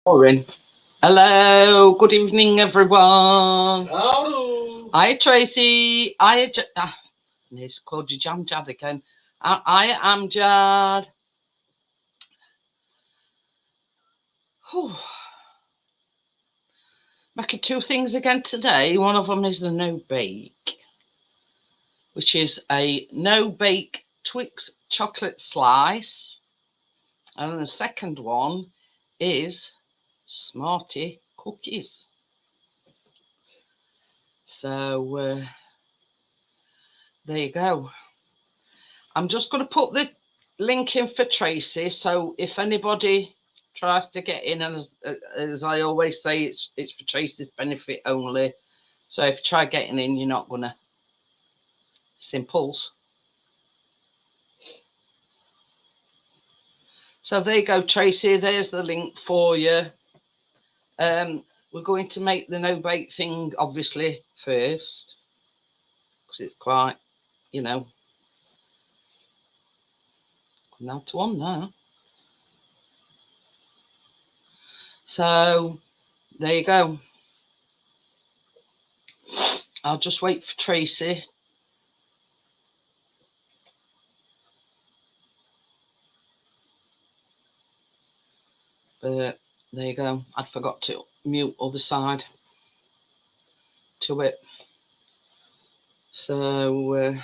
Boring. Hello, good evening, everyone. Hello. Hi, Tracy. It's called you Jam Jad again. I am Jad. Whew. Making two things again today. One of them is the no bake, which is a no bake Twix chocolate slice, and the second one is Smartie cookies. So there you go. I'm just going to put the link in for Tracy. So if anybody tries to get in, and as I always say, it's for Tracy's benefit only. So if you try getting in, you're not going to. Simples. So there you go, Tracy. There's the link for you. We're going to make the no bake thing obviously first, because it's quite, now to one now. So there you go. I'll just wait for Tracy. But there you go. I forgot to mute other side to it. So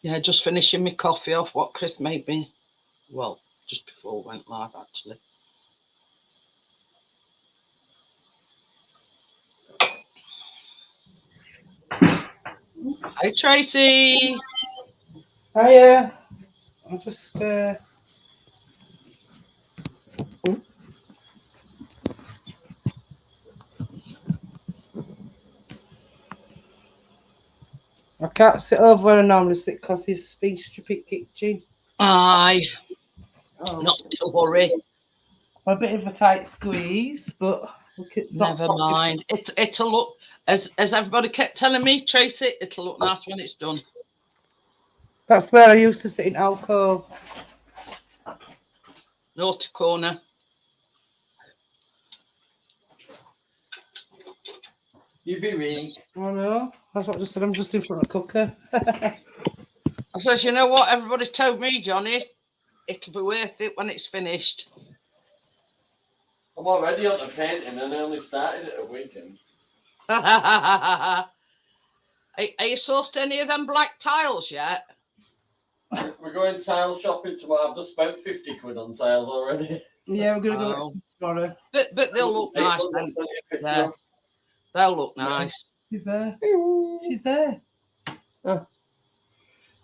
yeah, just finishing my coffee off what Chris made me. Well, just before we went live, actually. Hi, Tracy. Hiya. I'll just I can't sit over where I normally sit because his big stupid kitchen. Aye. Not to worry. A bit of a tight squeeze, but it's never mind. It'll look, as everybody kept telling me, Tracy, it'll look nice when it's done. That's where I used to sit in alcove. Naughty corner. You be me. I know. That's what I just said. I'm just in front of the cooker. I says, you know what? Everybody told me, Johnny, it'll be worth it when it's finished. I'm already on the painting and I only started it a weekend. Are you sourced any of them black tiles yet? We're going tile shopping tomorrow. I've just spent 50 quid on tiles already. Yeah, we're going to go get some tomorrow. But they'll look nice then. Yeah. They'll look nice. She's there. She's there. Oh.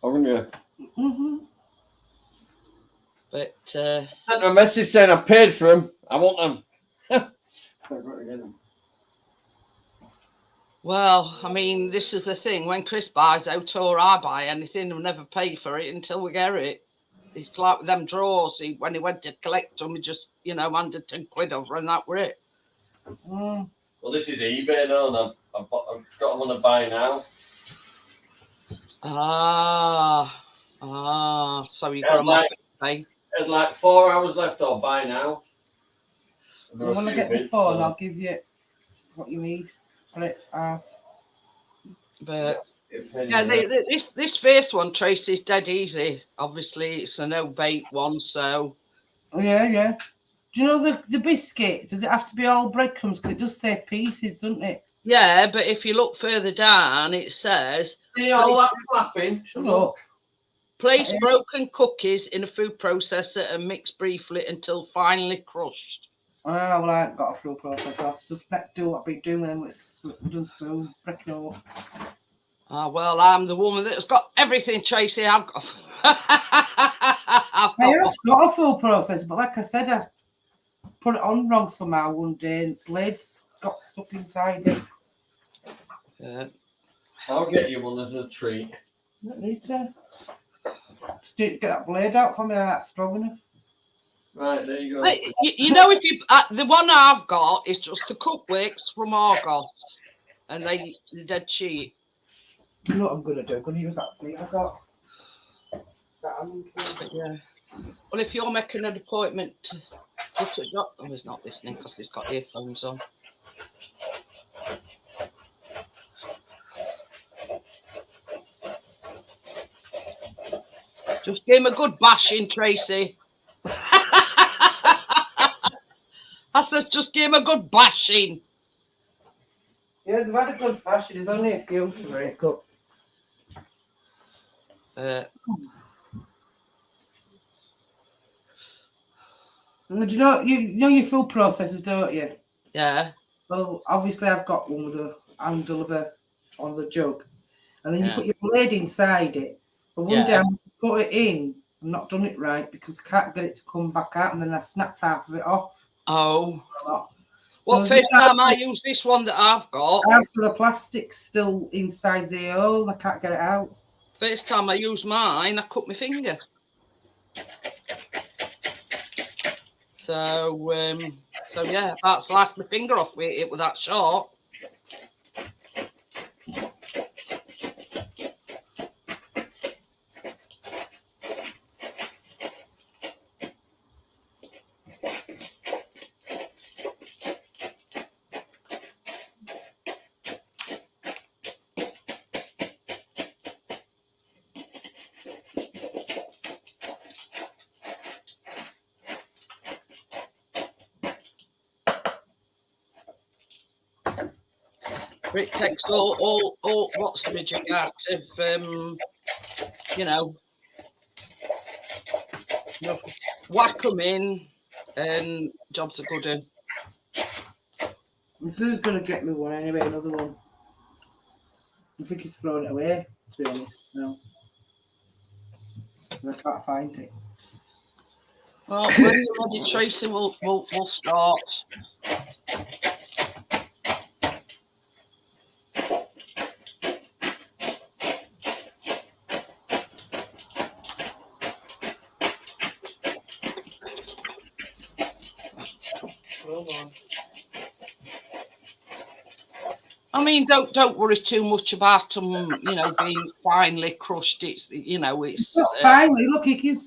Haven't you? Mm-hmm. But I sent a message saying I paid for them. I want them. I've got to get them. Well, I mean, this is the thing. When Chris buys out or I buy anything, we'll never pay for it until we get it. It's like with them drawers. When he went to collect them, he just, handed 10 quid over and that were it. Mm. Well, this is eBay now, and I've got them on a buy now. So you got them off pay. There's like 4 hours left or buy now. When I get the phone, I'll give you what you need for it. But yeah, this first one, Tracy, is dead easy. Obviously, it's a no bake one, so. Yeah. Do you know the biscuit? Does it have to be all breadcrumbs? Because it does say pieces, doesn't it? Yeah, but if you look further down, it says. See all that flapping? Look. Place broken cookies in a food processor and mix briefly until finely crushed. Oh, well, I haven't got a food processor. I'll just do what I've been doing then with wooden spoon, breaking it up. Well, I'm the woman that's got everything, Tracy. I've got. I have got a food processor, but like I said, I put it on wrong somehow one day and blades got stuck inside it. I'll get you one as a treat. You don't need to. Just get that blade out for me, that's strong enough. Right, there you go. If you the one I've got is just the Cookworks from Argos, and they're dead cheap. You know what I'm gonna do? I'm gonna use that thing I got. Yeah. Well, if you're making an appointment to butter drop. Oh, he's not listening because he's got earphones on. Just give him a good bashing, Tracy. I said, just give him a good bashing. Yeah, they've had a good bashing. There's only a few to break up. And do you know your food processors, don't you? Yeah. Well, obviously I've got one with a handle of on the jug, and then you Yeah. put your blade inside it. But one day I must have put it in and not done it right because I can't get it to come back out, and then I snapped half of it off. Oh. So First time I use this one that I've got. After the plastic's still inside the hole, I can't get it out. First time I used mine, I cut my finger. So yeah, I sliced my finger off with it with that short. It takes all what's the magic out of whack them in and jobs are good in. Sue's gonna get me one anyway, another one. I think he's thrown it away, to be honest. No. I can't find it. Well, when you're ready, Tracy, we'll start. I mean, don't worry too much about them, being finely crushed. It's it's not finely. Look, you can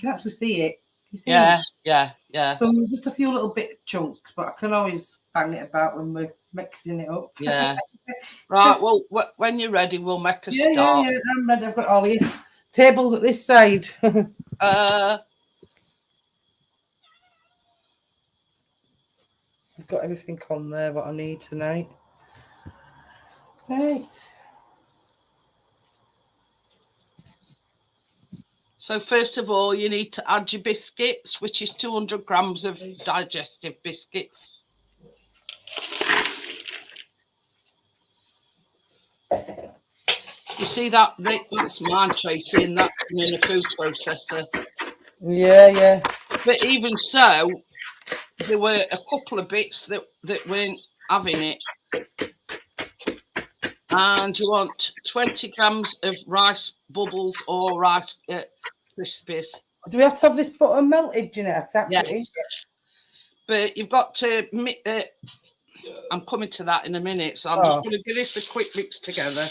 actually see it. You see yeah, it? yeah. So just a few little bit chunks, but I can always bang it about when we're mixing it up. Yeah. Right. Well, when you're ready, we'll make a start. Yeah. I'm ready. I've got all the tables at this side. I've got everything on there what I need tonight. Right. So first of all, you need to add your biscuits, which is 200 grams of digestive biscuits. You see that's mine, Tracy, and that's in a food processor. Yeah. But even so, there were a couple of bits that weren't having it. And you want 20 grams of rice bubbles or Rice Krispies. Do we have to have this butter melted, Jeanette? Yes. But you've got to... I'm coming to that in a minute, so I'm just going to give this a quick mix together.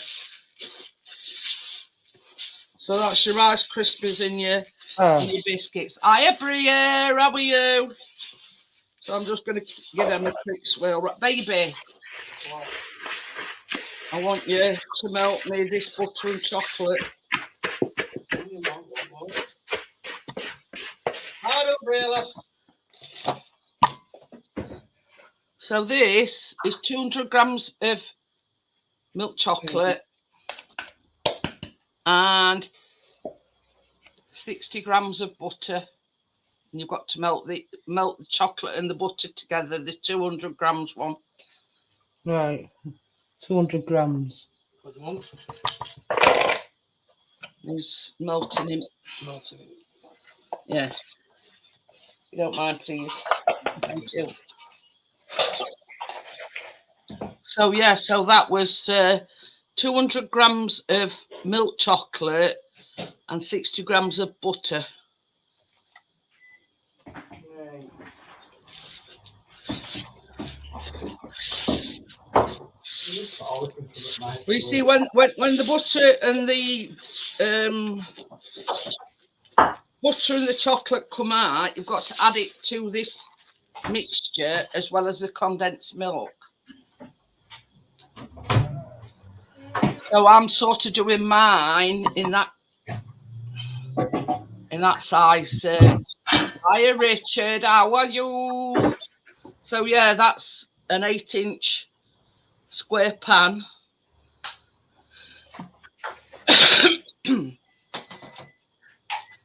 So that's your Rice Krispies and your biscuits. Hiya, Bria, how are you? So I'm just going to give them a quick swirl. Right, baby, I want you to melt me this butter and chocolate. Hello, Bria. So this is 200 grams of milk chocolate and 60 grams of butter. And you've got to melt the chocolate and the butter together, the 200 grams one. Right. 200 grams. He's melting him. Yes. If you don't mind, please. Thank you. So that was 200 grams of milk chocolate and 60 grams of butter. Right. We see when the butter and the chocolate come out, you've got to add it to this mixture as well as the condensed milk. So I'm sort of doing mine in that size. Hiya, Richard. How are you? So yeah, that's an 8-inch square pan.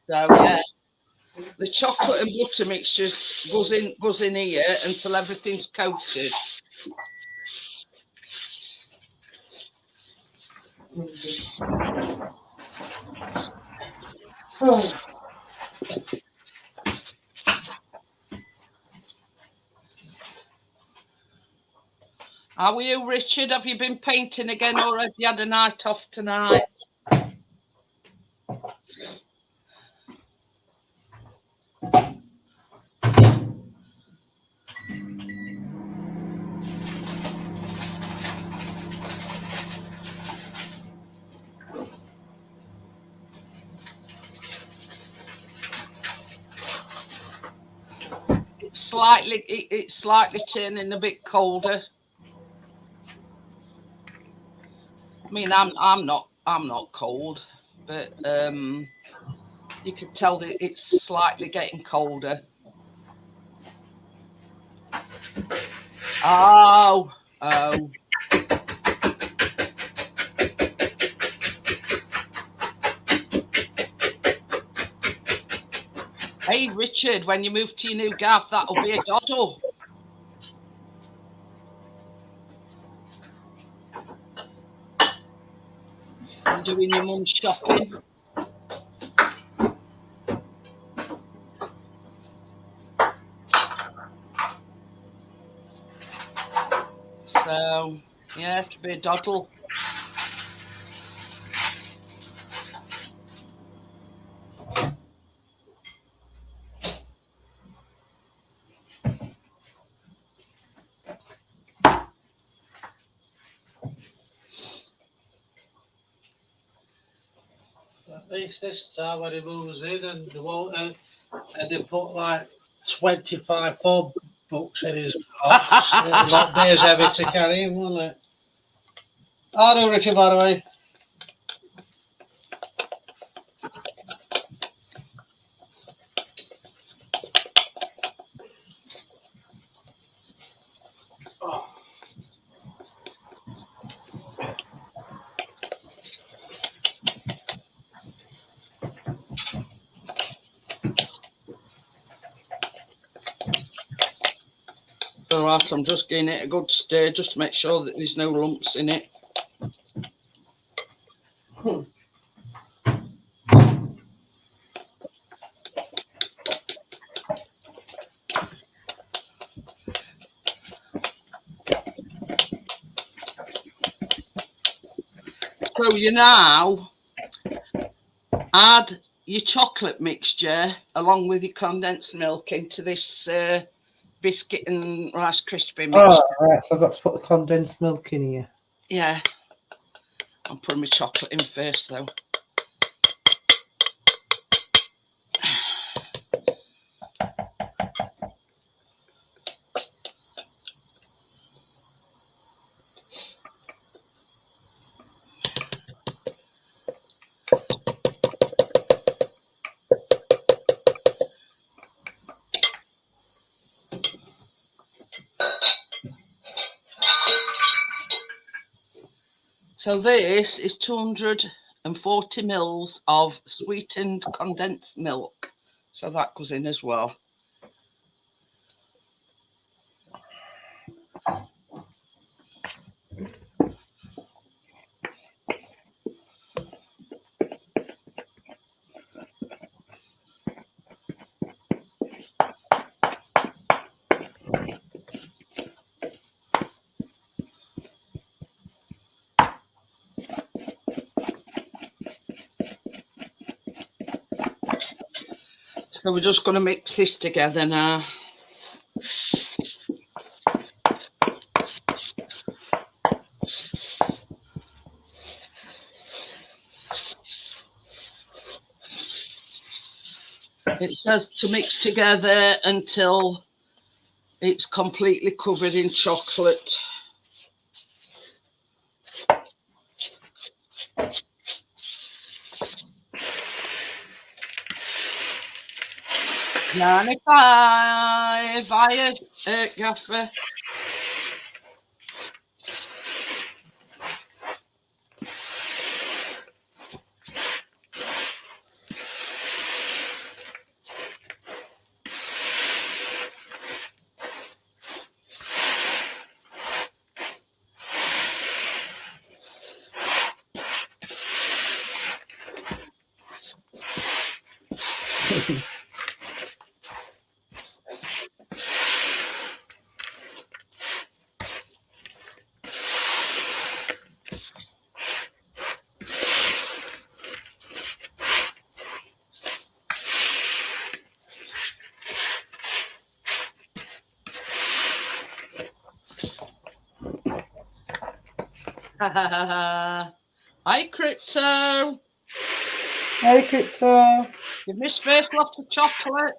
So yeah, the chocolate and butter mixture goes in here until everything's coated. Oh. How are you, Richard? Have you been painting again, or have you had a night off tonight? It's slightly turning a bit colder. I mean, I'm not cold, but you could tell that it's slightly getting colder. Oh. Hey, Richard, when you move to your new gaff, that'll be a doddle. I'm doing your mum's shopping. So, yeah, it'll be a doddle. At least this time when he moves in and they won't, and they put like 25 phone books in his box. It'll not be as heavy to carry him, will it? I know, Richard, by the way. All right, I'm just giving it a good stir just to make sure that there's no lumps in it. So you now add your chocolate mixture along with your condensed milk into this biscuit and Rice Krispie mixture. Oh, right. So I've got to put the condensed milk in here. Yeah. I'm putting my chocolate in first, though. So this is 240 mils of sweetened condensed milk. So that goes in as well. So we're just going to mix this together now. It says to mix together until It's completely covered in chocolate. $95 via Gaffer. Hi, Crypto. Hey, Crypto. You've missed first lot of chocolate.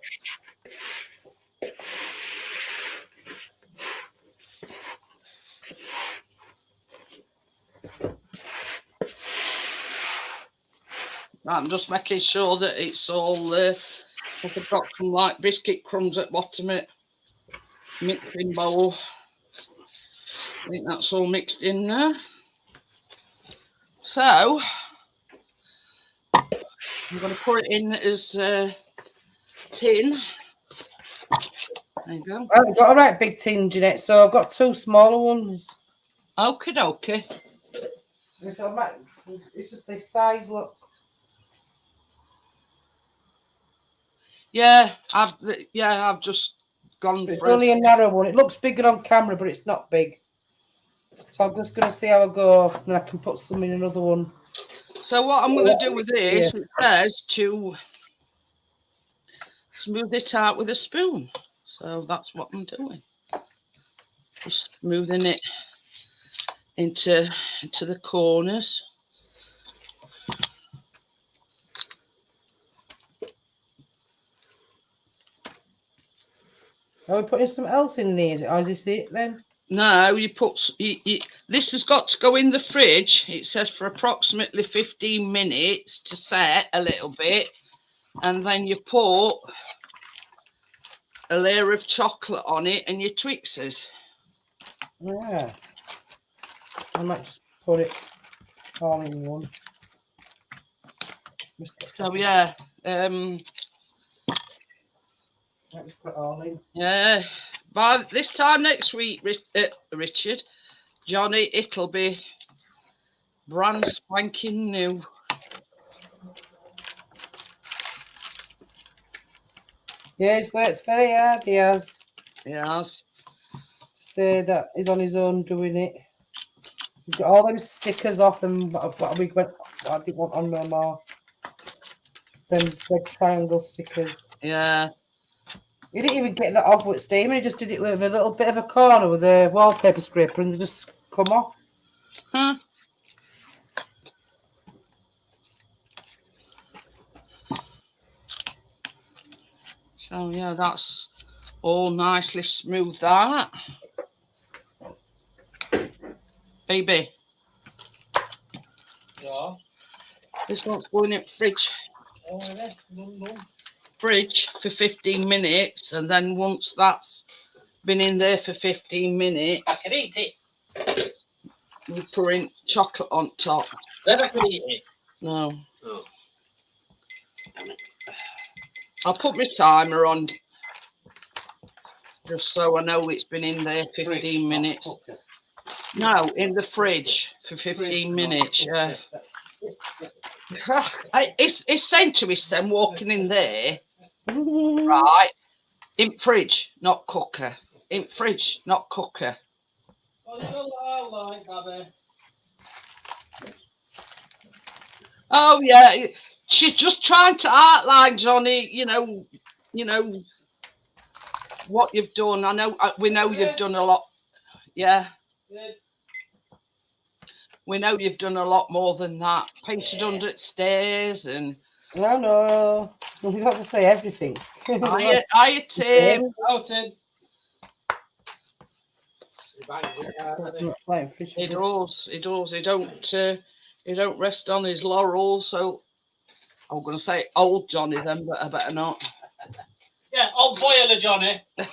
I'm just making sure that it's all I've got some like biscuit crumbs at the bottom of it. Mixing bowl. I think that's all mixed in there. So I'm going to put it in as tin. There you go. I've got a right big tin, Jeanette, so I've got 2 smaller ones. Okie dokie. It's just this size, look. Yeah, I've just gone It's for only a narrow one. It looks bigger on camera, but it's not big. So I'm just going to see how I go, and then I can put some in another one. So what I'm going to do with this, it says to smooth it out with a spoon. So that's what I'm doing. Just smoothing it into the corners. Are we putting something else in there? Or is this it then? No, this has got to go in the fridge. It says for approximately 15 minutes to set a little bit. And then you put a layer of chocolate on it and your Twixes. Yeah. I might just put it all in one. So yeah. Let's just put it all in. Yeah. By this time next week, Richard, Johnny, it'll be brand spanking new. Yeah, he's worked very hard, he has. Yes. To say that he's on his own doing it. He's got all them stickers off and what I didn't want on no more. Them red triangle stickers. Yeah. He didn't even get that off with steam, he just did it with a little bit of a corner with a wallpaper scraper and they just come off. Huh. So yeah, that's all nicely smooth that. Baby. Yeah. This one's going in the fridge. Oh, yeah. No. Fridge for 15 minutes, and then once that's been in there for 15 minutes, I can eat it. you put in chocolate on top. Then I can eat it. No. Oh. Damn it. I'll put my timer on just so I know it's been in there 15 minutes. Okay. No, in the fridge for 15 minutes, yeah. It's saying to me, I'm walking in there, right? In fridge, not cooker. In fridge, not cooker. Oh yeah, she's just trying to outline, Johnny. You know what you've done. I know we know you've done a lot. Yeah. We know you've done a lot more than that. Painted under the stairs and. No. You've got to say everything. Hiya, Tim. Oh, Tim. He bangs it out, doesn't he? Like fish. He does. He does. He don't rest on his laurels. So I'm going to say old Johnny then, but I better not. Yeah, old boiler Johnny. I'll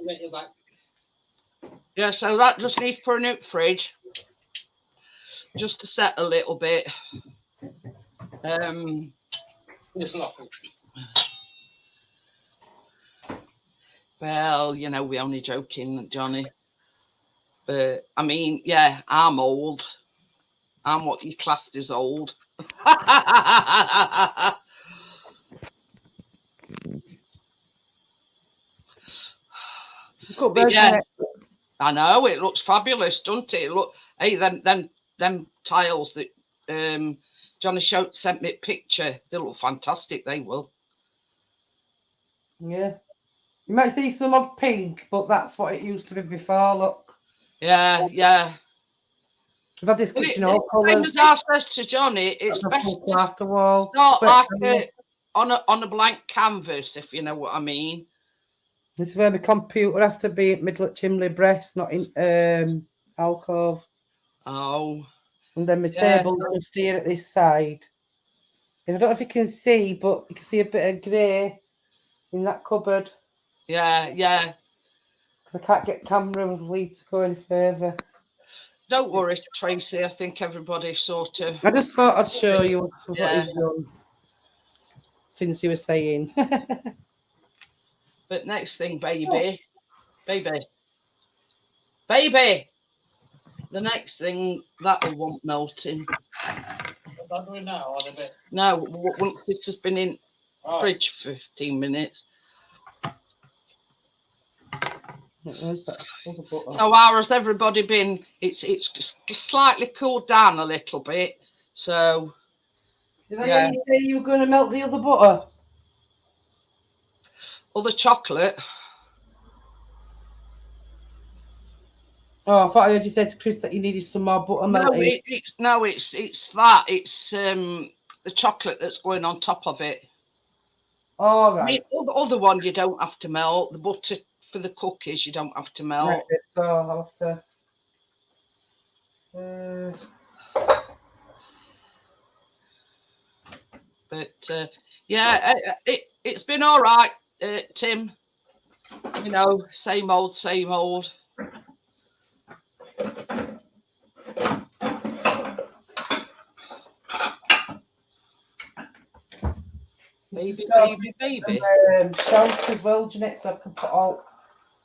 get you back. Yeah, so that just needs putting in the fridge just to set a little bit. Just lock it. Well, you know, we're only joking, Johnny. But I mean, yeah, I'm old. I'm what you classed as old. But yeah, I know it looks fabulous, doesn't it? Look, hey, them tiles that Johnny sent me a picture. They look fantastic. They will. Yeah. You might see some of pink, but that's what it used to be before. Look, Yeah, yeah. we've had this Well, kitchen all same colours. as I says to Johnny, it's That's a best full to plaster wall. start But, like on a blank canvas, if you know what I mean. this is where the computer has to be at middle at chimney breast, not in alcove. Oh, And then my Yeah. table just here at this side. And I don't know if you can see, but you can see a bit of grey in that cupboard. yeah, yeah. 'Cause I can't get camera lead to go any further. Don't worry, Tracy. I think everybody sort of. I just thought I'd show you what Yeah. he's done since you were saying. But next thing, baby. The next thing that'll want melting. What am I doing now? On a bit. No, once this has been in Oh, fridge for 15 minutes. Where's that other butter? So how has everybody been? It's slightly cooled down a little bit. So Did I yeah. hear you say you were going to melt the other butter? Other chocolate. Oh, I thought I heard you say to Chris that you needed some more butter No, melted. it's that. It's the chocolate that's going on top of it. All I mean, right. the other one you don't have to melt. The butter for the cookies you don't have to melt. Right, so I'll have to. But yeah, it's been all right, Tim. You know, same old, same old. Baby. Shelf as well, Jeanette, so I can put all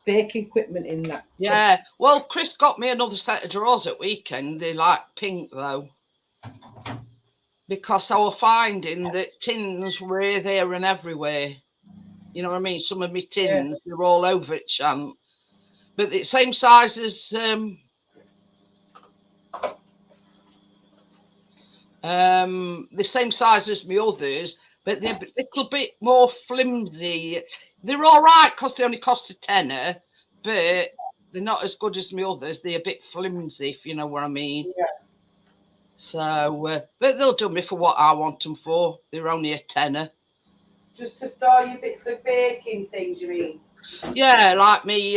baking equipment in that. Yeah. Well, Chris got me another set of drawers at weekend. They like pink though, because I was finding that tins were here, there, and everywhere. You know what I mean? Some of my tins they're all over it, Shan. But the same size as the same size as my others, but they're a little bit more flimsy. They're all right because they only cost a tenner, but they're not as good as my others. They're a bit flimsy, if you know what I mean. Yeah. So, but they'll do me for what I want them for. They're only a tenner. Just to store your bits of baking things, you mean? Yeah, like me,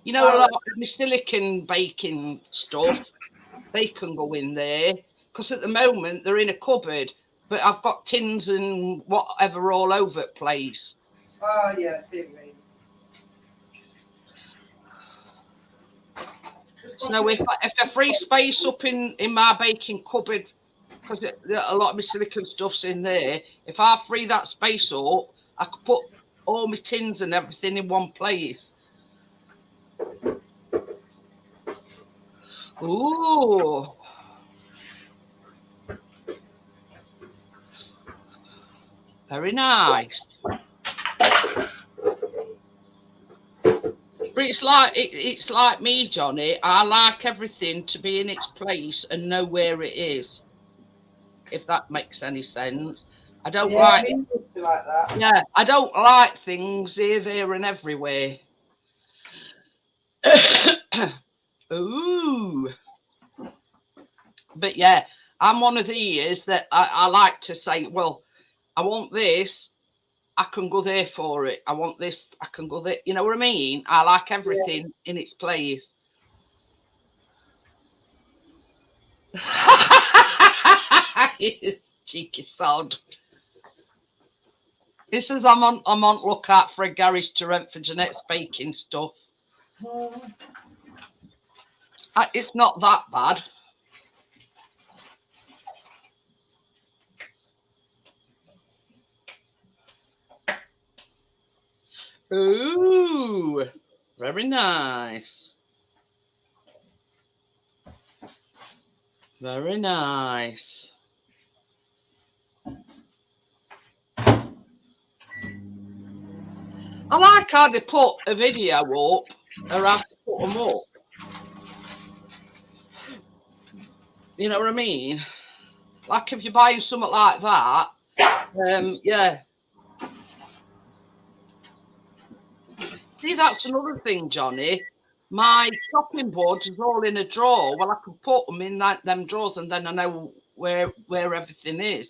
you know, a lot of my silicon baking stuff, they can go in there. Because at the moment they're in a cupboard, but I've got tins and whatever all over the place. Oh, yeah, I see what you mean. So if I free space up in my baking cupboard, because a lot of my silicon stuff's in there, if I free that space up, I could put all my tins and everything in one place. Ooh. Very nice. But it's like me, Johnny. I like everything to be in its place and know where it is. If that makes any sense. I don't like. It must be like that. Yeah, I don't like things here, there, and everywhere. Ooh. But yeah, I'm one of these that I like to say, well, I want this. I can go there for it. I want this, I can go there. You know what I mean? I like everything in its place. Cheeky sod. This is I'm on lookout for a garage to rent for Jeanette's baking stuff. It's not that bad. Ooh, very nice. Very nice. I like how they put a video up or how to put them up. You know what I mean? Like if you're buying something like that, yeah. See, that's another thing, Johnny. My shopping boards is all in a drawer. Well, I can put them in them drawers, and then I know where everything is.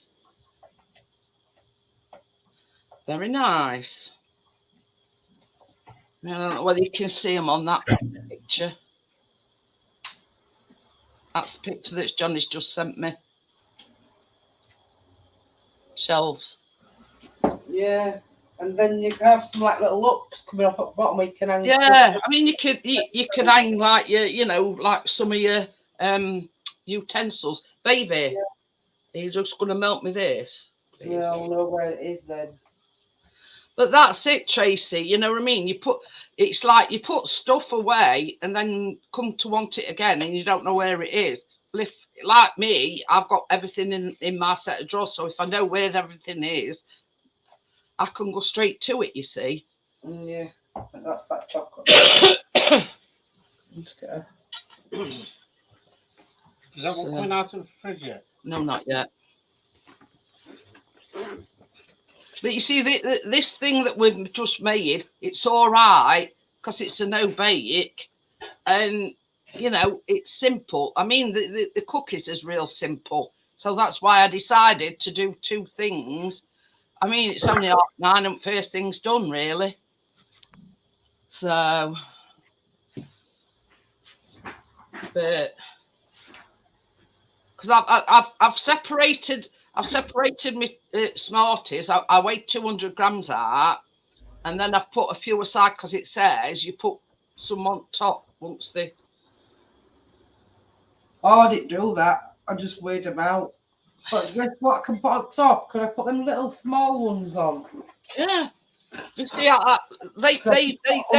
Very nice. I don't know whether you can see them on that picture. That's the picture that Johnny's just sent me. Shelves. Yeah. And then you can have some like little hooks coming off at the bottom where you can hang Yeah, stuff. I mean you could hang like you know, like some of your utensils. Baby, are you just gonna melt me this? Please? Yeah, I'll know where it is then. But that's it, Tracy. You know what I mean? It's like you put stuff away and then come to want it again and you don't know where it is. Well, if like me, I've got everything in my set of drawers, so if I know where everything is, I can go straight to it, you see. Yeah, that's that chocolate. Just get a... Is that one coming out of the fridge yet? No, not yet. But you see, this thing that we've just made, it's all right because it's a no bake, and you know it's simple. I mean, the cookies is real simple, so that's why I decided to do two things. I mean, it's only 9 and first thing's done, really. So, but because I've separated my Smarties. I weighed 200 grams out, and then I've put a few aside because it says you put some on top once they. Oh, I didn't do that. I just weighed them out. But guess what I can put on top? Can I put them little small ones on? Yeah. You see, they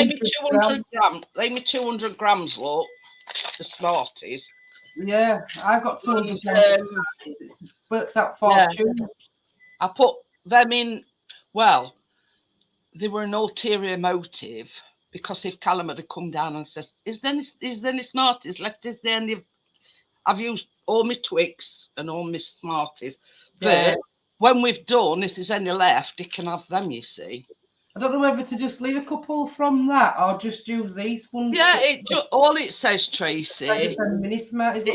me 200 grams. They me 200 grams. Look, the Smarties. Yeah, I've got 200 grams. It works out for tubes. I put them in. Well, they were an ulterior motive because if Callum had come down and says, "Is there any Smarties left? Is there any?" I've used all my Twix and all my Smarties, but when we've done, if there's any left, he can have them. You see. I don't know whether to just leave a couple from that or just use these ones. Yeah, all it says, Tracy, it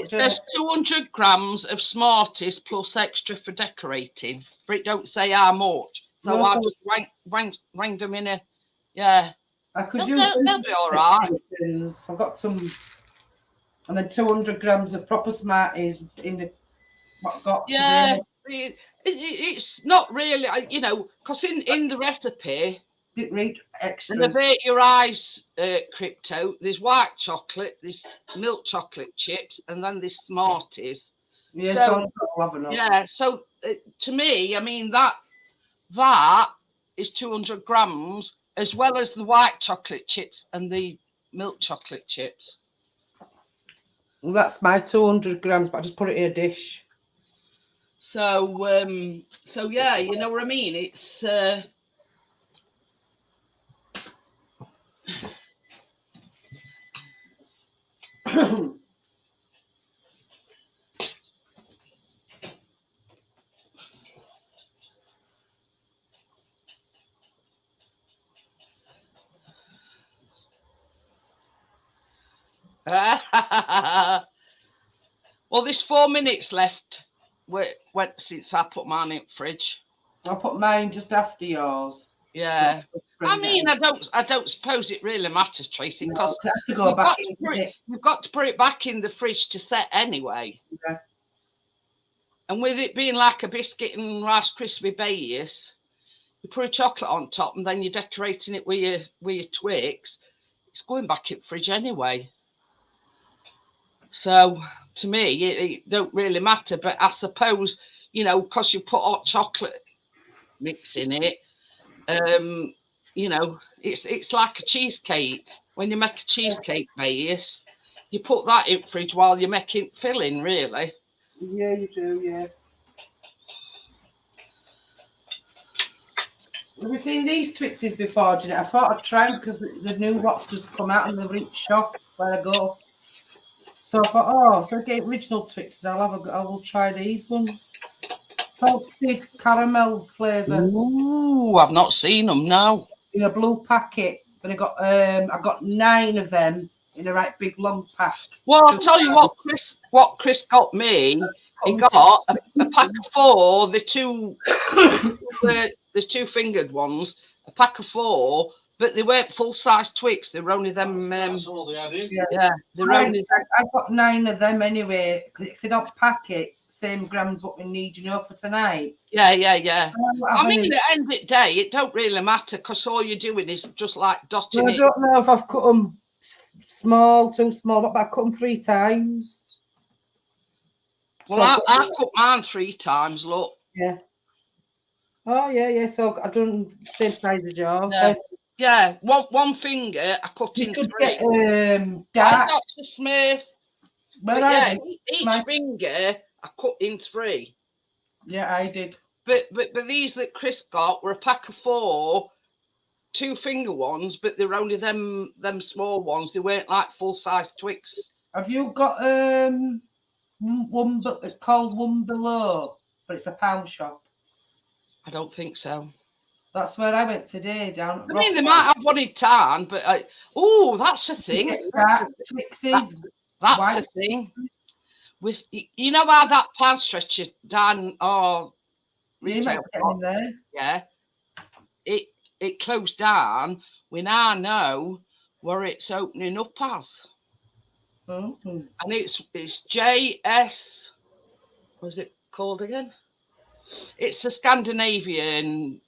says 200 grams of Smarties plus extra for decorating, but it don't say how much. So I just wanged them in a, yeah. I could they'll be all right. I've got some, and then 200 grams of proper Smarties in the what I got today. It's not really, you know, because in the recipe, didn't read extras. And avert your eyes, crypto. There's white chocolate, there's milk chocolate chips, and then there's Smarties. Yeah, so to me, I mean that is 200 grams as well as the white chocolate chips and the milk chocolate chips. Well, that's my 200 grams, but I just put it in a dish. So yeah, you know what I mean. It's. Well, there's 4 minutes left. Went since I put mine in the fridge. I'll put mine just after yours. Yeah. So I mean, I don't suppose it really matters, Tracy, because it has to go back in. you've got to put it back in the fridge to set anyway. Yeah. And with it being like a biscuit and Rice Krispie base, you put a chocolate on top and then you're decorating it with your Twix. It's going back in the fridge anyway. So to me, it don't really matter. But I suppose, you know, because you put hot chocolate mix in it, you know, it's like a cheesecake. When you make a cheesecake base, you put that in the fridge while you're making filling, really. Yeah, you do, yeah. Have you seen these Twixes before, Jeanette? I thought I'd try them because the new watch just come out and they're in shop where I go. So I thought, so get original Twixes. I will try these ones. Salted caramel flavour. Ooh, I've not seen them now. In a blue packet. But I got 9 of them in a right big long pack. Well, I'll tell you what Chris got me. He got a pack of 4, the two fingered ones, a pack of 4, but they weren't full size Twix. They were only them. That's all they added. Yeah, they're only. I got 9 of them anyway because it said on packet same grams what we need, you know, for tonight. Yeah. I mean, at the end of the day, it don't really matter because all you're doing is just like dotting well, I don't know if I've cut them too small, but I cut them 3 times. Well, so I cut mine 3 times, look. Yeah. Oh, yeah. So I've done same size as yours. Yeah. Yeah, one finger I cut in 3. Get, dark. Dr. Smith. But yeah, each finger I cut in 3. Yeah, I did. But these that Chris got were a pack of 4, 2 finger ones, but they're only them small ones. They weren't like full size Twix. Have you got one? But it's called One Below, but it's a pound shop. I don't think so. That's where I went today. Down. I mean, they might have one in town, but that's a thing. Twixes. That's a thing. With you know how that pound stretcher down retail in there. Yeah. It closed down. We now know where it's opening up as. Mm-hmm. And it's JS. What's it called again? It's a Scandinavian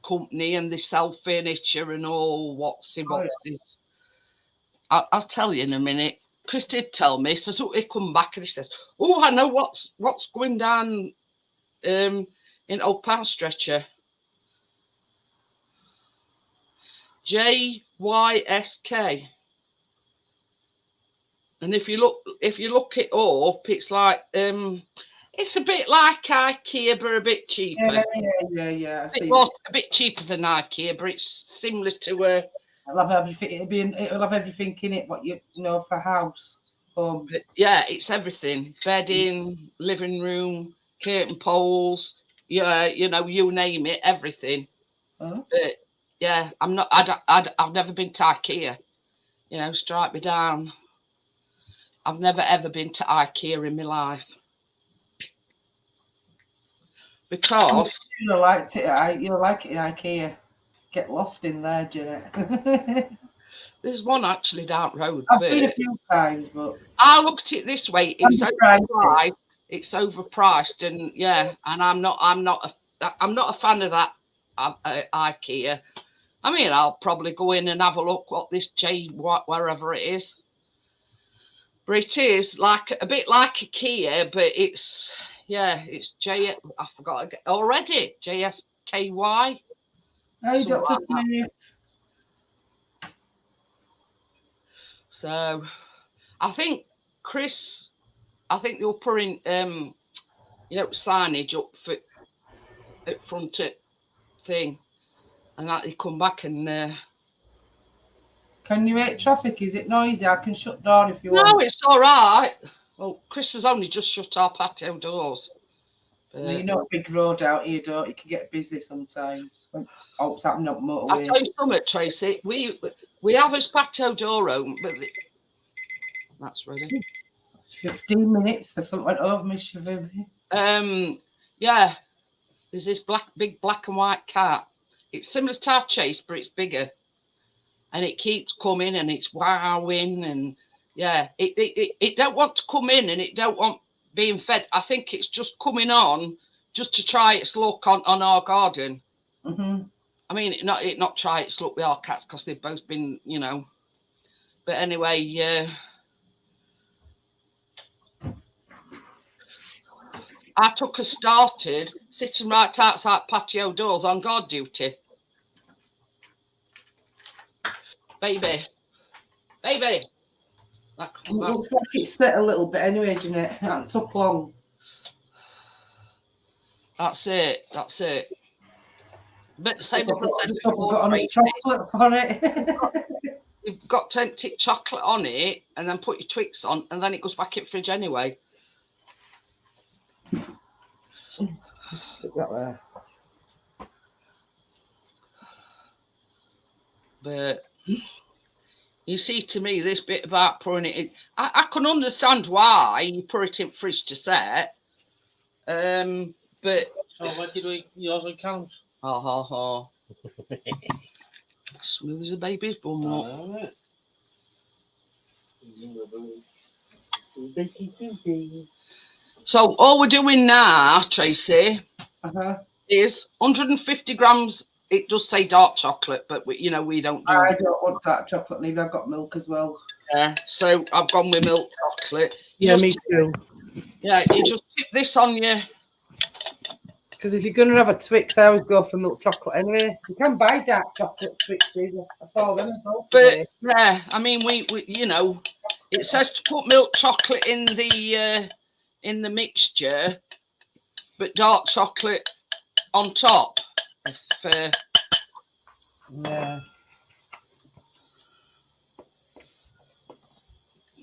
company and they sell furniture and all whatsy. I'll tell you in a minute. Chris did tell me, so he come back and he says, "Oh, I know what's going down in Old Power Stretcher. JYSK." And if you look it up, it's like it's a bit like IKEA, but a bit cheaper. Yeah. A bit cheaper than IKEA, but it's similar to I'll have everything. It'll have everything in it. What you know for house. Yeah, it's everything: bedding, living room, curtain poles. Yeah, you know, you name it, everything. Uh-huh. But yeah, I've never been to IKEA. You know, strike me down. I've never ever been to IKEA in my life because you liked it. You like it in IKEA. Get lost in there, Jeanette. There's one actually down the road. I've been a few times, but I looked at it this way: it's overpriced. It's overpriced, and yeah, and I'm not a fan of that IKEA. I mean, I'll probably go in and have a look what this wherever it is. But it is like a bit like IKEA, but it's I forgot already. JSKY. Hey, Dr. Smith. So, I think Chris, you're putting signage up for at front of thing, and that they come back and. Can you hate traffic? Is it noisy? I can shut door if you want. No, it's all right. Well, Chris has only just shut our patio doors. You know, a big road out here, don't you? It can get busy sometimes. It's happening up motorways. I'll tell you something, Tracy. We have his patio door open, but that's ready. 15 minutes. There's something went over me, Shivu. Yeah. There's this big black and white cat. It's similar to our Chase, but it's bigger. And it keeps coming and it's wowing and yeah, it don't want to come in and it don't want being fed. I think it's just coming on just to try its luck on our garden. Mm-hmm. I mean, it not try its luck with our cats because they've both been, you know. But anyway, yeah. I took her started sitting right outside patio doors on guard duty. Baby. It looks like it's set a little bit anyway, Jeanette. It took long. That's it. But same as I said Just before, got on chocolate on it. You've got to empty chocolate on it and then put your Twix on and then it goes back in the fridge anyway. Stick that there. But you see, to me, this bit about pouring it in, I can understand why you pour it in fridge to set. But So what did we yours on count? Smooth as a baby's bum. Alright. So all we're doing now, Tracy, is 150 grams. It does say dark chocolate, but we don't do. I don't want dark chocolate neither. I've got milk as well. Yeah, so I've gone with milk chocolate. Me too. Yeah, you just tip this on your. Because if you're going to have a Twix, I always go for milk chocolate anyway. You can buy dark chocolate Twixes. I saw them as well today. But yeah, I mean, we it says to put milk chocolate in the mixture, but dark chocolate on top. Yeah.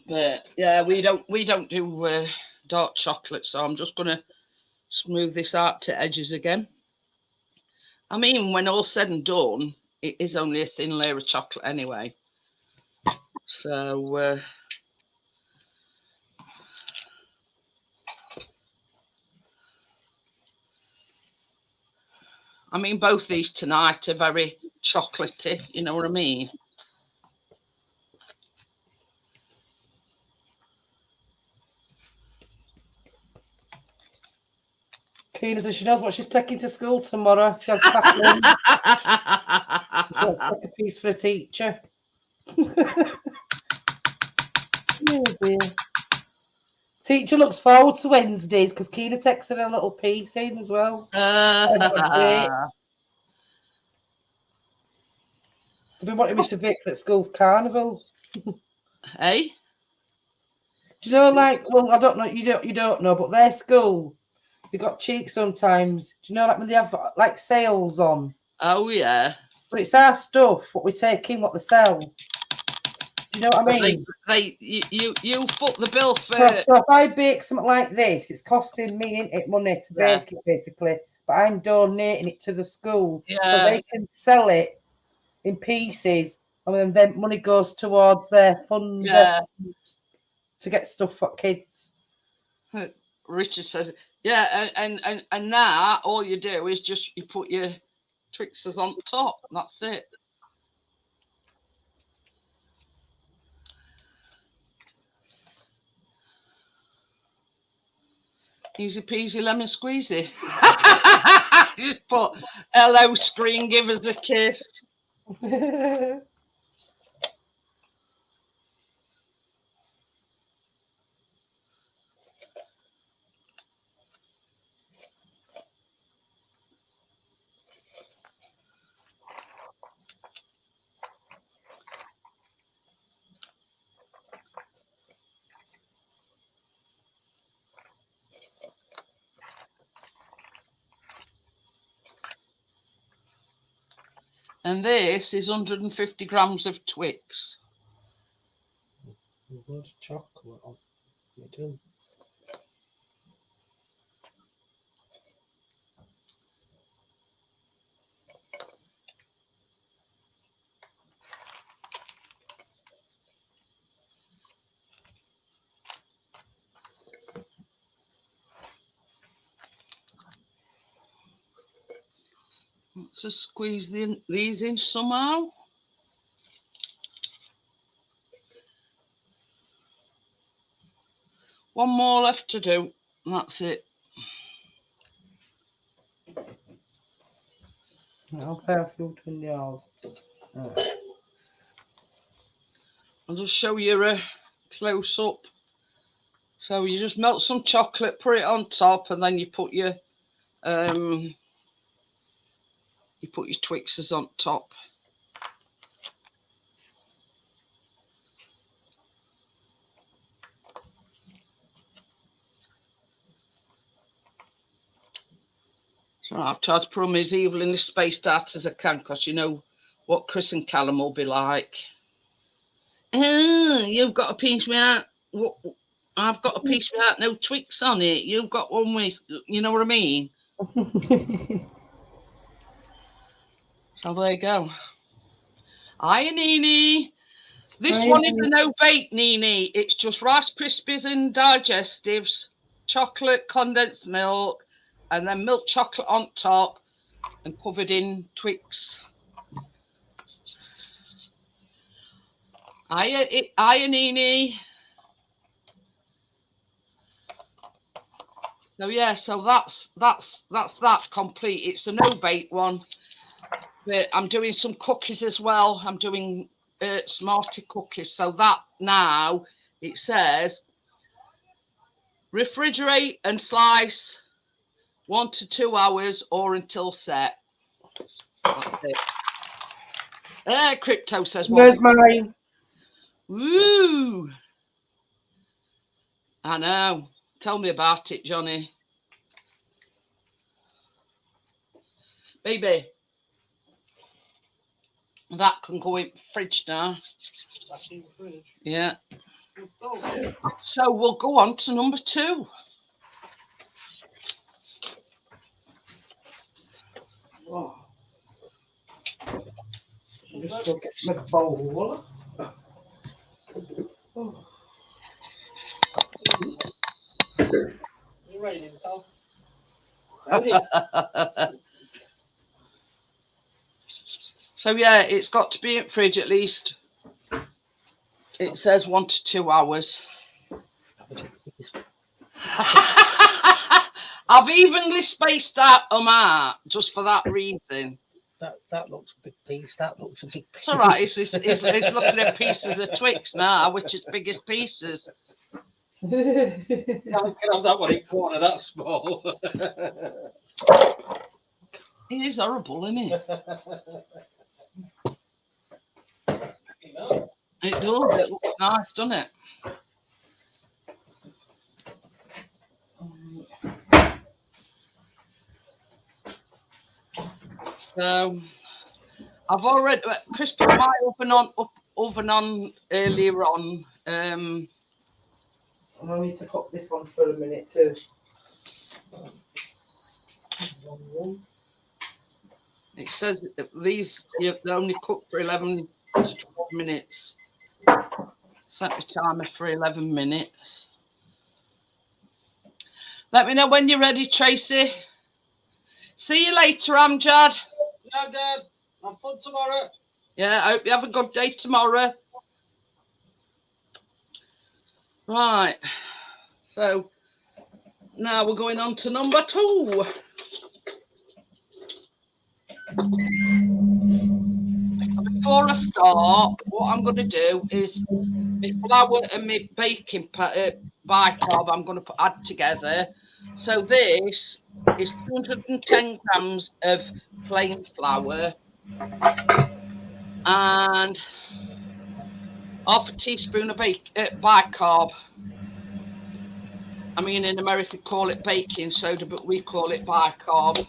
But yeah, we don't do dark chocolate, so I'm just gonna smooth this out to edges again. I mean, when all's said and done, it is only a thin layer of chocolate anyway. So I mean, both these tonight are very chocolatey, you know what I mean? Keena says she knows what she's taking to school tomorrow. She has to pack lunch. She has to take a piece for a teacher. Oh dear. Teacher looks forward to Wednesdays because Keena texted a little piece in as well. They've been wanting me to bake for at school carnival. Hey? Do you know, like, well, I don't know, you don't know, but their school, they got cheek sometimes. Do you know, like when they have like sales on? Oh yeah. But it's our stuff, what we take in, what they sell. Do you know what I mean? You foot the bill for. So if I bake something like this, it's costing me money to bake it basically, but I'm donating it to the school so they can sell it in pieces, and then money goes towards their fund to get stuff for kids. Richard says, yeah, and now all you do is just you put your Twixers on top. That's it. Easy peasy lemon squeezy. Just put hello screen, give us a kiss. And this is 150 grams of Twix. A lot of chocolate on it. Let's just squeeze these in somehow. One more left to do. And that's it. I'll pay a few in yours. I'll just show you a close up. So you just melt some chocolate, put it on top, and then you put your Twixes on top. So I've tried to put them as evenly spaced out as I can, because you know what Chris and Callum will be like. You've got a piece of me out. What? I've got a piece of me out, no Twix on it. You've got one with, you know what I mean? So there you go. Hiya, Nini. This Hiya, one is Nini. a no bake, Nini. It's just Rice Krispies and Digestives, chocolate, condensed milk, and then milk chocolate on top and covered in Twix. Hiya, Nini. So yeah, so that's that complete. It's a no bake one. But I'm doing some cookies as well. I'm doing Smartie cookies. So that now it says refrigerate and slice 1 to 2 hours or until set. That's it. Crypto says one. Where's mine? Woo! I know. Tell me about it, Johnny. Baby. That can go in the fridge now. That's in the fridge. Yeah. So we'll go on to number 2. Oh. I'm just going to get my bowl. Oh. It's raining, pal. So yeah, it's got to be in fridge at least. It says 1 to 2 hours. I've evenly spaced out them out just for that reason. That looks a big piece. That looks a big piece. It's all right. It's looking at pieces of Twix now, which is biggest pieces. I can have that one in corner. That's small. It is horrible, isn't it? It does. It looks nice, doesn't it? So I've already Chris put my oven on earlier on. And I need to cook this one for a minute too. It says that these you only cook for 11 to 12 minutes. Set the timer for 11 minutes. Let me know when you're ready, Tracy. See you later, Amjad. Yeah, Dad. I'm fun tomorrow. Yeah, I hope you have a good day tomorrow. Right. So now we're going on to number 2. Before I start, what I'm going to do is my flour and my baking bicarb I'm going to add together. So this is 210 grams of plain flour and half a teaspoon of bicarb. I mean, in America, call it baking soda, but we call it bicarb.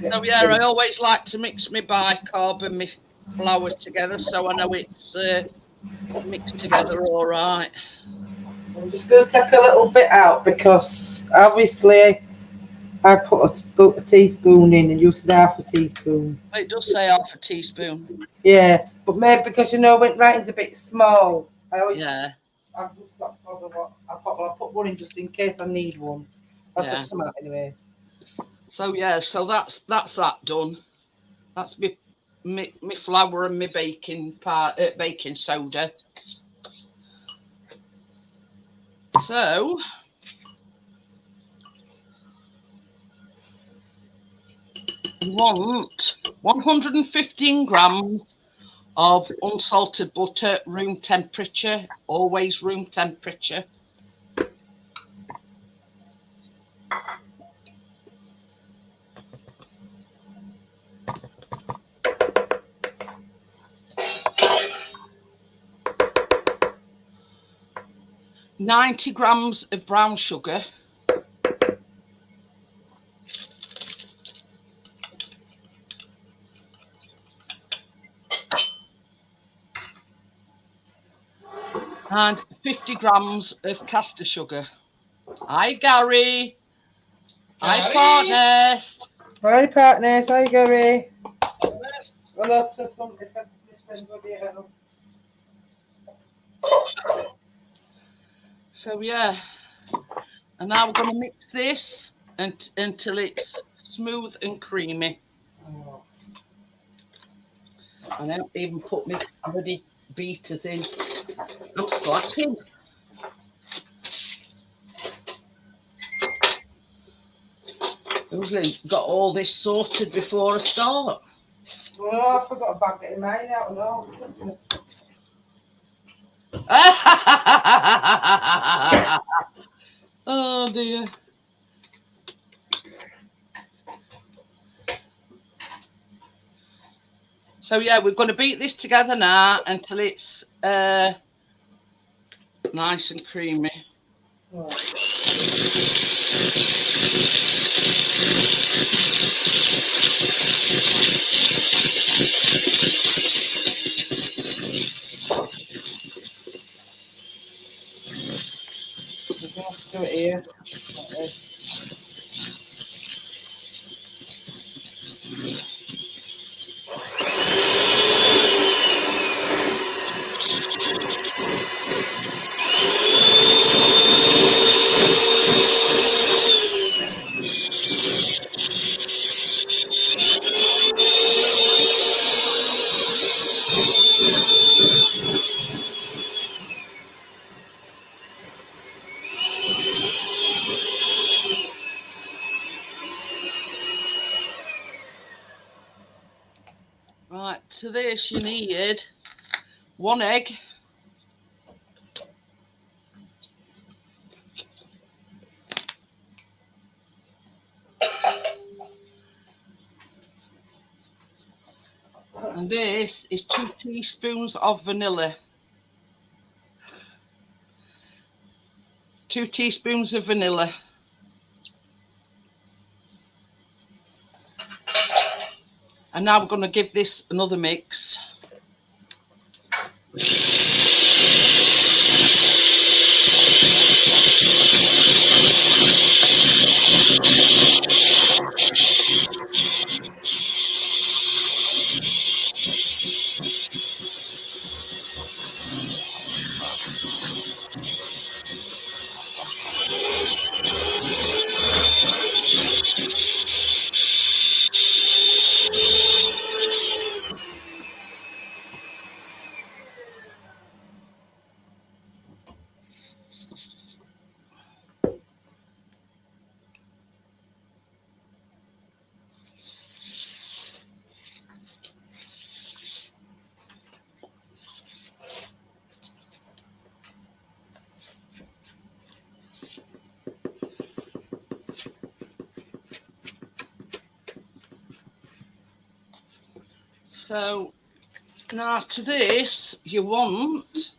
So yeah, I always like to mix my bicarb and my flour together, so I know it's mixed together all right. I'm just going to take a little bit out because obviously I put a teaspoon in and you said half a teaspoon. It does say half a teaspoon. Yeah, but maybe because you know when writing's a bit small, I I've just that's probably what I thought. Well, I put one in just in case I need one. I Yeah. took some out anyway. So yeah, so that's that done. That's me flour and my baking soda. So you want 115 grams of unsalted butter, room temperature, always room temperature. $90 grams of brown sugar. And 50 grams of caster sugar. Hi, Gary. Hi, Partners. Right, partners. Hi, Gary. Well, that's just some. If I missed anybody, I don't know. So yeah, and now we're going to mix this until it's smooth and creamy. Oh. And I haven't even put my bloody beaters in. I'm slacking. Usually got all this sorted before I start. Oh, I forgot about getting mine out and all. Oh dear. So yeah, we're going to beat this together now until it's nice and creamy. Oh. We're gonna have to do it here. Like this. Right, to this you need 1 egg, and this is 2 teaspoons of vanilla. 2 teaspoons of vanilla. And now we're going to give this another mix. So now to this you want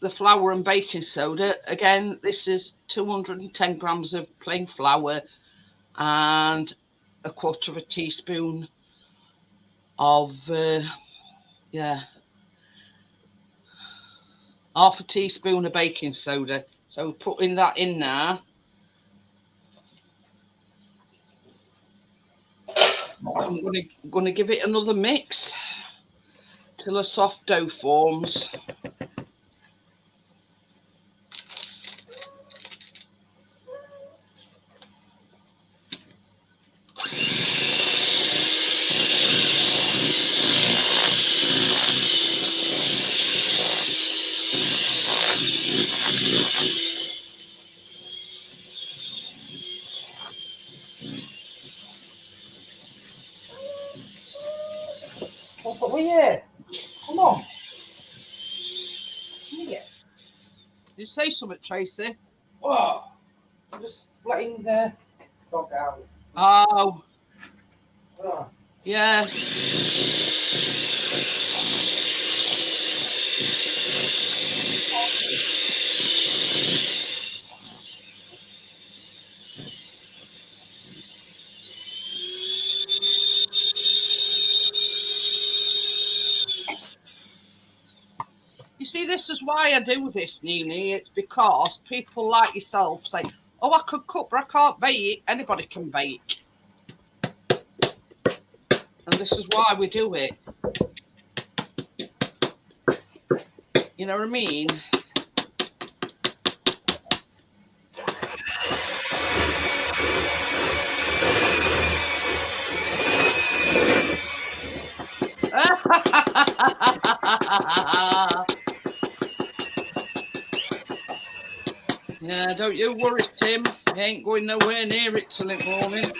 the flour and baking soda. Again, this is 210 grams of plain flour and 1/4 teaspoon of 1/2 teaspoon of baking soda. So we're putting that in now. I'm going to give it another mix till a soft dough forms. What's up with you? Come on. Come here. You say something, Tracy? Oh, I'm just letting the dog out. Oh, Oh. yeah. You see, this is why I do this, Nini. It's because people like yourself say, oh, I could cook, but I can't bake. Anybody can bake. And this is why we do it. You know what I mean? Yeah, don't you worry, Tim. You ain't going nowhere near it till in morning.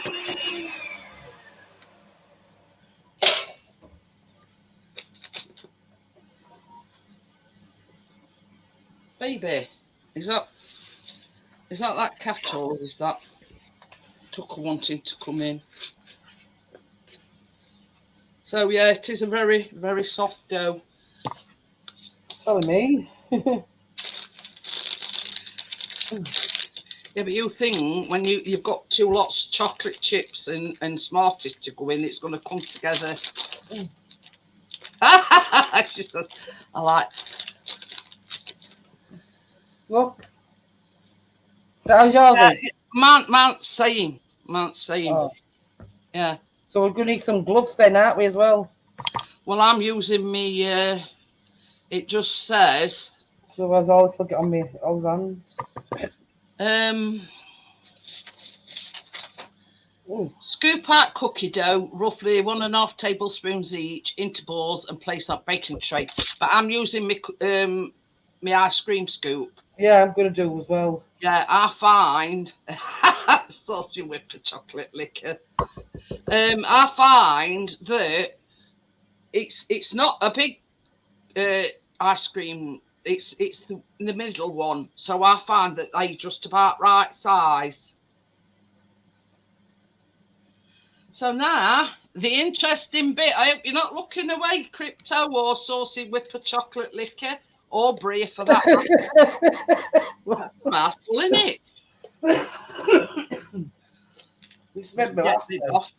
Baby, is that cat or is that Tucker wanting to come in? So yeah, it is a very, very soft dough. Telling me. Yeah, but you think when you've got two lots of chocolate chips and Smarties to go in, it's going to come together. She says, I like. Look. That was yours. Mount saying. Oh. Yeah. So we're going to need some gloves then, aren't we, as well? Well, I'm using me. It just says. Otherwise, all this will get on me, all his hands. Ooh. Scoop out cookie dough, roughly 1.5 tablespoons each, into balls and place on baking tray. But I'm using my ice cream scoop. Yeah, I'm going to do as well. Yeah, I find saucy whipped chocolate liquor. I find that it's not a big ice cream. It's the middle one. So I find that they're just about right size. So now, the interesting bit, I hope you're not looking away, Crypto or saucy whipper chocolate liquor or brie for that matter. Mouthful, isn't it? It's made me Get laugh. it off.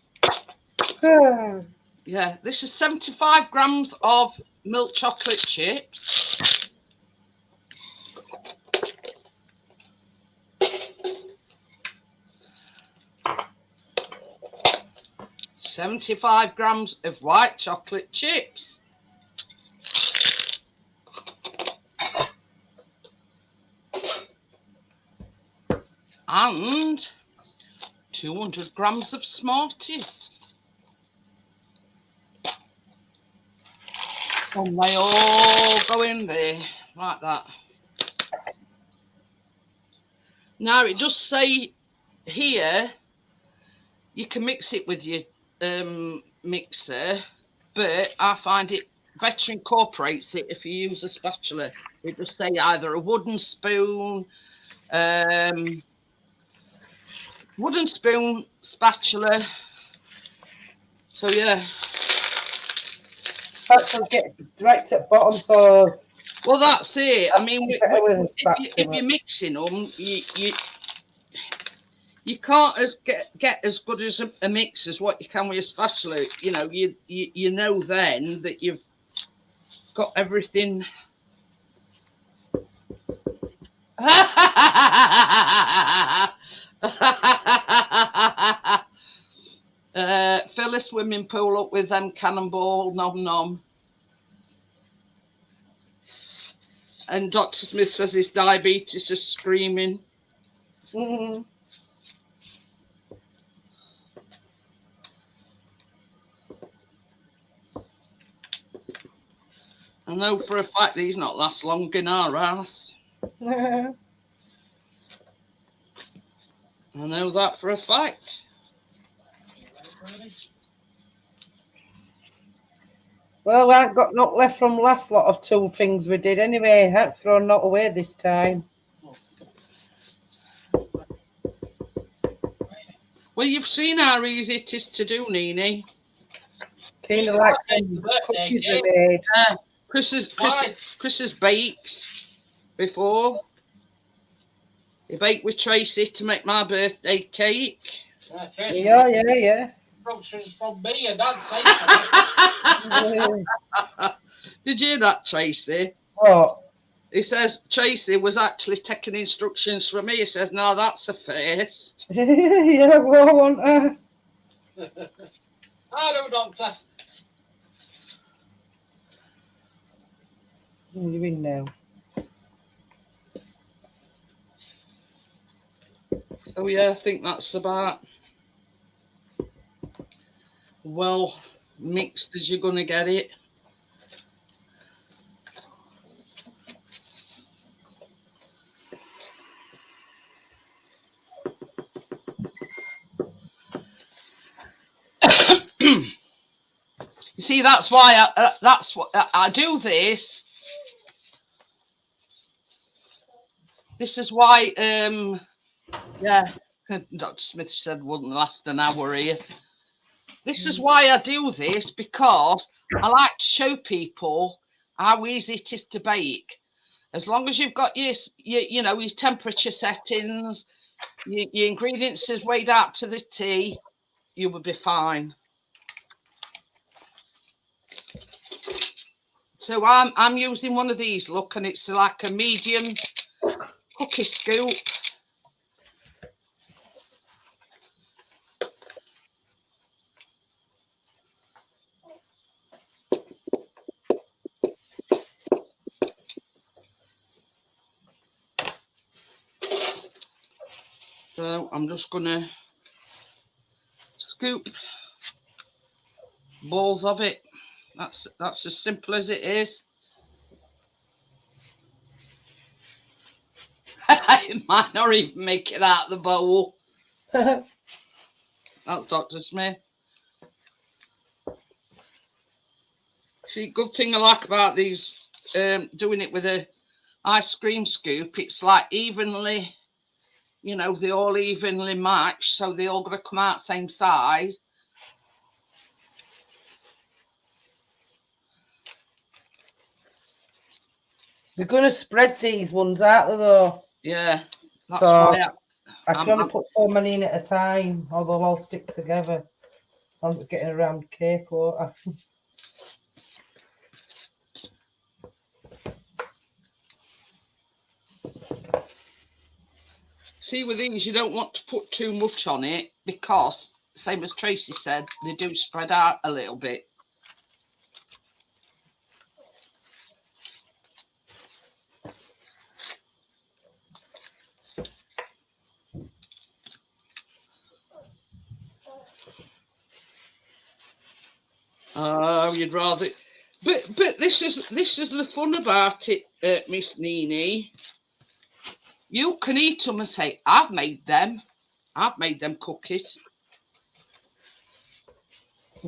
Then. Yeah, this is 75 grams of milk chocolate chips. $75 grams of white chocolate chips. And 200 grams of Smarties. And they all go in there like that. Now it does say here you can mix it with your mixer, but I find it better incorporates it if you use a spatula. It does say either a wooden spoon, spatula. So yeah. Spatulas get direct at bottom, so. Well, that's it. I mean, if you're mixing them, you can't get as good as a mix as what you can with a spatula. You know, you know then that you've got everything. Fill a swimming pool up with them cannonball nom nom. And Dr. Smith says his diabetes is screaming. Mm-hmm. I know for a fact that he's not last long in our house. I know that for a fact. Well, I ain't got not left from last lot of 2 things we did anyway. I haven't thrown not away this time. Well, you've seen how easy it is to do, Nini. Kind of like some cookies we made. Chris has baked before. He baked with Tracy to make my birthday cake. Yeah. From me and Dad. Did you hear that, Tracy? What? He says Tracy was actually taking instructions from me. He says, no, that's a first. Yeah, well, I want her. Hello, Doctor. What are you in now? So, yeah, I think that's about well mixed as you're going to get it. You see, that's why that's what I do this. This is why, yeah, Dr. Smith said wouldn't last an hour here. This is why I do this, because I like to show people how easy it is to bake. As long as you've got your temperature settings, your ingredients is weighed out to the T, you will be fine. So I'm using one of these, look, and it's like a medium cookie scoop. So I'm just gonna scoop balls of it. That's as simple as it is. It might not even make it out of the bowl. That's Dr. Smith. See, good thing I like about these, doing it with a ice cream scoop, it's like evenly, they all evenly match, so they all got to come out same size. We're going to spread these ones out though. Yeah, that's So why I can only put so many in at a time, or they'll all stick together. I'm getting a round cake, won't I? See, with these, you don't want to put too much on it because, same as Tracy said, they do spread out a little bit. Oh, you'd rather, but this is the fun about it, Miss Nini. You can eat them and say, I've made them cookies.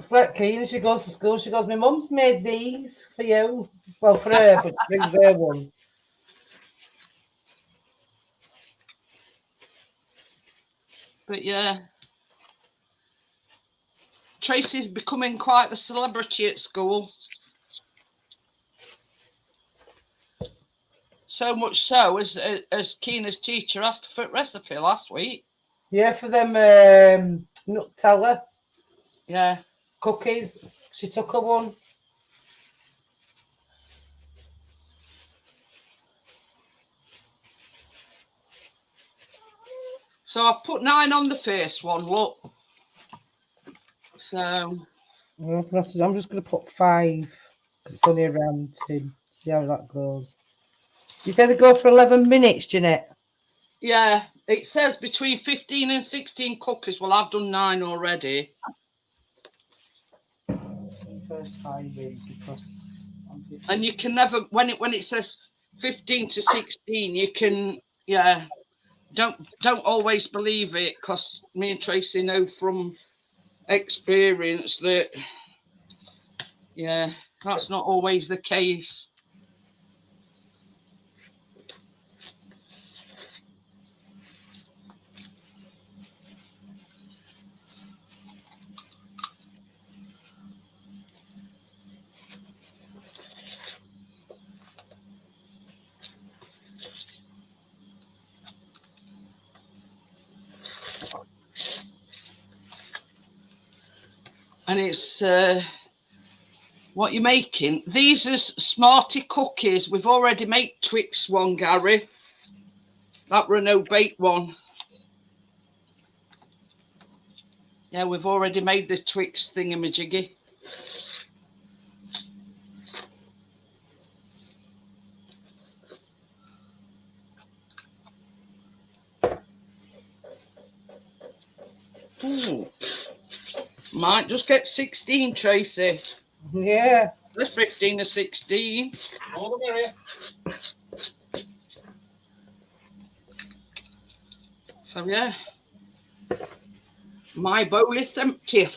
Flat Keen, she goes to school, she goes, my mum's made these for you. Well, for her, but she brings her one. But yeah, Tracy's becoming quite the celebrity at school. So much so as Keena's teacher asked for a recipe last week. Yeah, for them Nutella. Yeah. Cookies. She took a one. So I've put 9 on the first one, look. So I'm just going to put 5. It's only around 10. See how that goes. You said they go for 11 minutes, Jeanette? Yeah, it says between 15 and 16 cookies. Well, I've done 9 already. First 5 in because... And you can never, when it says 15 to 16, you can, yeah, don't always believe it, because me and Tracy know from experience that, yeah, that's not always the case. And it's what you're making. These are Smartie cookies. We've already made Twix one, Gary. That were a no-bake one. Yeah, we've already made the Twix thingamajiggy. Ooh. Might just get 16, Tracy. Yeah. There's 15 or 16. All the merrier. So, yeah. My bowl is empty.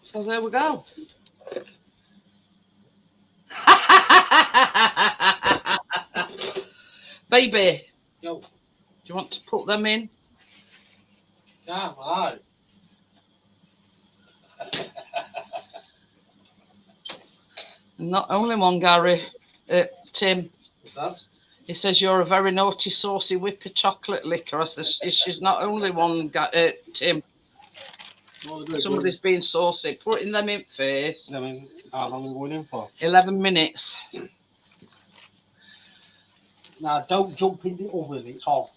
So there we go. Baby, Yo, do you want to put them in? come on. Not only one, Gary. Tim, What's that? he says you're a very naughty, saucy whipper chocolate licker. I says, she's not only one, Tim. Somebody's being saucy. Putting them in first. I mean, how long are we going in for? 11 minutes. Now, don't jump in the oven, it's hot.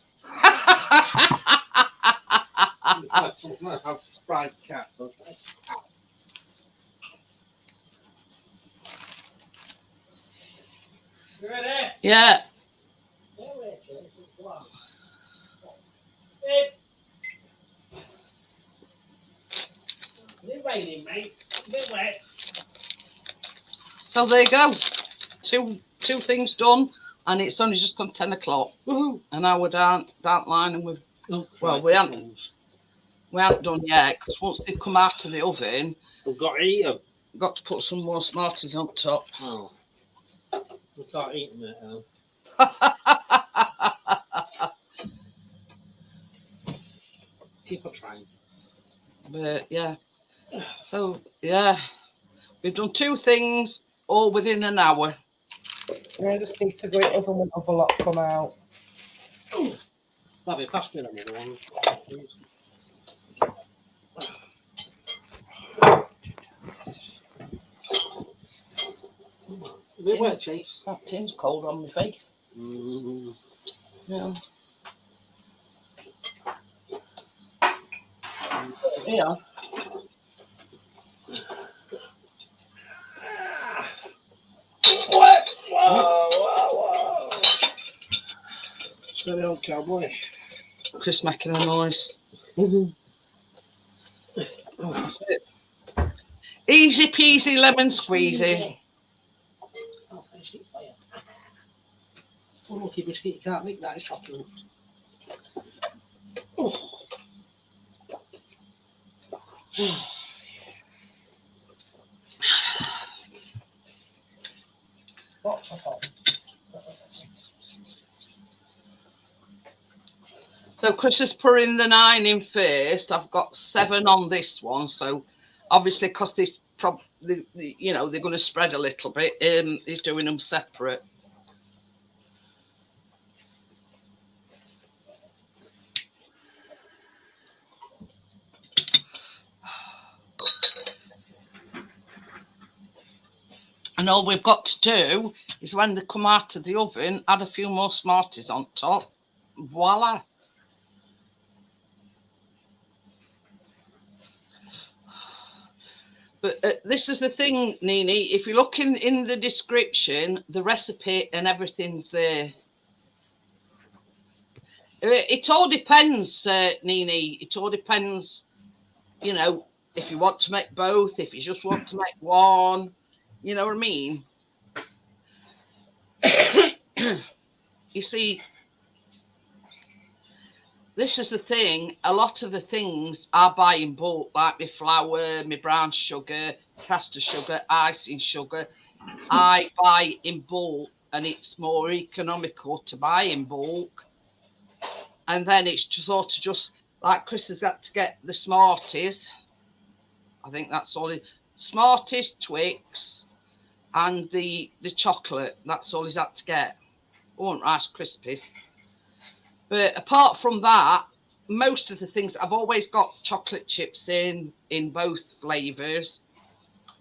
Fried cat, okay? You ready? Yeah. It's raining, mate. A bit wet. So there you go. Two things done, and it's only just come 10 o'clock. Woohoo! An hour down line, and we've Oh, Well, we haven't done yet, because once they come out of the oven, We've got to eat them. got to put some more Smarties on top. Oh. We can't eat them now. Keep on trying. But yeah, so yeah, we've done two things all within an hour. I just need to go in oven when other lot come out. Bobby, pass me that other one, please. A bit wet, Chase. That tin's cold on my face. Mm. Yeah. Yeah. What? Whoa. Steady on, cowboy. Chris making a noise. Mm-hmm. Oh, that's it. Easy peasy lemon squeezy. Oh, biscuit fire. Oh, lucky biscuit, you can't make that, it's chocolate. Oh. So Chris is putting the 9 in first. I've got 7 on this one. So obviously, because this probably, they're going to spread a little bit. He's doing them separate. And all we've got to do is when they come out of the oven, add a few more Smarties on top. Voila. But this is the thing, Nini. If you look in the description, the recipe and everything's there. It all depends, Nini. It all depends, you know, if you want to make both, if you just want to make one. You know what I mean? You see, this is the thing. A lot of the things I buy in bulk, like my flour, my brown sugar, caster sugar, icing sugar, I buy in bulk, and it's more economical to buy in bulk. And then it's just like Chris has got to get the Smarties. I think that's all. Smarties, Twix, and the chocolate. That's all he's had to get. I want Rice Krispies. But apart from that, most of the things I've always got chocolate chips in both flavors.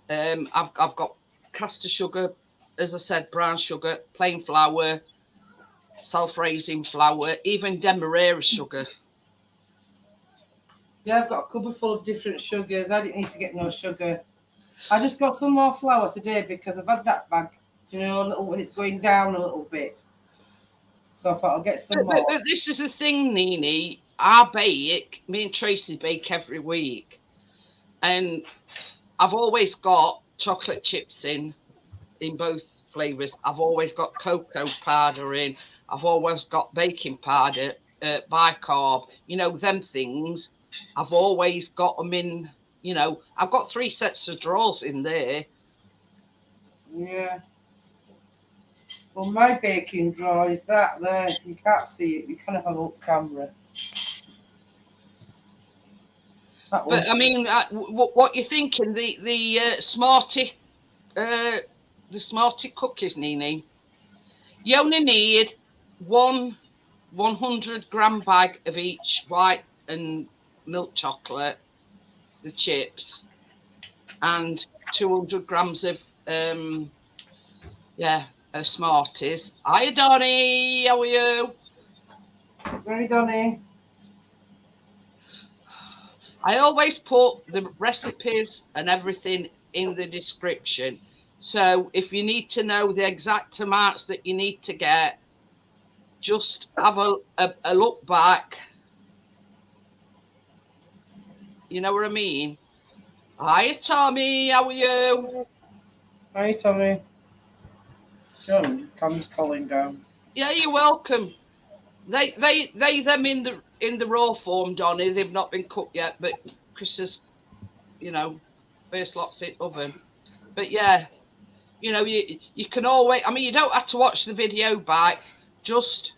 I've got caster sugar, as I said, brown sugar, plain flour, self-raising flour, even demerara sugar. Yeah, I've got a cupboard full of different sugars. I didn't need to get no sugar. I just got some more flour today because I've had that bag, you know, a little when it's going down a little bit. So I thought I'll get some more. But this is the thing, Nini. I bake, me and Tracy bake every week. And I've always got chocolate chips in both flavours. I've always got cocoa powder in. I've always got baking powder, bicarb, you know, them things. I've always got them in, you know, I've got 3 sets of drawers in there. Yeah. Well, my baking drawer is that there. You can't see it. You kind of have off camera. That one. But I mean, what you're thinking? The Smartie, the Smartie cookies, Nini. You only need 100-gram bag of each white and milk chocolate, the chips, and 200 grams of Smarties. Hiya, Donnie. How are you? Very Donny. I always put the recipes and everything in the description. So if you need to know the exact amounts that you need to get, just have a look back. You know what I mean? Hiya, Tommy. How are you? Hi, Tommy. John, Tom's calling down. Yeah, you're welcome. They them in the raw form, Donny. They've not been cooked yet, but Chris has, you know, first lots in oven. But yeah, you know, you can always. I mean, you don't have to watch the video back. Just,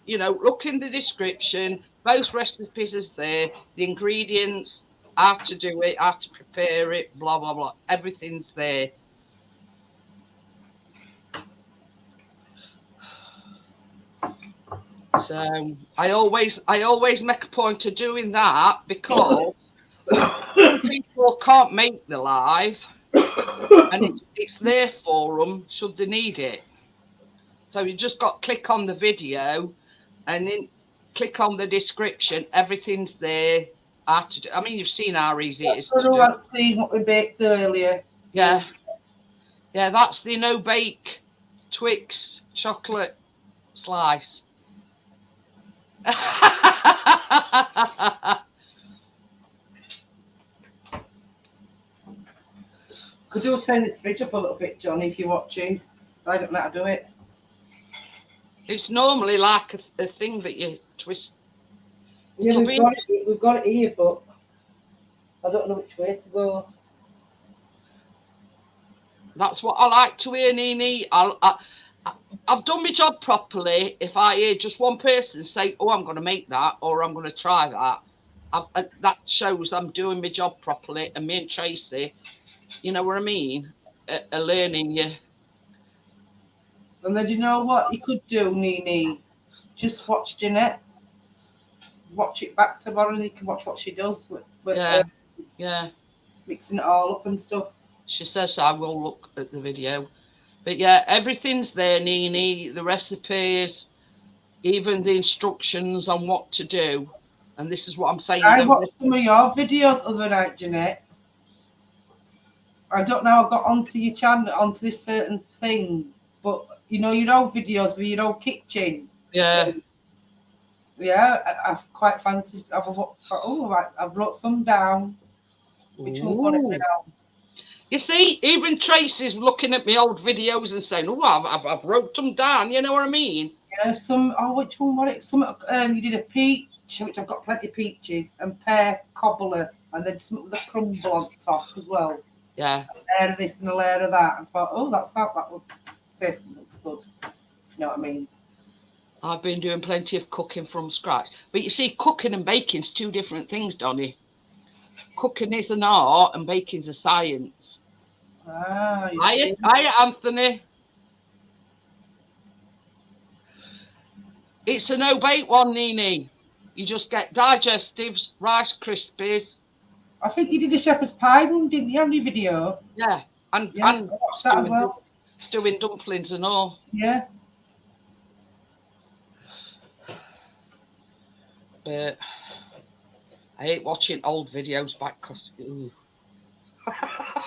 you know, look in the description. Both recipes is there. The ingredients, how to do it, how to prepare it, blah blah blah. Everything's there. So I always make a point of doing that because people can't make the live, and it's there for them should they need it. So you just got to click on the video, and then click on the description. Everything's there. I mean, you've seen how easy it is. I don't want to see what we baked earlier. Yeah, that's the no bake Twix chocolate slice. Could you turn this fridge up a little bit, Johnny, if you're watching? I don't know how to do it. It's normally like a thing that you twist. Yeah, we've got it here, but I don't know which way to go. That's what I like to hear, Nini. I've done my job properly if I hear just one person say, oh, I'm going to make that, or I'm going to try that. That shows I'm doing my job properly, and me and Tracy, you know what I mean, are learning you. And then you know what you could do, Nini? Just watch Jeanette. Watch it back tomorrow, and you can watch what she does with mixing it all up and stuff. She says I will look at the video. But yeah, everything's there, Nini. The recipes, even the instructions on what to do. And this is what I'm saying. I watched some of your videos other night, Jeanette. I don't know how I got onto your channel, onto this certain thing, but you know videos for your own kitchen. Yeah. Yeah, I've quite fancied. I've wrote some down. Which one's got it Ooh. now? You see, even Tracy's looking at my old videos and saying, "Oh, I've wrote them down." You know what I mean? Yeah, which one was it? Some you did a peach, which I've got plenty of peaches, and pear cobbler, and then some with a crumble on top as well. Yeah. A layer of this and a layer of that. I thought, oh, that looks good. You know what I mean? I've been doing plenty of cooking from scratch. But you see, cooking and baking's two different things, Donny. Cooking is an art and baking's a science. Ah, you Hiya, see? hiya, Anthony. It's a no-bake one, Nini. You just get digestives, Rice Krispies. I think you did a shepherd's pie one, didn't you? On your video? Yeah, and I watched that as well. Stewing dumplings and all. Yeah. But I hate watching old videos back because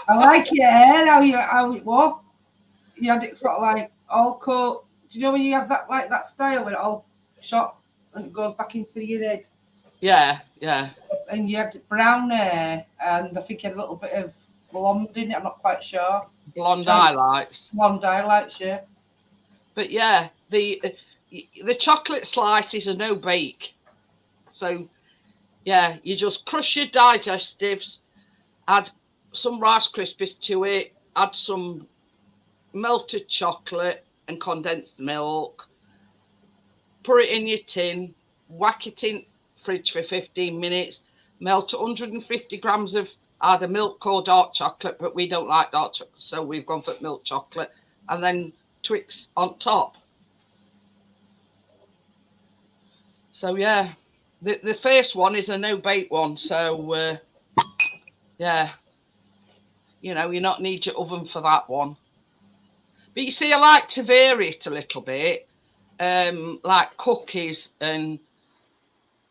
I like your hair, how it was. You had it sort of like all cut. Do you know when you have that like that style where it all shot and it goes back into your head? yeah, yeah. And you had brown hair, and I think you had a little bit of blonde in it. I'm not quite sure. Blonde highlights. Blonde highlights, yeah. But yeah, the chocolate slice is a no bake. So yeah, you just crush your digestives, add some Rice Krispies to it, add some melted chocolate and condensed milk, put it in your tin, whack it in fridge for 15 minutes, melt 150 grams of either milk or dark chocolate, but we don't like dark chocolate, so we've gone for milk chocolate, and then Twix on top. So yeah, the first one is a no-bake one, so yeah, you know, you not need your oven for that one. But you see, I like to vary it a little bit, like cookies and,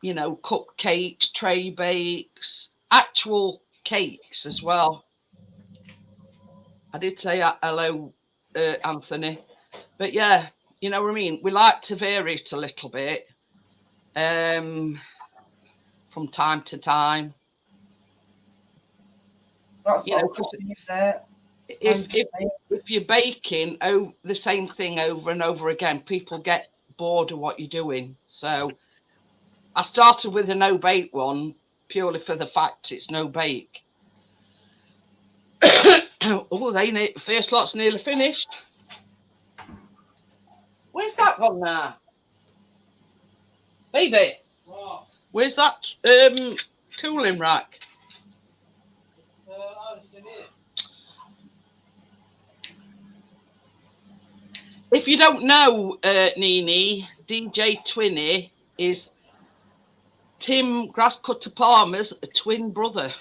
you know, cupcakes, tray bakes, actual cakes as well. I did say hello, Anthony. But yeah, you know what I mean? We like to vary it a little bit from time to time. That's You know, what there. If you're baking the same thing over and over again, people get bored of what you're doing. So I started with a no bake one purely for the fact it's no bake. Oh, first lot's nearly finished. Where's that gone now, baby? What? Where's that cooling rack? If you don't know Nini, DJ Twinny is Tim Grasscutter Palmer's twin brother.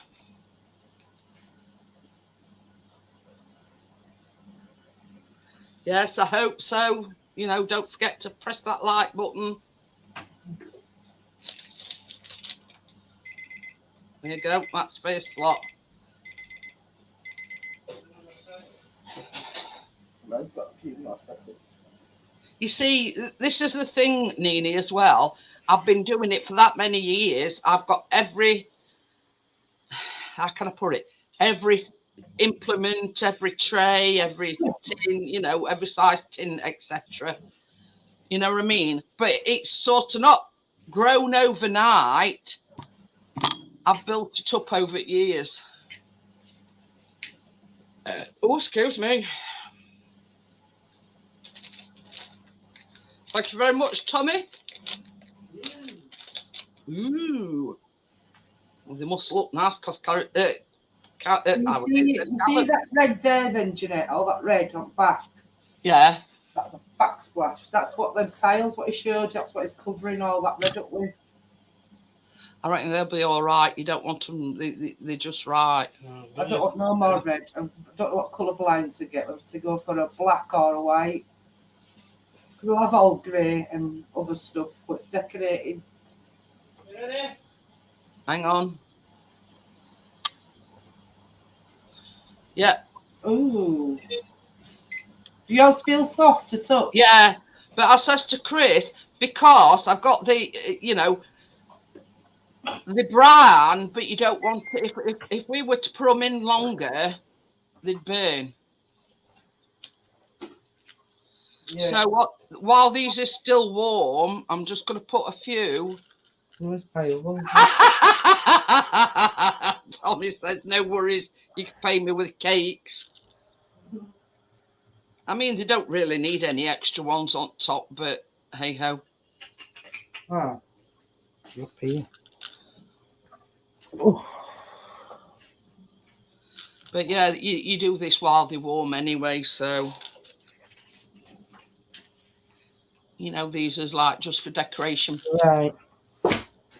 Yes, I hope so. You know, don't forget to press that like button. There you go. That's first slot. I've got a few more seconds. You see, this is the thing, Nini, as well. I've been doing it for that many years. I've got how can I put it? Every implement, every tray, every tin, you know, every size tin, etc. You know what I mean? But it's sort of not grown overnight. I've built it up over years. Oh, excuse me. Thank you very much, Tommy. Ooh. Well, they must look nice because You see that red there then, Jeanette? All that red on back? Yeah. That's a backsplash. That's what the tiles, what he showed you, that's what it's covering all that red up with. I reckon they'll be all right. You don't want them, they're just right. I don't want no more red. I don't know what colour blind to get, to go for a black or a white. Because I'll have all grey and other stuff with decorating. Hang on. Yeah, Ooh. Do yours feel soft to touch? yeah. But I says to Chris, because I've got the, the brown, but you don't want to, if we were to put them in longer, they'd burn. Yeah. So while these are still warm, I'm just going to put a few. Where's my oven? Tommy says, no worries, you can pay me with cakes. I mean, they don't really need any extra ones on top, but hey ho. Ah. Up here. Oh. But yeah, you do this while they're warm anyway, so these is like just for decoration Right.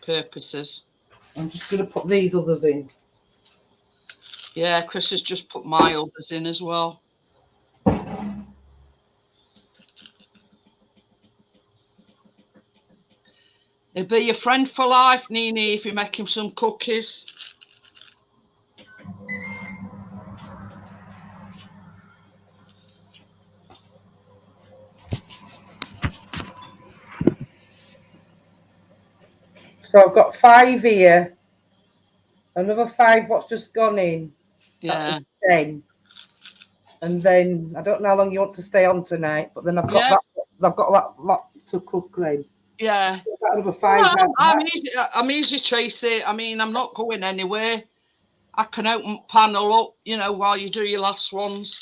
purposes. I'm just going to put these others in. Yeah, Chris has just put my others in as well. He'll be your friend for life, Nini, if you make him some cookies. So I've got 5 here. Another 5 what's just gone in. Yeah. 10. And then I don't know how long you want to stay on tonight, but then I've got I've got a lot to cook then. Yeah. Another 5. No, I'm easy, Tracy. I mean, I'm not going anywhere. I can open panel up, while you do your last ones.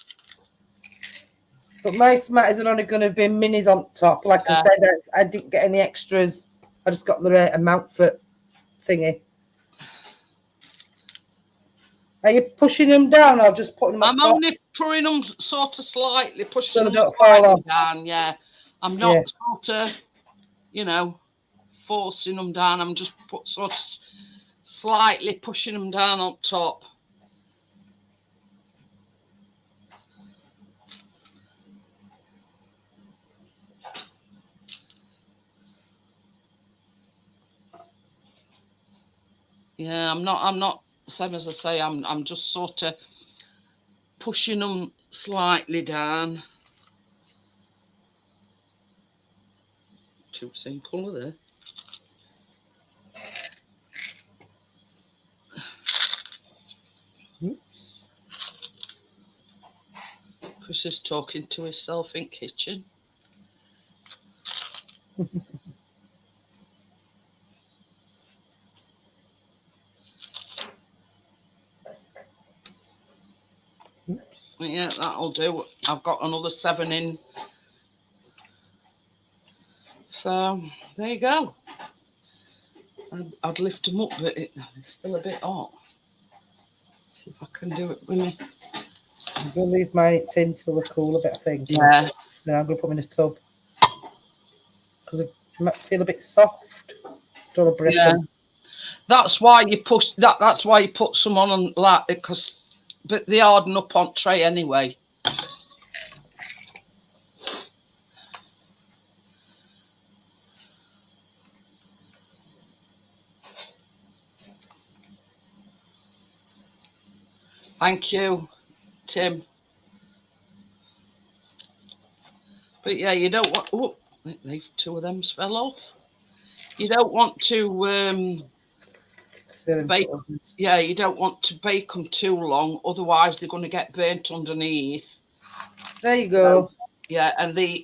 But my Smarties are only going to be minis on top. Like I said, I didn't get any extras. I just got the right amount for thingy. Are you pushing them down or just putting them on top? I'm only putting them sort of slightly, pushing So they them don't fall slightly off. down. Yeah, I'm not sort of, forcing them down. I'm just sort of slightly pushing them down on top. Yeah, I'm not. Same as I say, I'm just sort of pushing them slightly down. Two same colour there. Oops. Chris is talking to himself in kitchen. Oops. Yeah, that'll do. I've got another 7 in. So there you go. I'd lift them up, but it's still a bit hot. See if I can do it with me. I'm going to leave mine in till they're cool a bit, I think. Yeah. Then I'm going to put them in a tub. Because they might feel a bit soft. Don't want to break them. That's why you push that. That's why you put some on like but they harden up on tray anyway. Thank you, Tim. But yeah, you don't want. Oh, two of them fell off. You don't want to bake. Yeah, you don't want to bake them too long, otherwise they're going to get burnt underneath. There you go. Yeah, and the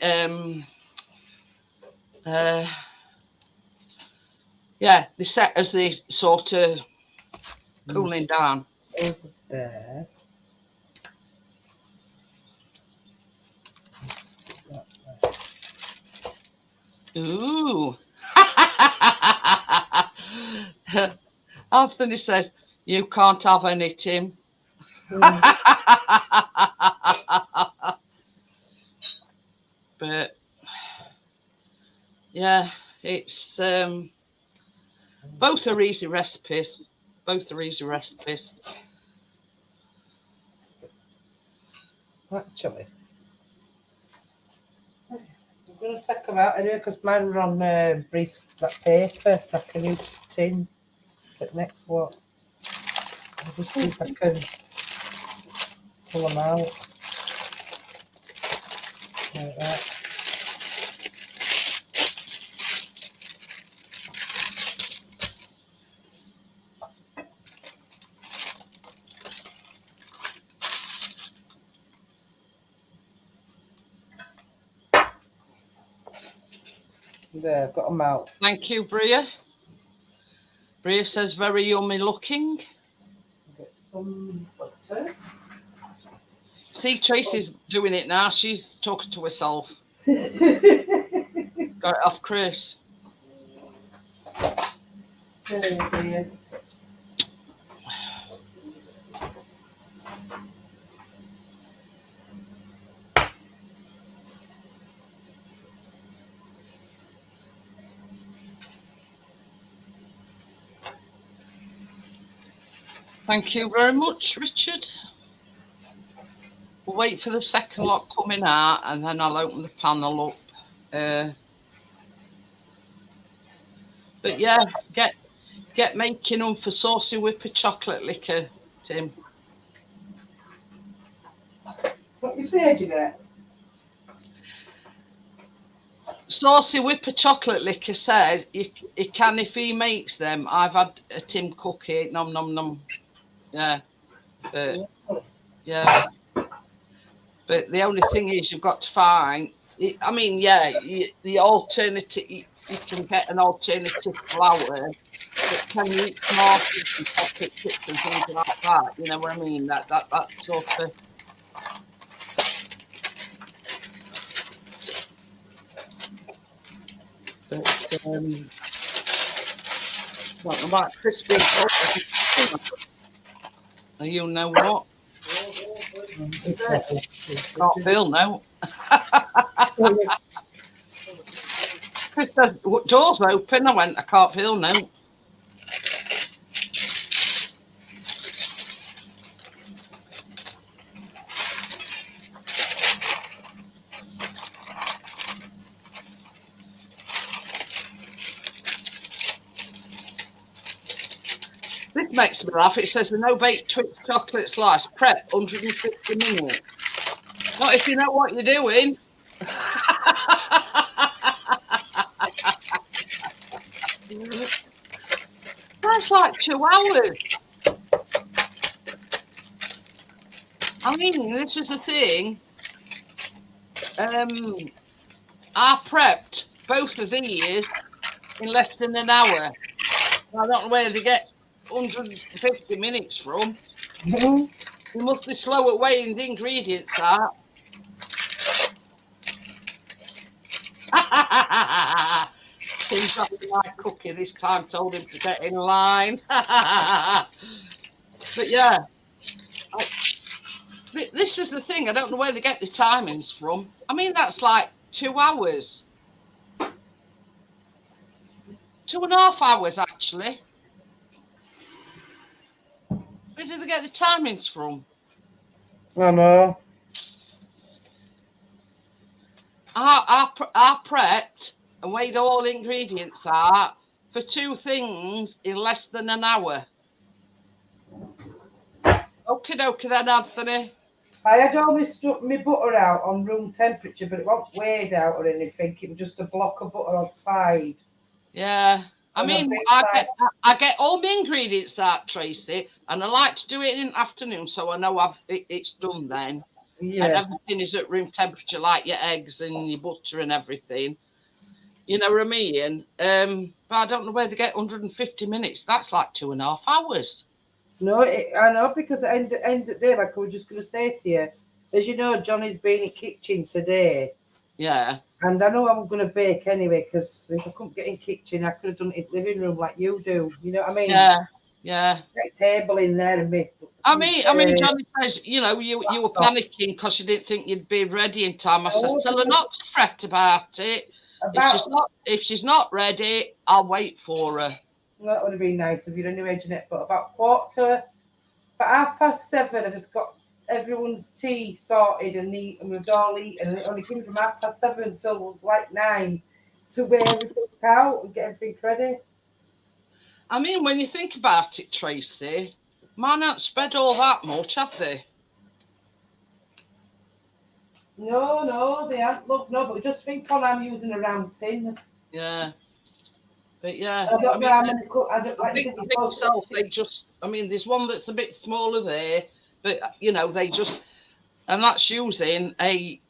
they set as they sort of cooling down. Over there. Ooh. Anthony says, you can't have any, Tim. But yeah, it's both are easy recipes. Actually, I'm going to take them out anyway because mine are on grease that paper, like a new tin. But next lot, I'll just see if I can Pull them out. Like that. There, I've got them out. Thank you, Bria. Bria says very yummy looking. Get some butter. See, Tracy's doing it now. She's talking to herself. There Got it off Chris. you Thank you very much, Richard. We'll wait for the second lot coming out and then I'll open the panel up. But yeah, get making them for saucy whipper chocolate liquor, Tim. What you say, Jeanette? Saucy whipper chocolate liquor said you can if he makes them. I've had a Tim cookie, nom nom nom. Yeah, but yeah, but the only thing is you've got to find. I mean, yeah, the alternative. You can get an alternative flour, but can you eat Smarties and chocolate chips and things like that? You know what I mean? That sort of. But what about crispy? You know what? Can't feel now. Chris says, doors open. I went, I can't feel now. This makes me laugh. It says the no-bake Twix chocolate slice prep 150 minutes. Not if you know what you're doing. That's like 2 hours. I mean, this is the thing. I prepped both of these in less than an hour. I don't know where they get 150 minutes from. You must be slow at weighing the ingredients out. Tim's after my cookie this time, told him to get in line. But yeah, this is the thing. I don't know where they get the timings from. I mean, that's like 2 hours. 2.5 hours, actually. Where do they get the timings from? I know. I prepped and weighed all ingredients out for 2 things in less than an hour. Okie dokie then, Anthony. I had always stuck my butter out on room temperature, but it wasn't weighed out or anything. It was just a block of butter outside. Yeah. I mean, I get all my ingredients out, Tracy, and I like to do it in the afternoon so I know it's done then. Yeah. And everything is at room temperature, like your eggs and your butter and everything. You know what I mean? But I don't know where they get 150 minutes. That's like 2.5 hours. No, I know, because at the end of the day, like I was just going to say to you, as you know, Johnny's been in the kitchen today. Yeah. And I know I'm going to bake anyway, because if I couldn't get in the kitchen, I could have done it in the living room like you do. You know what I mean? Yeah. Yeah. Get a table in there and make. I mean, Johnny says, you know, you were panicking because you didn't think you'd be ready in time. I says, tell her not to fret about it. If she's not ready, I'll wait for her. Well, that would have been nice if you'd anyway, Jeanette. But about 7:30, I just got everyone's tea sorted and we'd all eaten. And it only came from 7:30 until like 9 to weigh everything out and get everything ready. I mean, when you think about it, Tracy, mine haven't spread all that much, have they? No, they aren't, love. No, but just think on I'm using a round tin. Yeah. But yeah, So I don't I know mean, how many I don't, I like you think, said, I you're think supposed to myself, get they just, I mean, there's one that's a bit smaller there, but you know, they just, and that's using a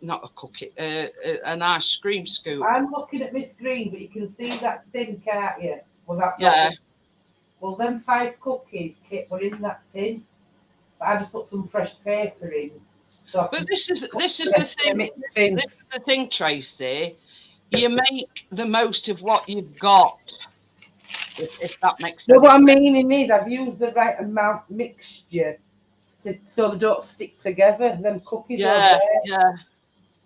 not a cookie, an ice cream scoop. I'm looking at my screen, but you can see that tin, can't you? Well, that Yeah. Well, them 5 cookies were in that tin, but I just put some fresh paper in. So I But can this is the thing. mix in. This is the thing, Tracy. You make the most of what you've got, if that makes No, sense. what I'm meaning is I've used the right amount mixture so they don't stick together. Them cookies over Yeah, there. yeah.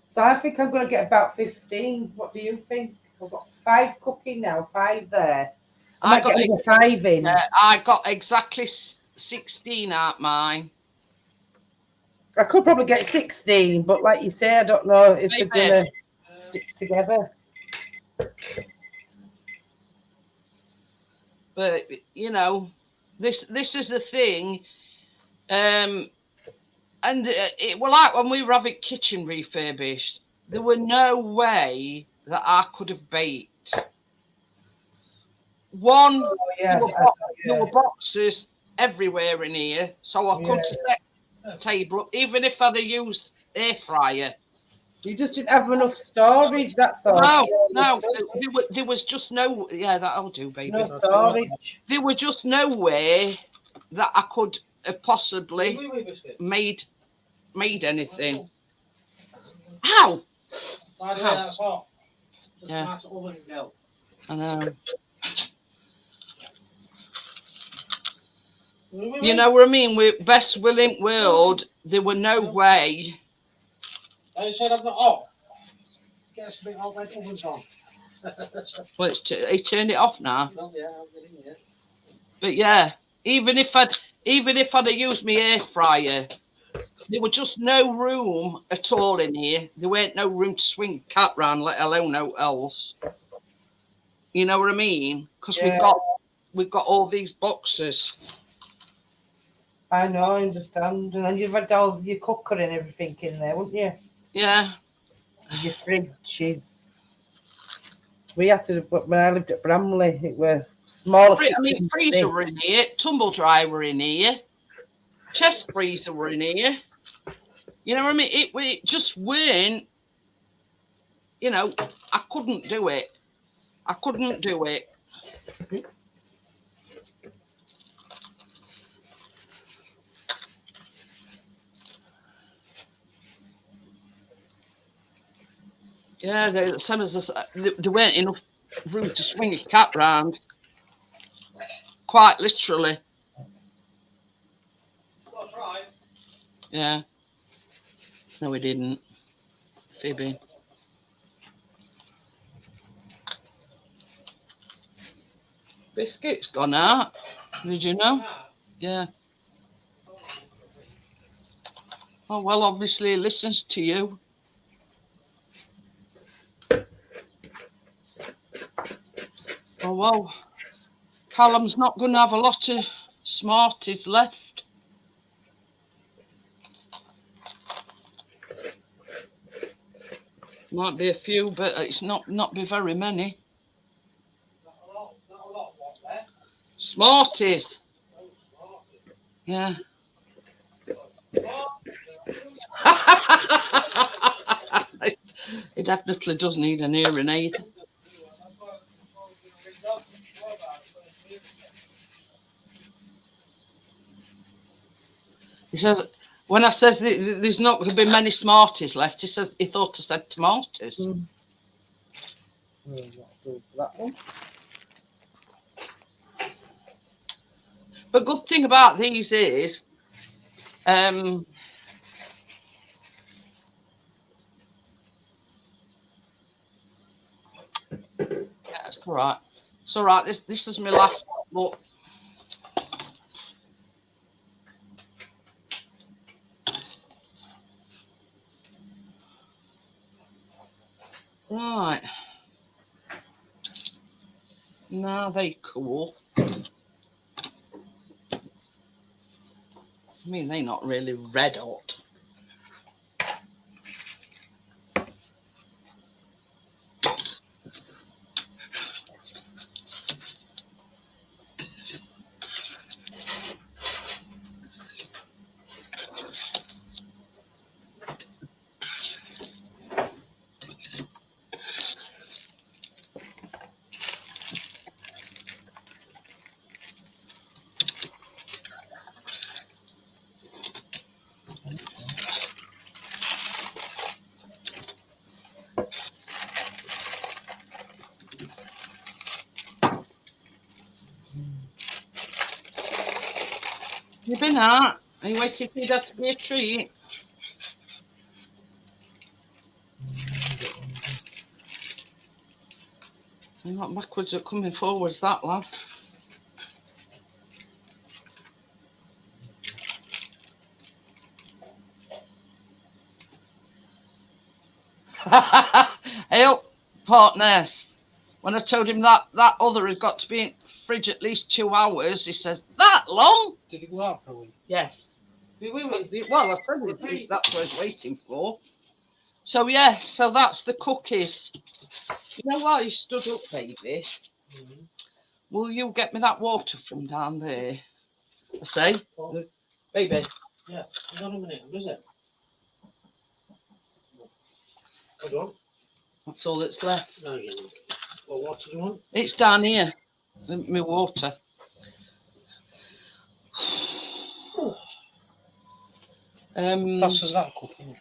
So I think I'm going to get about 15. What do you think? I've got 5 cooking now, 5 there. I might get another 5 in. I got exactly 16 out mine. I could probably get 16, but like you say, I don't know if they're Maybe. going to stick together. But you know, this is the thing. And it well, like when we were having kitchen refurbished, there were no way that I could have baked. One, Oh, yeah, there were boxes everywhere in here, so I couldn't set the table up, even if I'd have used air fryer. You just didn't have enough storage, that's all. No, there was just no. Yeah, that'll do, baby. No storage. There were just no way that I could have possibly made anything. How? By the way, that's hot. Yeah. Oven go. I know. You know what I mean? With best willing world, there were no way. I said I'm not hot. Guess me, I'll make ovens on. Well, he turned it off now. Well, yeah, I'm getting it. But yeah, even if I'd have used my air fryer, there was just no room at all in here. There weren't no room to swing cat round, let alone no else. You know what I mean? Because we've got all these boxes. I know, I understand. And then you've had all your cooker and everything in there, wouldn't you? Yeah. And your fridges. We had to, when I lived at Bramley, it were small. Freezer were in here, tumble dryer were in here, chest freezer were in here. You know what I mean? It just weren't, you know, I couldn't do it. I couldn't do it. Yeah, the same as there weren't enough room to swing a cat round. Quite literally. That's right. Yeah. No, we didn't. Phoebe. Biscuits gone out. Did you know? Yeah. Oh, well, obviously he listens to you. Oh, well, Callum's not going to have a lot of Smarties left. Might be a few, but it's not be very many. Not a lot what there? Smarties. Oh, Smarties. Yeah. He definitely does need an hearing aid. He says, when I says there's not going to be many Smarties left, he says he thought I said tomatoes. That one. But good thing about these is, yeah, it's all right. It's all right. This is my last look. Right. Now they cool. I mean, they're not really red hot. You've been out. Are you waiting for that to be a treat? You're not backwards or coming forwards, that lad. Hey, partners. When I told him that other has got to be in fridge at least 2 hours, he says, that long? Did it go out for a week? Yes. Well, I said that's what I was waiting for. So, yeah, so that's the cookies. You know why you stood up, baby? Mm-hmm. Will you get me that water from down there? I say, baby. Yeah, hang on a minute, is it? Hold on. That's all that's left. No, you don't. Well, what do you want? It's down here, my water. Pass us that cookie.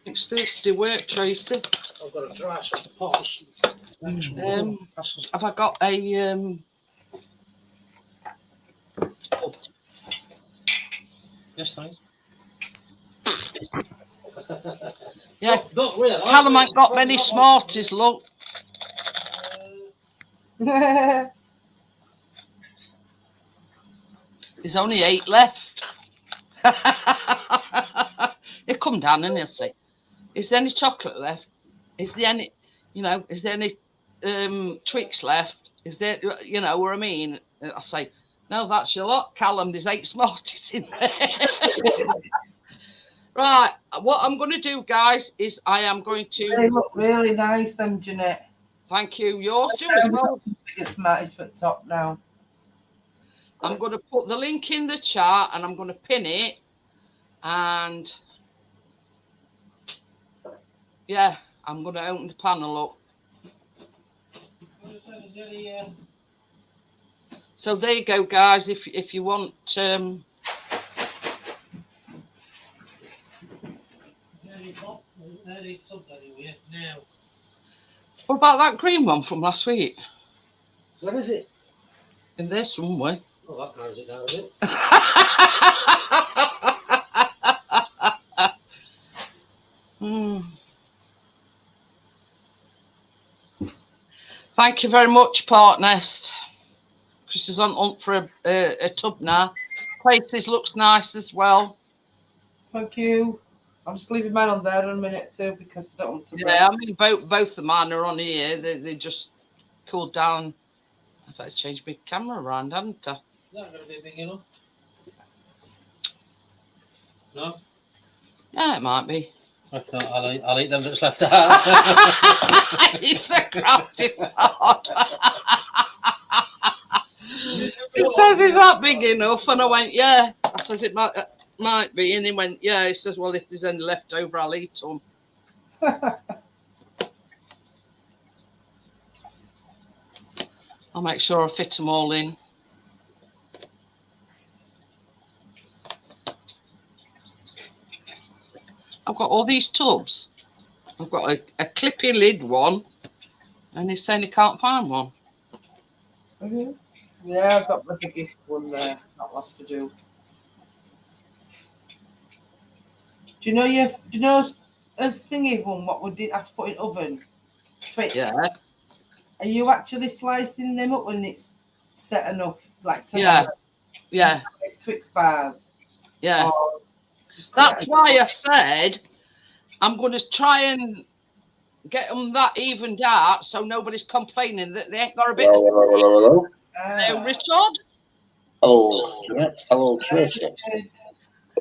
It's thirsty work, Tracy. I've got to dry some pots. Have I got a tub? Yes, thanks. Yeah. Not really. Callum ain't got many Smarties, look. There's only 8 left. He'll come down and he'll say, is there any chocolate left? Is there any, is there any Twix left? Is there, you know what I mean? I say, no, that's your lot, Callum. There's 8 Smarties in there. Right, what I'm going to do, guys, is I am going to... They look really nice, them, Jeanette. Thank you. Yours do as well. Some bigger Smarties for the top now. I'm going to put the link in the chat and I'm going to pin it. And, yeah, I'm going to open the panel up. So there you go, guys. If you want... What about that green one from last week? Where is it? In there somewhere. Oh, that narrows it down a bit. Thank you very much, partners. Chris is on for a tub now. Places looks nice as well. Thank you. I'm just leaving mine on there in a minute too because I don't want to. Yeah, I mean both of mine are on here. They just cooled down. I better change my camera around, haven't I? Is that going to be big enough? No? Yeah, it might be. I can't. I'll eat them that's left out. It's a crafty sod. It says, is that big enough? And I went, yeah. I says, it might be. And he went, yeah. He says, well, if there's any left over, I'll eat them. I'll make sure I fit them all in. I've got all these tubs. I've got a clippy lid one, and he's saying he can't find one. Mm-hmm. Yeah, I've got the biggest one there. Not left to do. Do you know as thingy one what we did have to put in oven? Twix. Yeah. Are you actually slicing them up when it's set enough, like to yeah, Twix bars? Yeah. That's why I said I'm going to try and get them that evened out so nobody's complaining that they ain't got a bit. Hello. Richard. Hello, Jeanette. Hello, Tracy.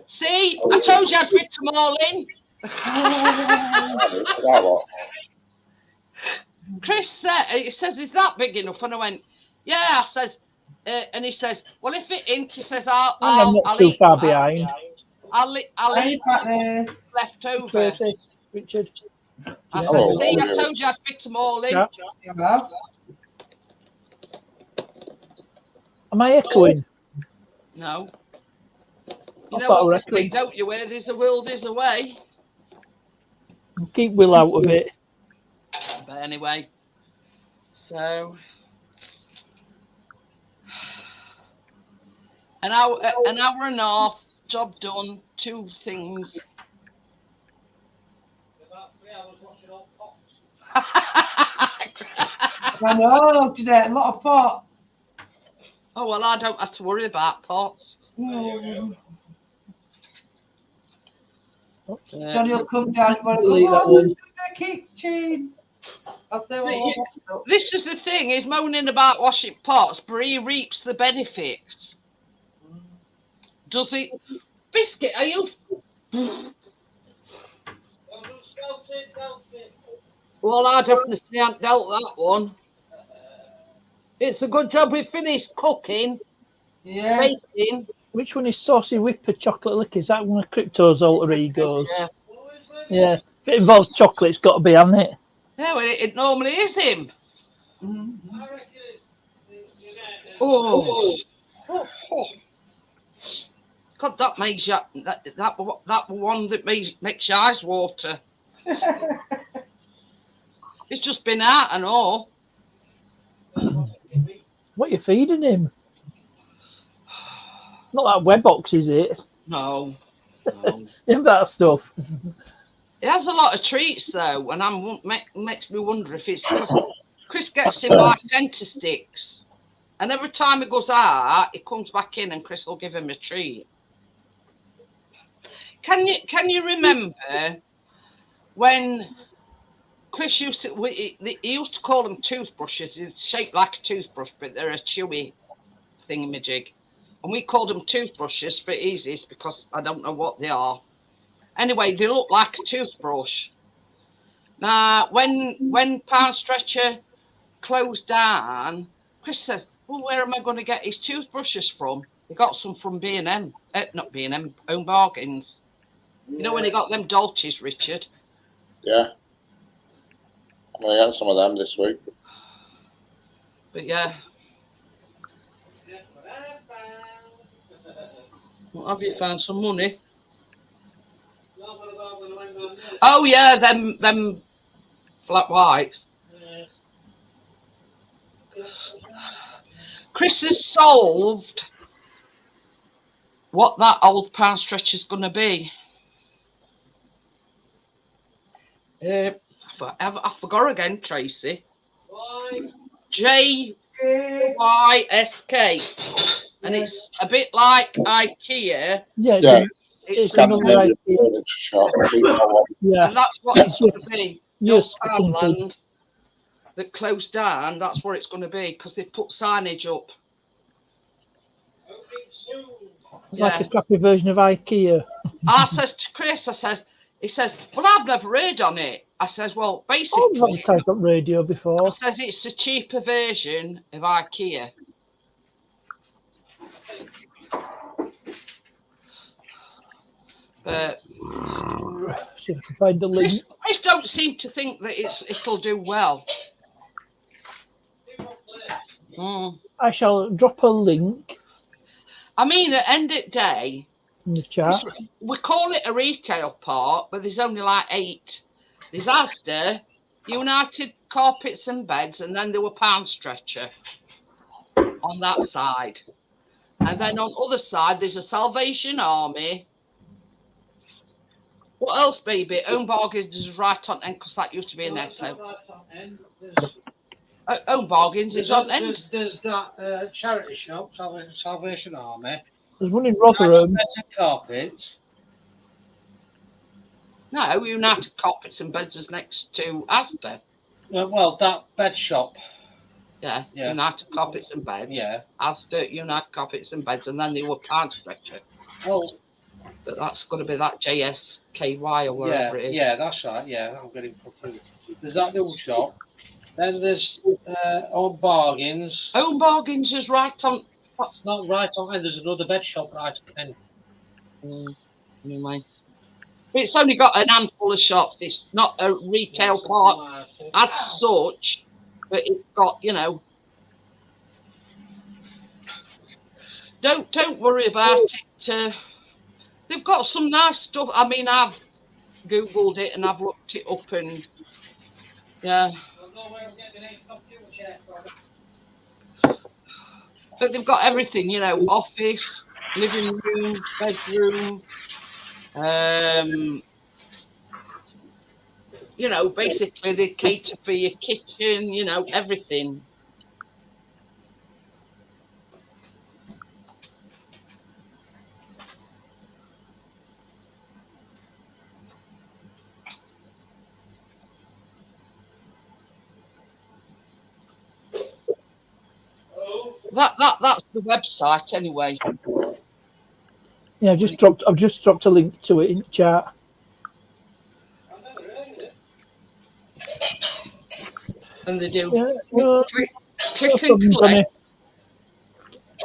See, I told you I'd fit them all in. Chris said, it says, is that big enough? And I went, yeah. I says, and he says, well, if it ain't, he says, I'm not too far behind. I'll eat left over. Tracy, Richard. I said, see, I told you I'd fit them all in. Yeah. Am I echoing? No. You know what they say, don't you? Where there's a will, there's a way. Keep Will out of it. But anyway, so An hour and a half, job done, 2 things. About 3 hours watching all pots. I know, Jeanette, a lot of pots. Oh, well, I don't have to worry about pots. Mm. Oops. Johnny will come down and Delete that go, one. to the kitchen. I'll say, well, Yeah. what's up? This is the thing, he's moaning about washing pots, but he reaps the benefits. Does he? Biscuit, are you? Well, I definitely haven't dealt that one. It's a good job we finished cooking, Yeah. baking. Which one is Saucy Whipper Chocolate Lick? Is that one of Crypto's alter egos? Yeah. Yeah. If it involves chocolate, it's got to be, hasn't it? Yeah, well, it normally is him. Mhm. Oh. God, that makes you, that one that makes your eyes water. It's just been out and all. What are you feeding him? Not that Webbox, is it? No. That stuff. He has a lot of treats though, and makes me wonder if it's because Chris gets him like dentist sticks, and every time he goes out, he comes back in, and Chris will give him a treat. Can you remember when Chris used to he used to call them toothbrushes? It's shaped like a toothbrush, but they're a chewy thingamajig, and we called them toothbrushes for easiest because I don't know what they are. Anyway, they look like a toothbrush. Now, when Pound Stretcher closed down, Chris says, "Well, where am I going to get his toothbrushes from?" He got some from B&M, not B&M, Own Bargains. You know when he got them Dolces, Richard? Yeah. I got some of them this week. But yeah. What have you found? Some money? Oh yeah, them flat whites. Chris has solved what that old Pound Stretcher is going to be. I forgot again, Tracy. JYSK. And it's a bit like IKEA. Yeah, Yeah. it's Scandinavian another idea. furniture shop. Yeah. And that's what it's going to be. Yes, Your Poundland that closed down, that's where it's going to be because they put signage up. It's like a crappy version of IKEA. I says to Chris, he says, well, I've never heard on it. I says, well, I've basically, advertised on radio I before. says it's a cheaper version of IKEA. But See if I can find the link. Chris don't seem to think that it'll do well. I shall drop a link I mean, at the end of the day, in the chat. we call it a retail part, but there's only like 8. There's Asda, United Carpets and Beds, and then there were Pound Stretcher on that side. And then on the other side, there's a Salvation Army. What else, baby? Own Bargains is right on end because that used to be a Netto. Own Bargains is on end. There's that charity shop, Salvation Army. There's one in Rotherham. Carpets. No, United Carpets and Beds is next to Asda. Well, that bed shop. Yeah, Yeah. United Carpets and Beds. Yeah. Asda, United Carpets and Beds, and then they were Pound Stretcher. Oh. But that's going to be that JSKY or wherever it is. Yeah, that's right. Yeah, I'm getting confused. There's that little shop. Then there's Own Bargains. Own Bargains is right on. It's not right on end. There's another bed shop right on end. Anyway. But it's only got an handful of shops. It's not a retail park as such, but it's got, Don't worry about it. They've got some nice stuff. I mean, I've Googled it and I've looked it up and yeah. But they've got everything, office, living room, bedroom. You know, basically they cater for your kitchen. You know, everything. That's the website anyway. Yeah, I've just dropped a link to it in the chat. And they do Yeah, no, click no and problem, Johnny. collect.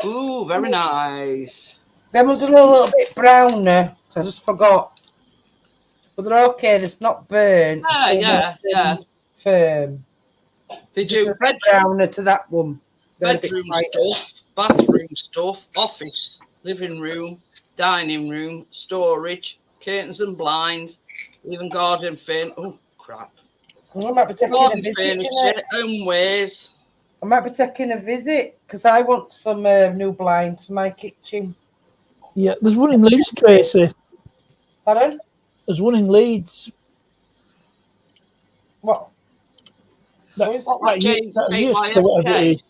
Ooh, very nice. Them was a little bit browner, so I just forgot. But they're okay. It's not burnt. It's still Yeah. firm. They Just do a bit browner to that one. They're a bit bedroom lighter. stuff, bathroom stuff, office, living room, dining room, storage, curtains and blinds, even garden furniture. Oh crap! I might be taking a Garden visit. furniture, Jeanette. homewares. I might be taking a visit because I want some new blinds for my kitchen. Yeah, there's one in Leeds, Tracy. Pardon? There's one in Leeds. What? That, What, that's just or whatever it JYSK? is.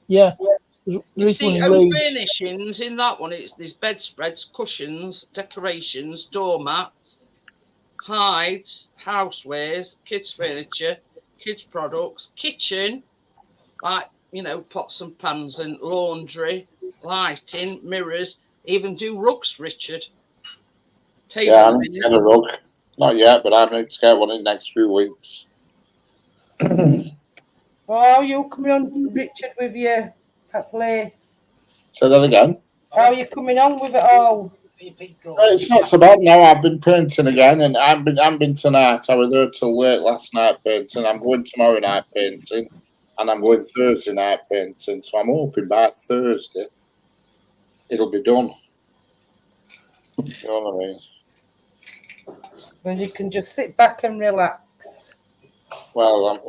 Yeah, there You is one see, in home Leeds. furnishings in that one. There's bedspreads, cushions, decorations, doormats, hides, housewares, kids' furniture, kids' products, kitchen, like, you know, pots and pans and laundry, lighting, mirrors, even do rugs, Richard. Table Yeah, I need to linen. get a rug. Not yet, but I need to get one in the next few weeks. Oh, you coming on, Richard, with your place? Say that again. How are you coming on with it all? It's not so bad now. I've been painting again, and I haven't been tonight. I was there till late last night painting. I'm going tomorrow night painting, and I'm going Thursday night painting. So I'm hoping by Thursday it'll be done. You know what I mean? Then you can just sit back and relax. Well,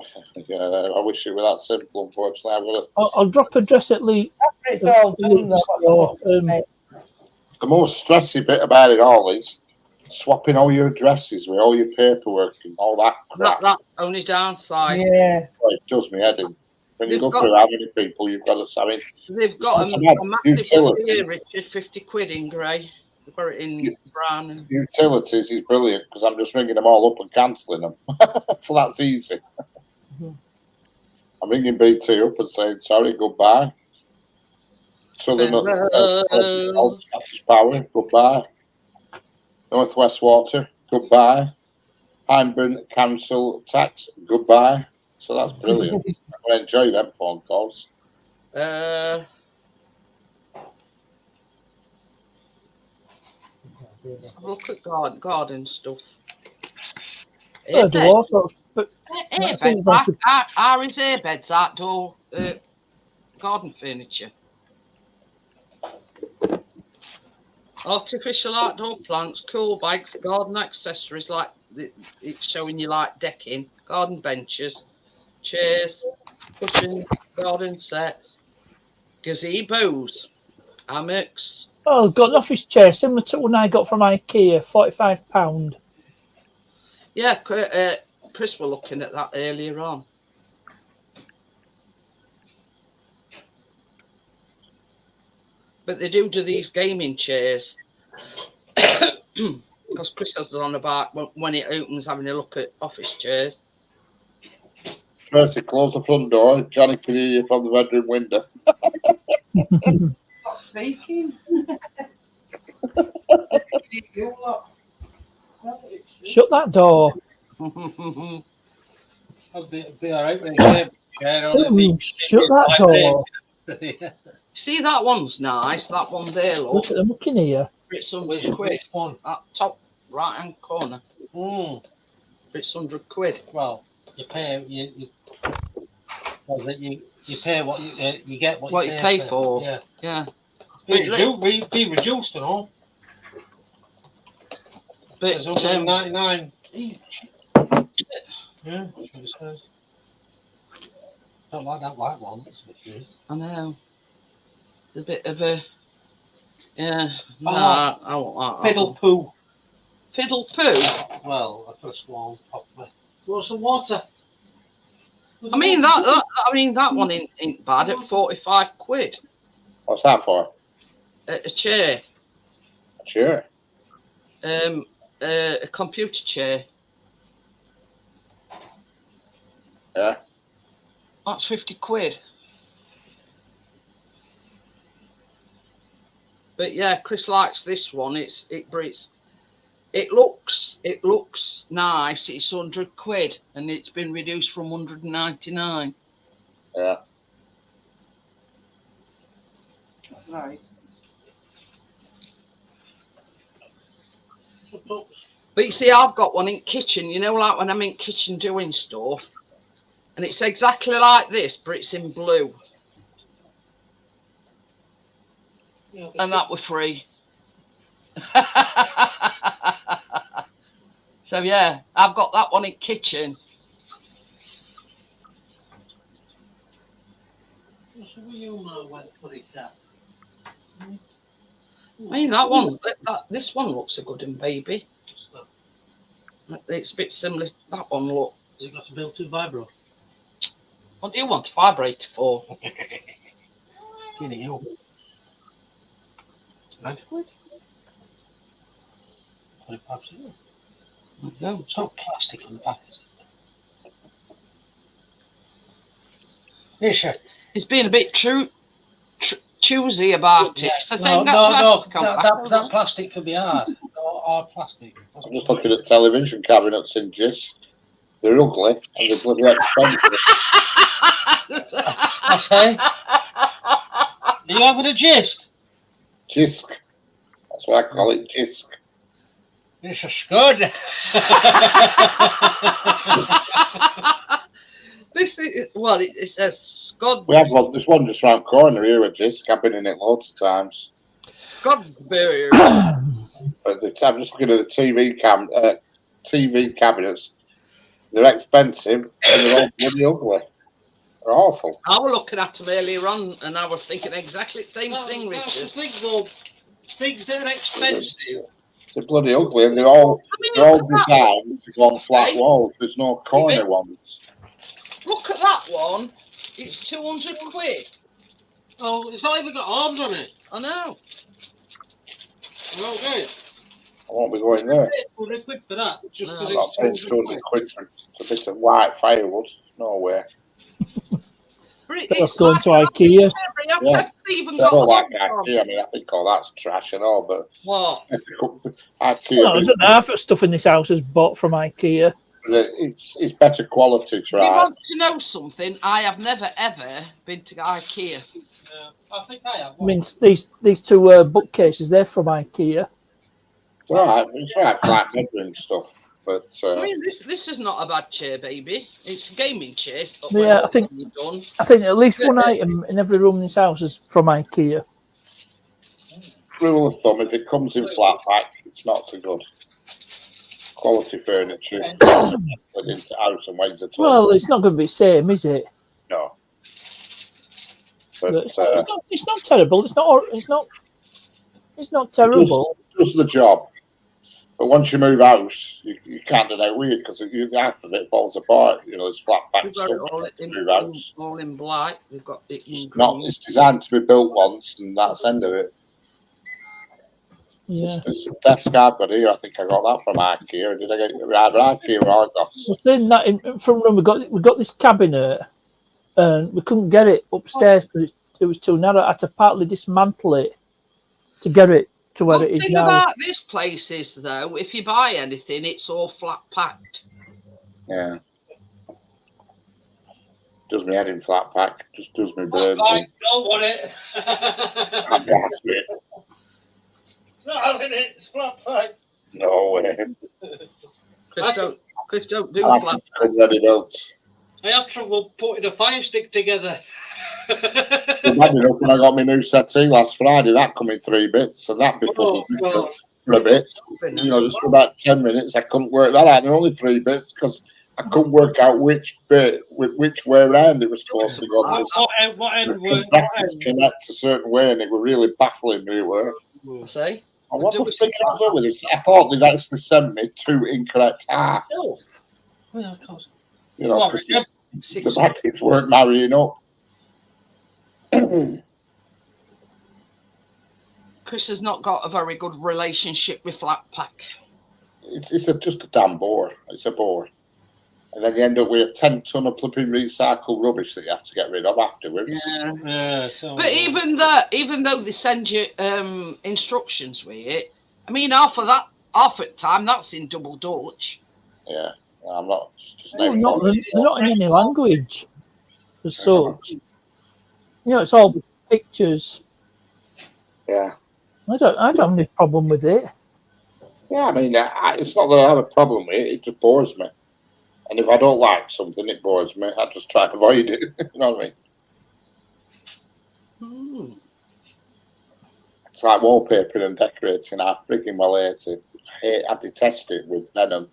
yeah, I wish it were that simple. Unfortunately, I'll drop a dress at Leeds. After it's all done, though, that's all. the most stressy bit about it all is swapping all your addresses with all your paperwork and all that crap. That only downside. Yeah. Well, it does me head in. When you They've go got- through how many people you've got to. I mean, They've got it's a not so bad. massive one Utilities. here, Richard, 50 quid in grey. They've got it in brown. And... Utilities is brilliant because I'm just ringing them all up and cancelling them. So that's easy. I'm ringing BT up and saying sorry, goodbye. Southern Old Scottish Power, goodbye. North West Water, goodbye. Hyndburn Council Tax, goodbye. So that's brilliant. I enjoy them phone calls. Have a look at garden stuff. I do all sorts, but that seems like Our is airbeds, outdoor garden furniture. Artificial outdoor plants, cool bags, garden accessories like it's showing you like decking, garden benches, chairs, cushions, garden sets, gazebos, hammocks. oh, I've got an office chair similar to one I got from IKEA, £45. Yeah, Chris were looking at that earlier on. But they do these gaming chairs. Because Chris has on about when it opens, having a look at office chairs. Tracy, close the front door. Johnny can hear you from the bedroom window. Not speaking. Shut that door. I'll be all right when I chair on Ooh, shut that door. See, that one's nice. That one there, look. Look at them looking here. It's 100 quid. One. That top right hand corner. It's 100 quid. Well, you pay you pay what you get What you pay for. Yeah. Yeah. Be reduced and all. But It's 199 each. Yeah, that's what it says. Don't like that white one. I know. There's a bit of a Yeah. No, Ah. I want that. Fiddle poo. Fiddle poo. Well, I first one properly. Want some water? I mean that one ain't bad at 45 quid. What's that for? A chair. Sure. A computer chair. Yeah. That's 50 quid. But yeah, Chris likes this one. It looks nice. It's 100 quid and it's been reduced from 199. Yeah. That's nice. But you see, I've got one in kitchen, you know, like when I'm in kitchen doing stuff. And it's exactly like this, but it's in blue. And that were free. So yeah, I've got that one in kitchen. I mean this one looks a good one, baby. It's a bit similar. That one look. Has it got a built-in vibro? What do you want a vibrator for? Get it up. 90 quid? 25%. No. It's not plastic on the back, is it? Yes, sir. He's being a bit choosy about it. Yeah. So That plastic can be hard. Hard plastic. I'm just looking at television cabinets in Gist. They're ugly and they're bloody expensive. I say. Are you having a gist? Jisk. That's what I call it, Jisk. This is good. It says Scod. We have one, there's one just round the corner here at Jisk. I've been in it loads of times. Scodsbury. But I'm just looking at the TV cabinets. They're expensive and they're all bloody ugly. They're awful. I was looking at them earlier on and I was thinking exactly the same thing, That's the Richard. thing, though. Things that are expensive. They're bloody ugly and they're all designed to go on flat walls. There's no corner ones. Look at that one. It's 200 quid. Oh, it's not even got arms on it. I know. Okay. I won't be going there. 100 quid for that. Just No, because I'm not paying it's 200 quid for a bit of white firewood. No way. Let's go into IKEA. Yeah. Even So I got don't like arms on. IKEA. I mean, I think all that's trash and all, but What? IKEA, No, there's half of stuff in this house is bought from IKEA. it's better quality. Do you Try. want to know something? I have never ever been to IKEA. I think I have. I mean, these two bookcases, they're from IKEA. It's all right. It's all right for like bedroom stuff. But I mean, this is not a bad chair, baby. It's a gaming chair. Yeah, I think at least one item in every room in this house is from IKEA. rule of thumb, if it comes in flat pack, it's not so good. Quality furniture put into house and weighs a ton. Well, it's not going to be the same, is it? No. But it's not terrible. It's not terrible. It does the job. But once you move house, you can't do that weird because half of it falls apart. You know, it's flat pack stuff. Move house. All in black. We've got it It's designed to be built once, and that's the end of it. Yeah. This desk I've got here, I think I got that from IKEA. Did I get it either IKEA or Argos? Well, saying that in front room, we got this cabinet, and we couldn't get it upstairs because it was too narrow. I had to partly dismantle it to get it to where it is thing now. about this place is, though, if you buy anything, it's all flat packed. Yeah. Does me head in flat pack, just does me burns. I don't want it. I'm gasping. Not having it. It's flat pack. No way. Chris don't do I flat can come ready built. I have trouble putting a fire stick together. Bad enough when I got my new settee last Friday, that come in 3 bits, and that before for a bit. You know, just for about 10 minutes, I couldn't work that out. They're only 3 bits because I couldn't work out which bit, which way around it was supposed to go. What end The were brackets connect a certain way, and it were really baffling me. It were. See? And what the freaking hell's up with this? I thought they'd actually sent me 2 incorrect halves. Well, of course. You know, What, because the brackets weren't marrying up. Chris has not got a very good relationship with Flat Pack. It's just a damn bore. It's a bore. And then you end up with a 10-ton of flipping recycled rubbish that you have to get rid of afterwards. Yeah. So, But even though they send you instructions with it, I mean, half of the time that's in double Dutch. Yeah. I'm not just They're no not, fault. they're not in any language as such. You know, it's all pictures. Yeah. I don't have any problem with it. Yeah, I mean, it's not that I have a problem with it. It just bores me. And if I don't like something, it bores me. I just try to avoid it. You know what I mean? It's like wallpaper and decorating. I freaking well hate it. I detest it with venom.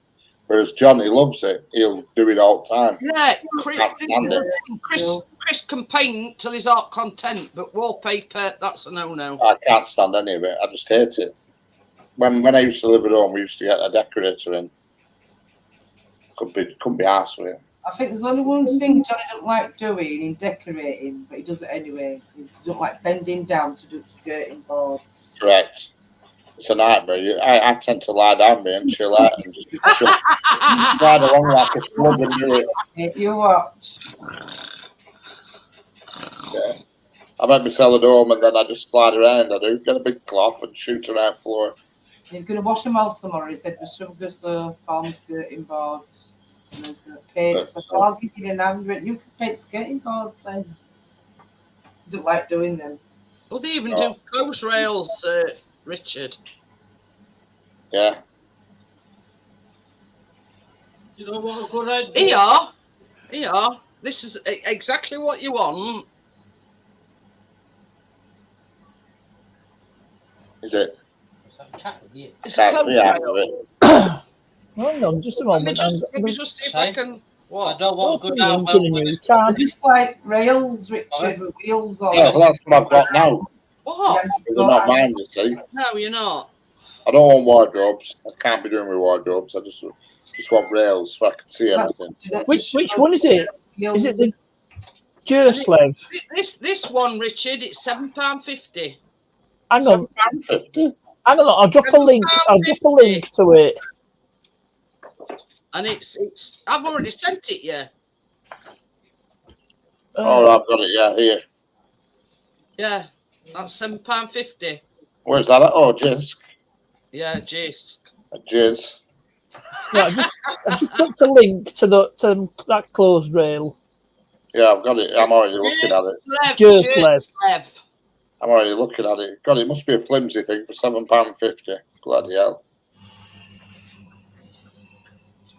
Whereas Johnny loves it. He'll do it all the time. Yeah, Can't stand it. Chris can paint till he's heart content, but wallpaper, that's a no-no. I can't stand any of it. I just hate it. When I used to live at home, we used to get a decorator in. Couldn't be arsed with it. I think there's only one thing Johnny doesn't like doing in decorating, but he does it anyway. He doesn't like bending down to do skirting boards. Correct. It's a nightmare. I tend to lie down me and chill out and just slide along like a slug and do it. If you watch. Yeah. I make myself at home and then I just slide around. I do get a big cloth and shoot around the floor. He's going to wash them off tomorrow. He said, with sugar soap, palm skirting boards. And he's going to paint. So I'll give you an hand. You can paint skirting boards then. Don't like doing them. Well, they even do clothes rails, Richard. Yeah. you know what a good idea? Here. This is exactly what you want. Is it? It's Can't a see clothes half rail. of it. Hang on, just a Let me moment. just see if I can. I What? don't want to go I'm down well getting with you it. They're time. just like rails, Richard, with wheels on. Yeah, well, that's what I've got now. What? They're not mine, you see. No, you're not. I don't want wardrobes. I can't be doing with wardrobes. I just want rails so I can see everything. Which one is it? Is it the Jerslev? This one, Richard, it's £7.50. Hang on, £7.50. hang on. I'll drop a link. I'll drop a link to it. And it's I've already sent it, yeah. Oh, I've got it. Yeah, here. Yeah, that's £7.50. Where's that? Oh, Jizz. Yeah, jeez. Jizz. Yeah, I just put the link to that closed rail. Yeah, I've got it. I'm already looking at it. Jerslev. I'm already looking at it. God, it must be a flimsy thing for £7.50. Bloody hell.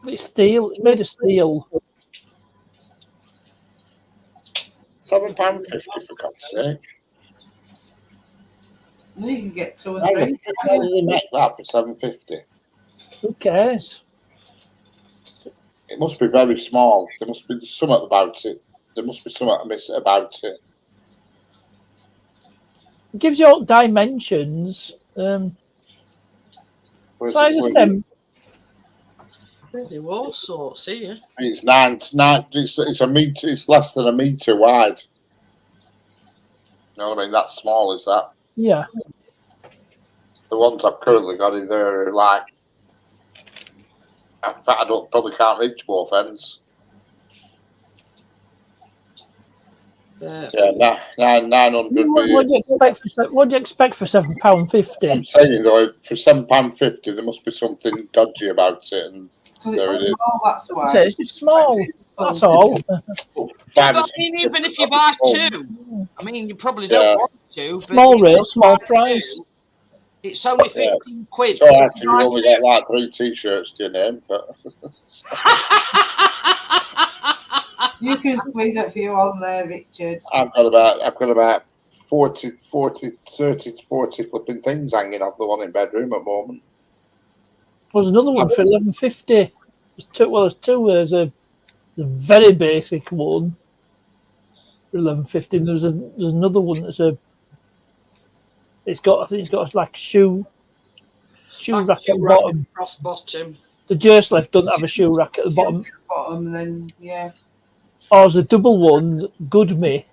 It's steel. It's made of steel. £7.50 for God's sake. You can get 2 or How 3. did they make that for £7.50? Who cares? It must be very small. There must be something about it. There must be something amiss about it. It gives you all dimensions. Size of 7. They do all sorts here. It's 9. It's a meter. It's less than a meter wide. You know what I mean? That's small, is that? Yeah. The ones I've currently got in there are like. In fact, I probably can't reach both ends. Yeah, 900. What do you expect for £7.50? I'm saying though, for £7.50, there must be something dodgy about it, and Because there it's it is. small, that's why. It's just small. That's all. Yeah, but I mean, even if you buy 2, I mean, you probably don't want to. Small rail, small price. It's only 15 quid. So actually, you've only got like 3 t-shirts to your name, but You can squeeze a few on there, Richard. I've got about 30 to 40 flipping things hanging off the one in bedroom at the moment. There's another one for £11.50. There's two. Well, there's two. There's a very basic one for 11.50. There's another one that's a. It's got. I think it's got like shoe Like rack at the rack bottom. cross bottom. The Jerslef doesn't have a shoe rack at the bottom. Bottom, then yeah. Or there's a double one, Good Me.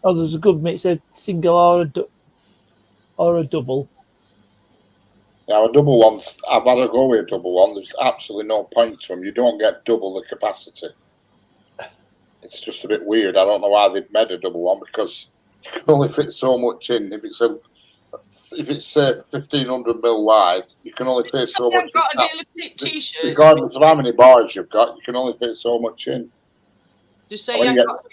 Oh, there's a Good Me. It's a single or a double. Now, a double one's, I've had a go with a double one. There's absolutely no point to them. You don't get double the capacity. It's just a bit weird. I don't know why they've made a double one, because you can only fit so much in. If it's 1,500 mil wide, you can only fit so much. Got a deal of t-shirts. Regardless of how many bars you've got, you can only fit so much in. You say When you you got,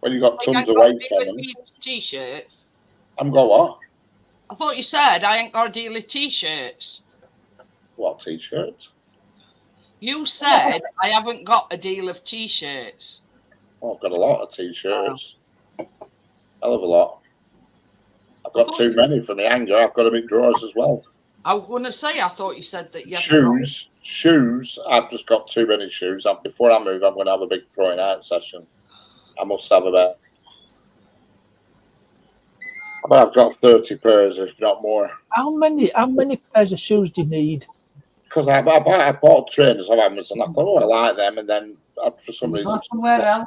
When you got You tons ain't of got a weight deal on of them, t-shirts. I'm going what? I thought you said I ain't got a deal of t-shirts. What t-shirts? You said I haven't got a deal of t-shirts. Oh, I've got a lot of t-shirts. Hell of a lot. I've got too many for my hanger. I've got a big drawers as well. I was going to say, I thought you said that you Shoes. I've just got too many shoes. Before I move, I'm going to have a big throwing out session. I must have about. I've got 30 pairs, if not more. How many pairs of shoes do you need? Because I bought trainers of Amazon. I thought, oh, I like them, and then for some reason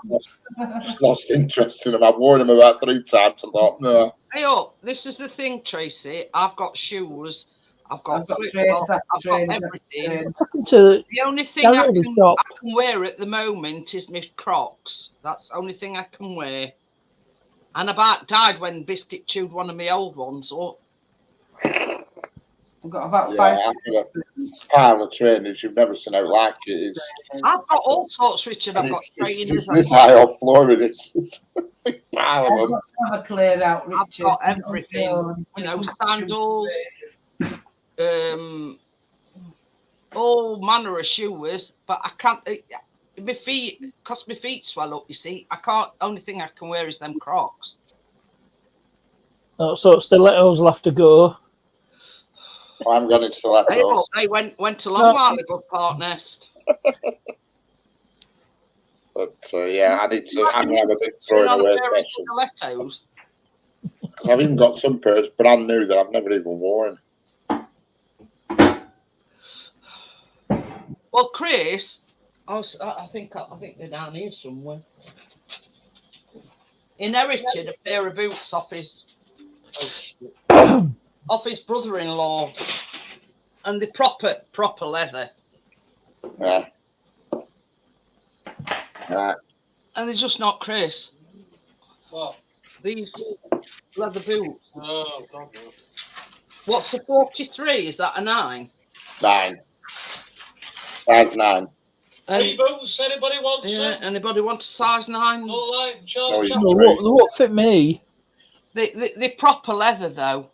just lost interest in them. I've worn them about 3 times and thought, no. Hey, oh, this is the thing, Tracy. I've got shoes. I've got trains, I've got everything. The only thing I can wear at the moment is my Crocs. That's the only thing I can wear. And I about died when Biscuit chewed one of my old ones up. I've got about 5. I've got a pile of trainers you've never seen out like it. I've got all sorts, Richard. I've got trainers. It's this high off floor, and it's a big pile of them. I've got to clear out, Richard. I've got everything. You know, sandals, all manner of shoes, but I can't. My feet, because my feet swell up. You see, I can't. Only thing I can wear is them Crocs. Oh, so stilettos will have to go. I haven't got any stilettos. They went a long while ago, partners. But yeah, I'm going to have a big throwing away session. Stilettos. Because I've even got some pairs brand new that I've never even worn. Well, Chris, I think they're down here somewhere. Inherited a pair of boots off his brother-in-law, and they're proper leather. Yeah. Right. And they're just not Chris. What? These leather boots. Oh, God. What's a 43? Is that a 9? 9. Size 9. Any boots? Anybody wants Yeah, some? anybody want a size 9? All right, No, Charles. he's- They won't fit me. They're proper leather though.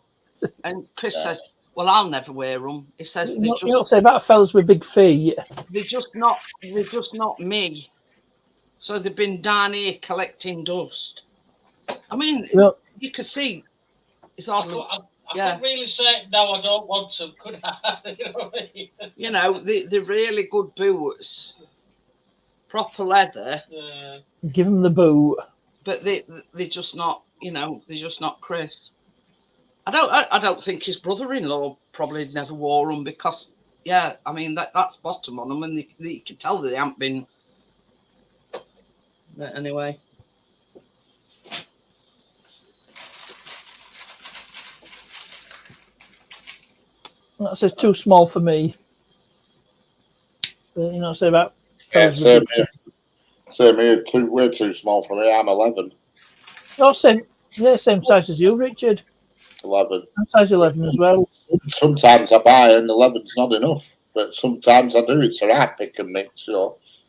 And Chris says, "Well, I'll never wear them." He says You don't say about fellas with big feet. they're just not me. So they've been down here collecting dust. I mean, you can see it's hardly. I couldn't really say no. I don't want to. Could I? You know what I mean? You know, they're really good boots, proper leather. Give him the boot. But they're just not. You know, they're just not Chris. I don't think his brother-in-law probably never wore them because, yeah, I mean that's bottom on them, and you can tell that they haven't been. But anyway. That says too small for me. But, say about. Yeah, same here. Same here. Way too small for me. I'm 11. Oh, same size as you, Richard. 11. I'm size 11 as well. Sometimes I buy and 11's not enough, but sometimes I do. It's a right pick and mix.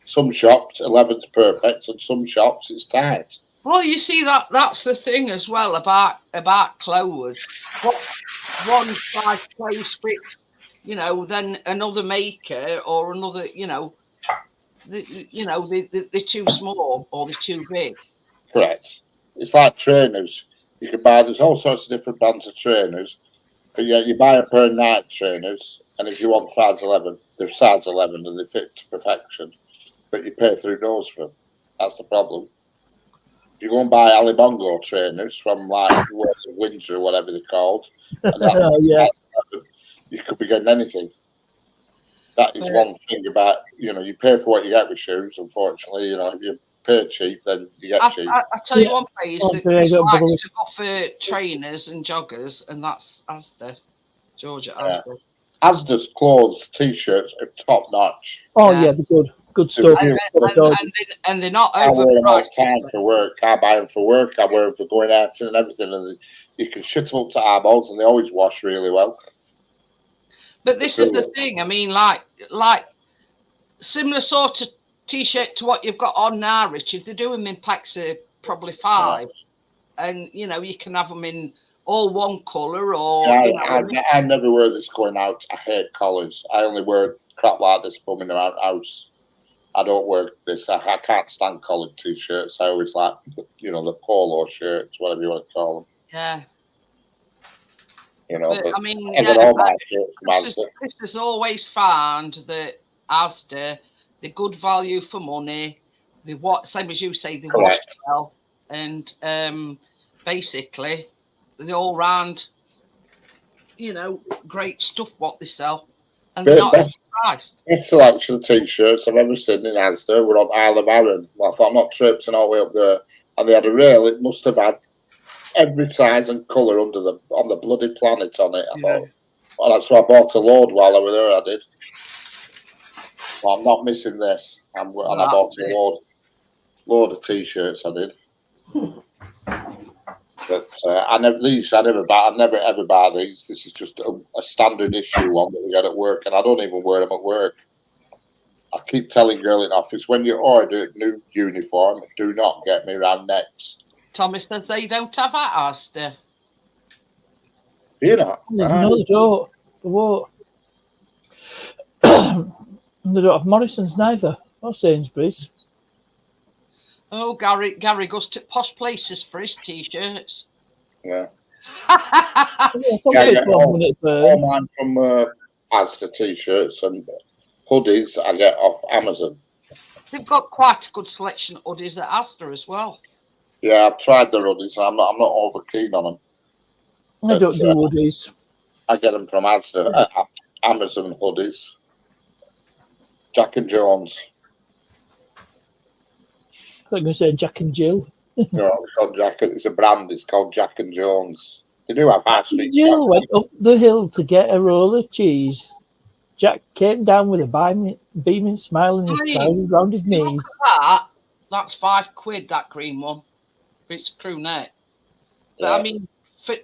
Some shops 11's perfect, and some shops it's tight. Well, you see that's the thing as well about clothes. What one size clothes fits, then another maker or another, they're too small or they're too big. Correct. It's like trainers. You can buy. There's all sorts of different brands of trainers, but yeah, you buy a pair of night trainers And if you want size 11, they're size 11 and they fit to perfection. But you pay through nose for them. That's the problem. If you go and buy Alibongo trainers from like Windsor or whatever they're called, and that's Yeah. size 11, you could be getting anything. That is one thing about, you know, you pay for what you get with shoes, unfortunately. You know, if you pay cheap, then you get cheap. I tell you one place that Okay, Chris I got likes to offer trainers and joggers, and that's Asda. Georgia Yeah. Asda. Asda's clothes, t-shirts are top notch. Oh Yeah. yeah, they're good. Good stuff. And they're not I wear them all the overpriced. time for work. I buy them for work. I wear them for going out and everything. And you can shit them up to eyeballs, and they always wash really well. But this is the thing. I mean, like similar sort of t-shirt to what you've got on now, Richard. They do them in packs of probably 5, and you know you can have them in all one colour or. Yeah, you know, I never wear this going out. I hate collars. I only wear crap like this bumming around house. I don't wear this. I can't stand collared t-shirts. I always like, you know, the polo shirts, whatever you want to call them. Yeah. You know, but I mean, I get all my shirts from Asda. Chris has always found that Asda, they're good value for money. They same as you say, they wash well, and basically, they're all round, you know, great stuff what they sell, and they're not overpriced. Best selection of t-shirts I've ever seen in Asda were on Isle of Arran. Well, I thought I'm not traipsing all the way up there, and they had a rail. It must have had every size and colour on the bloody planet on it. I thought, well, that's why I bought a load while I was there. I did. Well, I'm not missing this. And I bought a load of t-shirts. I did. But I never ever buy these. This is just a standard issue one that we get at work, and I don't even wear them at work. I keep telling girl in office, when you order a new uniform, do not get me round necks. Thomas says they don't have at Asda. You know, No, they don't. They won't. They don't have Morrison's neither, or Sainsbury's. Oh, Gary goes to posh places for his t-shirts. Yeah. Yeah, all mine from Asda t-shirts and hoodies I get off Amazon. They've got quite a good selection of hoodies at Asda as well. Yeah, I've tried the hoodies. I'm not over keen on them. I don't do hoodies. I get them from Asda, Amazon hoodies. Jack and Jones. I was going to say Jack and Jill. No, it's called Jack. It's a brand. It's called Jack and Jones. They do have high street. Jill went up the hill to get a roll of cheese. Jack came down with a beaming smile and his trousers round his knees. That's £5, that green one. It's crew neck. But I mean, for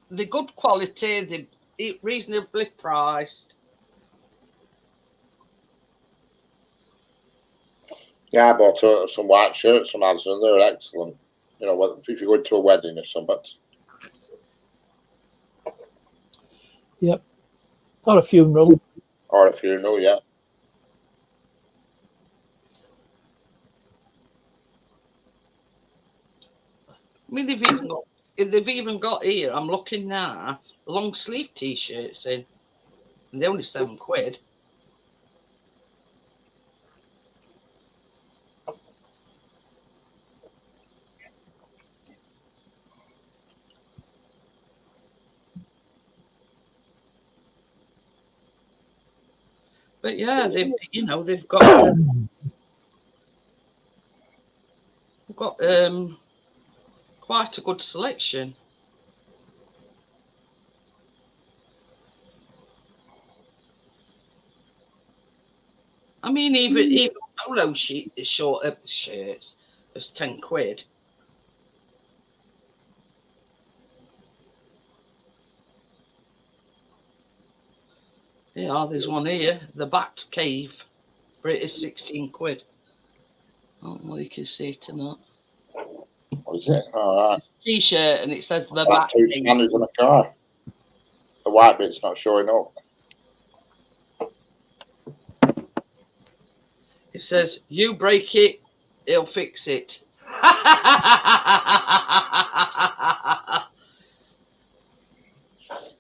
the good quality, they're reasonably priced. Yeah, I bought some white shirts from Asda. They're excellent. You know, if you're going to a wedding or something. Yep. Or a funeral. Or a funeral, yeah. I mean, they've even got here. I'm looking now. Long sleeve t-shirts in, and they're only £7. But yeah, they've got quite a good selection. I mean, even polo shirts is £10. Yeah, there's one here. The Bat Cave, but it is £16. I don't know if you can see it or not. What is it? All right. It's a t-shirt and it says the Bat Cave. 2 spanners in a car. The white bit's not showing up. It says, you break it, he'll fix it.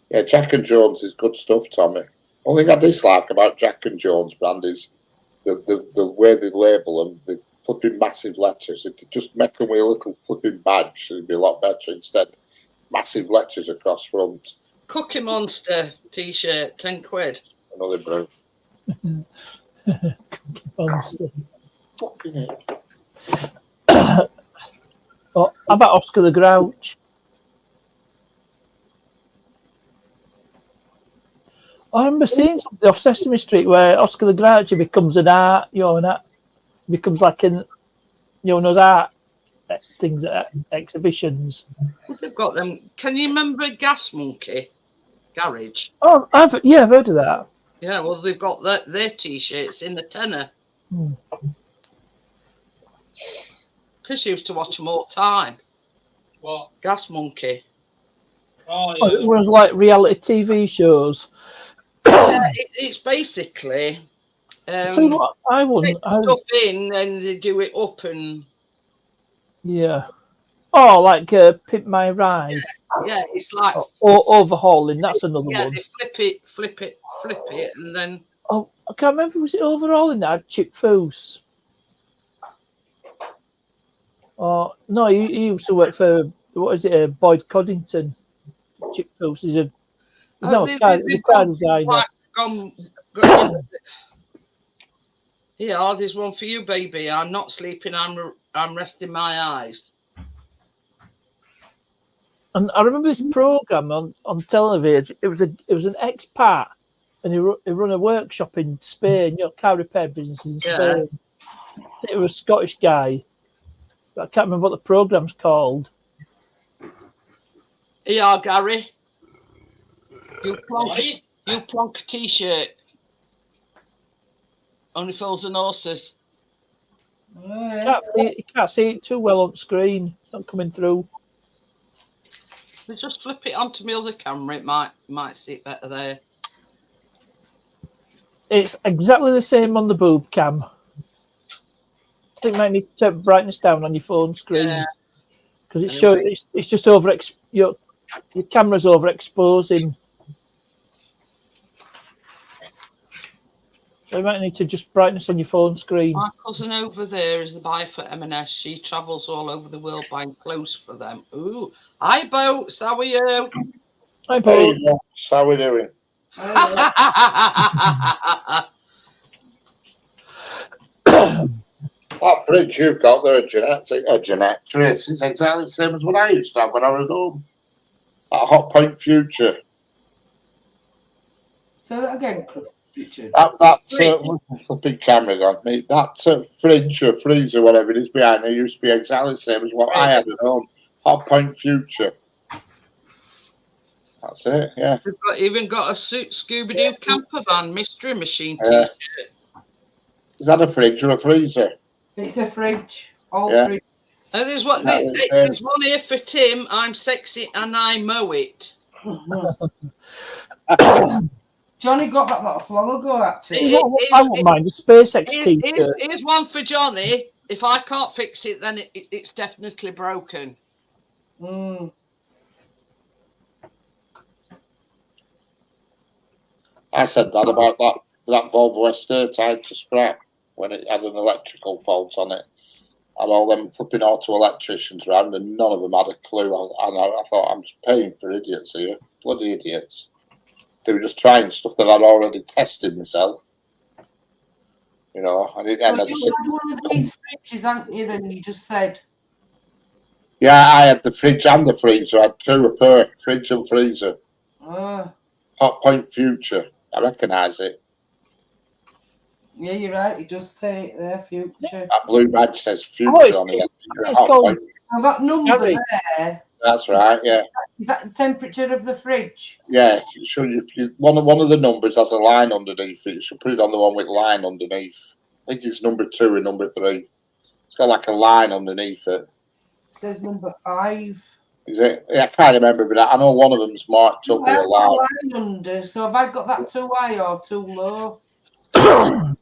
Yeah, Jack and Jones is good stuff, Tommy. Only thing I dislike about Jack and Jones brand is the way they label them, the flipping massive letters. If they just make them with a little flipping badge, it'd be a lot better. Instead, massive letters across front. Cookie Monster t-shirt, 10 quid. Another brew. Monster. Fucking it. Oh, how about Oscar the Grouch? I remember seeing something off Sesame Street where Oscar the Grouch becomes an art, becomes like an, those art things at exhibitions. They've got them. Can you remember Gas Monkey Garage? Oh, I've heard of that. Yeah, well, they've got their t-shirts in the tenner. Chris used to watch them all the time. What? Gas Monkey. Oh, Oh, yeah. it was like reality TV shows. It's basically So what, I wouldn't. take stuff in and they do it up and Yeah. Oh, like Pimp My Ride. yeah, it's like Or Overhauling. That's another one. they flip it, and then Oh, I can't remember. Was it Overhauling that had Chip Foose? Oh no, he used to work for Boyd Coddington. Chip Foose is a car designer. Like, here, there's one for you, baby. I'm not sleeping. I'm resting my eyes. And I remember this program on television. It was an expat, and he run a workshop in Spain. Car repair business in Spain. I think it was a Scottish guy, but I can't remember what the program's called. Here, Gary. You plonk a t-shirt. Only fools and horses. You can't see it too well on screen. It's not coming through. They just flip it onto my other camera. It might see it better there. It's exactly the same on the boob cam. I think you might need to turn brightness down on your phone screen because it's just your camera's overexposing. So you might need to just brightness on your phone screen. My cousin over there is the buyer for M&S. She travels all over the world buying clothes for them. Ooh, hi, Boats. How are you? Hi, Paul. Hey, how we doing? That fridge you've got there, Jeanette Tracy, is exactly the same as what I used to have when I was home. That Hot Point Future. Say that again, Richard. What's the flipping camera gone? Mate, that fridge or freezer, whatever it is behind it, used to be exactly the same as what I had at home. Hot Point Future. That's it, yeah. We've even got a Scooby-Doo camper van mystery machine t-shirt. Is that a fridge or a freezer? It's a fridge. All fridge. And there's one here for Tim. I'm sexy and I mow it. Johnny got that not so long ago, actually. I won't mind a SpaceX t-shirt. Here's one for Johnny. If I can't fix it, then it's definitely broken. I said that about that Volvo Estate I had to scrap when it had an electrical fault on it. And all them flipping auto electricians around, and none of them had a clue. I thought, I'm just paying for idiots here. Bloody idiots. They were just trying stuff that I'd already tested myself. You know, I didn't end up. You had one of these fridges, hadn't you? Then you just said. Yeah, I had the fridge and the freezer. I had two a pair, fridge and freezer. Hot Point Future. I recognise it. Yeah, you're right. You just say it there, Future. That blue badge says Future on it. It's called, Now that number Gary. there, That's right, yeah. is that the temperature of the fridge? Yeah, one of the numbers has a line underneath it. You should put it on the one with line underneath. I think it's number 2 and number 3. It's got like a line underneath it. It says number 5. Is it? Yeah, I can't remember, but I know one of them's marked up with a line. Under, so have I got that too high or too low? I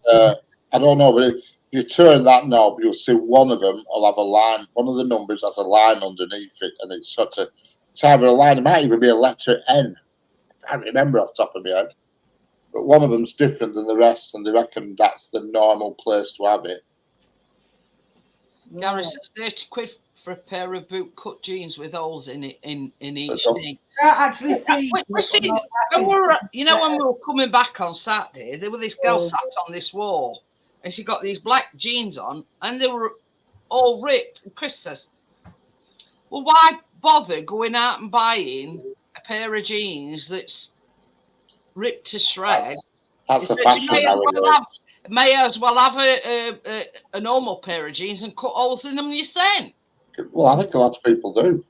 don't know, but if you turn that knob, you'll see one of them will have a line. One of the numbers has a line underneath it, and it's either a line, it might even be a letter N. I can't remember off the top of my head. but one of them's different than the rest, and they reckon that's the normal place to have it. Gary says 30 quid for a pair of boot cut jeans with holes in it in each Don't- knee. Can't actually see. We see, when we were coming back on Saturday, there was this girl sat on this wall, and she got these black jeans on, and they were all ripped. And Chris says, "Well, why bother going out and buying a pair of jeans that's ripped to shreds? That's the He says, fashion nowadays. may as well have a normal pair of jeans and cut holes in them yourself." Well, I think a lot of people do.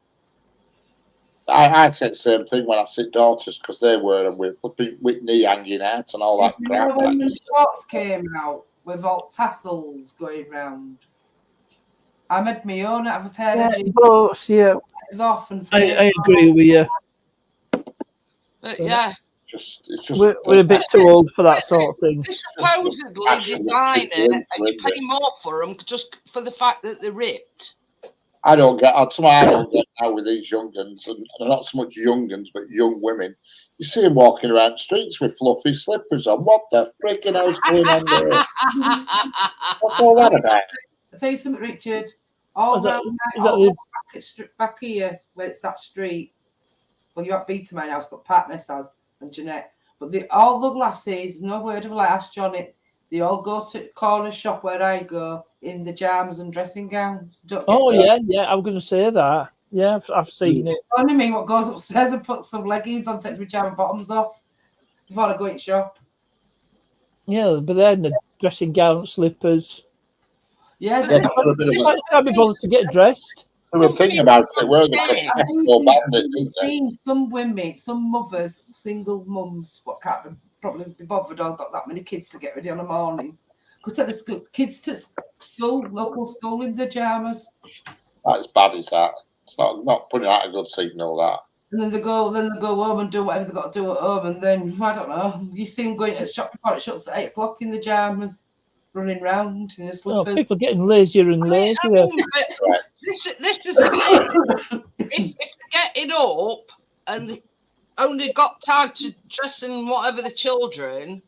I say the same thing when I see daughters because they wear them with knee hanging out and all that You crap. know when the shorts came out with all tassels going round? I made my own out of a pair of jeans. But, yeah, Off and I agree with you. But yeah, it's just We're a bit too old for that sort of thing. they supposedly fashion that design fits it, into and you it, pay more for them just for the fact that they're ripped. I don't get now with these young guns, and not so much young guns, but young women. You see them walking around the streets with fluffy slippers on. What the freaking hell's going on there? What's all that about? I'll tell you something, Richard. All Is that- round is that all the- back here, where it's that street. Well, you have Beta my house, but Parchment has and Jeanette. But all the lasses, no word of a lie, ask Johnny. They all go to the corner shop where I go in the pajamas and dressing gowns. Oh, yeah, I'm going to say that. Yeah, I've seen it. Only me what goes upstairs and puts some leggings on, takes my pajama bottoms off before I go in shop. Yeah, but then the dressing gown, slippers. Yeah, Yeah, that's a bit of a Can't be bothered to get dressed. thing about it, weren't they? Because I that's think all bandit, isn't I've it? seen some women, some mothers, single mums, what can't probably be bothered or got that many kids to get ready on a morning. Could take the kids to school, local school in pajamas. That's bad as that. It's not putting out a good signal, that. And then they go home and do whatever they got to do at home, and then I don't know. You see them going to the shop before it shuts at 8 o'clock in the pajamas, running round in the Oh, slippers. people are getting lazier and lazier. But this is the thing. If they're getting up and they only got time to dress in whatever the children,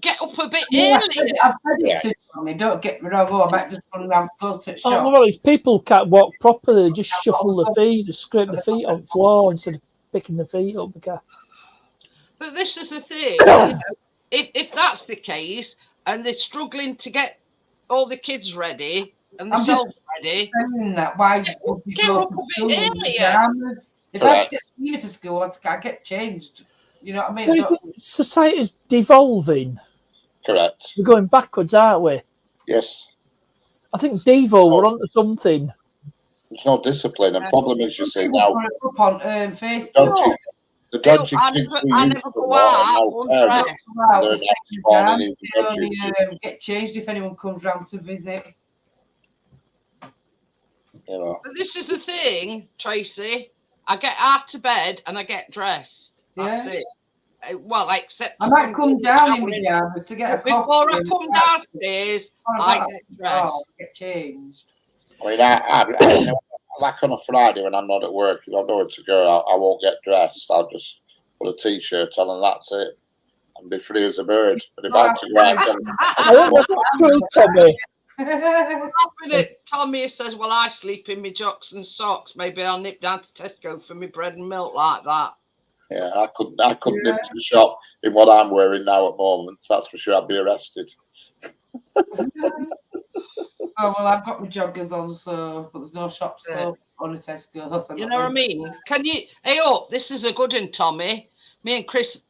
get up a bit Yeah, earlier. I've said it to Johnny, don't get me wrong. I might just run around, go to the Oh, shop. well, it's people can't walk properly. They just shuffle the feet, just scrape the feet on the floor instead of picking the feet up. But this is the thing. If that's the case, and they're struggling to get all the kids ready and I'm just themselves ready, saying that why would you get go up to a bit school in earlier. pajamas? If I Correct. get senior to school, I get changed. You know what I mean? Society's devolving. Correct. We're going backwards, aren't we? Yes. I think Devo were onto something. There's no discipline. And problem is, you see People now, put it up on Facebook. the dodgy I kids never- we I used never to go know out are now parents. undressed. Wow, They're the not second born dance, in they only dodgy get changed if anyone comes round to visit. You know. But this is the thing, Tracy. I get out of bed and I get dressed. That's Yeah. it. Well, except I might come down in shower. pajamas to get a Before coffee. I come downstairs, I get dressed. Get changed. I mean, I like on a Friday when I'm not at work, if I know where to go, I won't get dressed. I'll just put a t-shirt on and that's it, and be free as a bird. But if I have to go out, I think that's true, Tommy. Laughing at Tommy says, "Well, I sleep in my jocks and socks. Maybe I'll nip down to Tesco for my bread and milk like that." yeah, I couldn't nip to the shop in what I'm wearing now at the moment. That's for sure. I'd be arrested. Oh well, I've got my joggers on, so but there's no shops so on a Tesco. So You know what I mean? Can you? Hey, up! This is a good one, Tommy. Me and Chris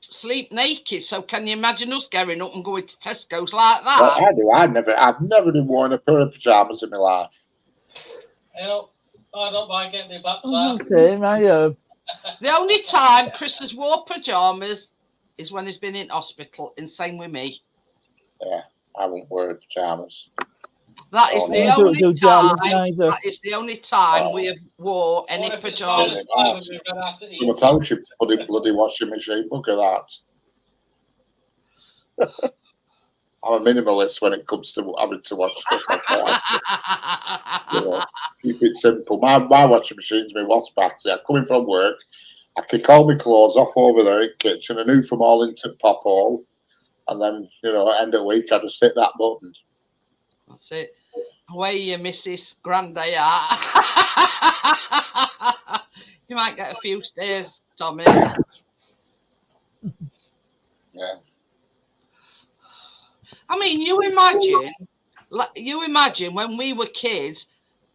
sleep naked, so can you imagine us getting up and going to Tesco's like that? Well, I do. I've never even worn a pair of pajamas in my life. I don't mind getting the back I'm the same. The only time Chris has wore pajamas is when he's been in hospital, and same with me. Yeah, I won't wear pajamas. That is Oh, the I don't only do time. pajamas either. That is the only time we have wore any pajamas. Someone tells you to put in bloody washing machine. Look at that. I'm a minimalist when it comes to having to wash stuff like that. You know, keep it simple. My washing machine's my wash back. I'm coming from work. I kick all my clothes off over there in the kitchen, and from all into pop hole. And then, you know, at end of the week, I just hit that button. That's it. Away you Mrs. Grande are. You might get a few stares, Tommy. Yeah. I mean, you imagine when we were kids,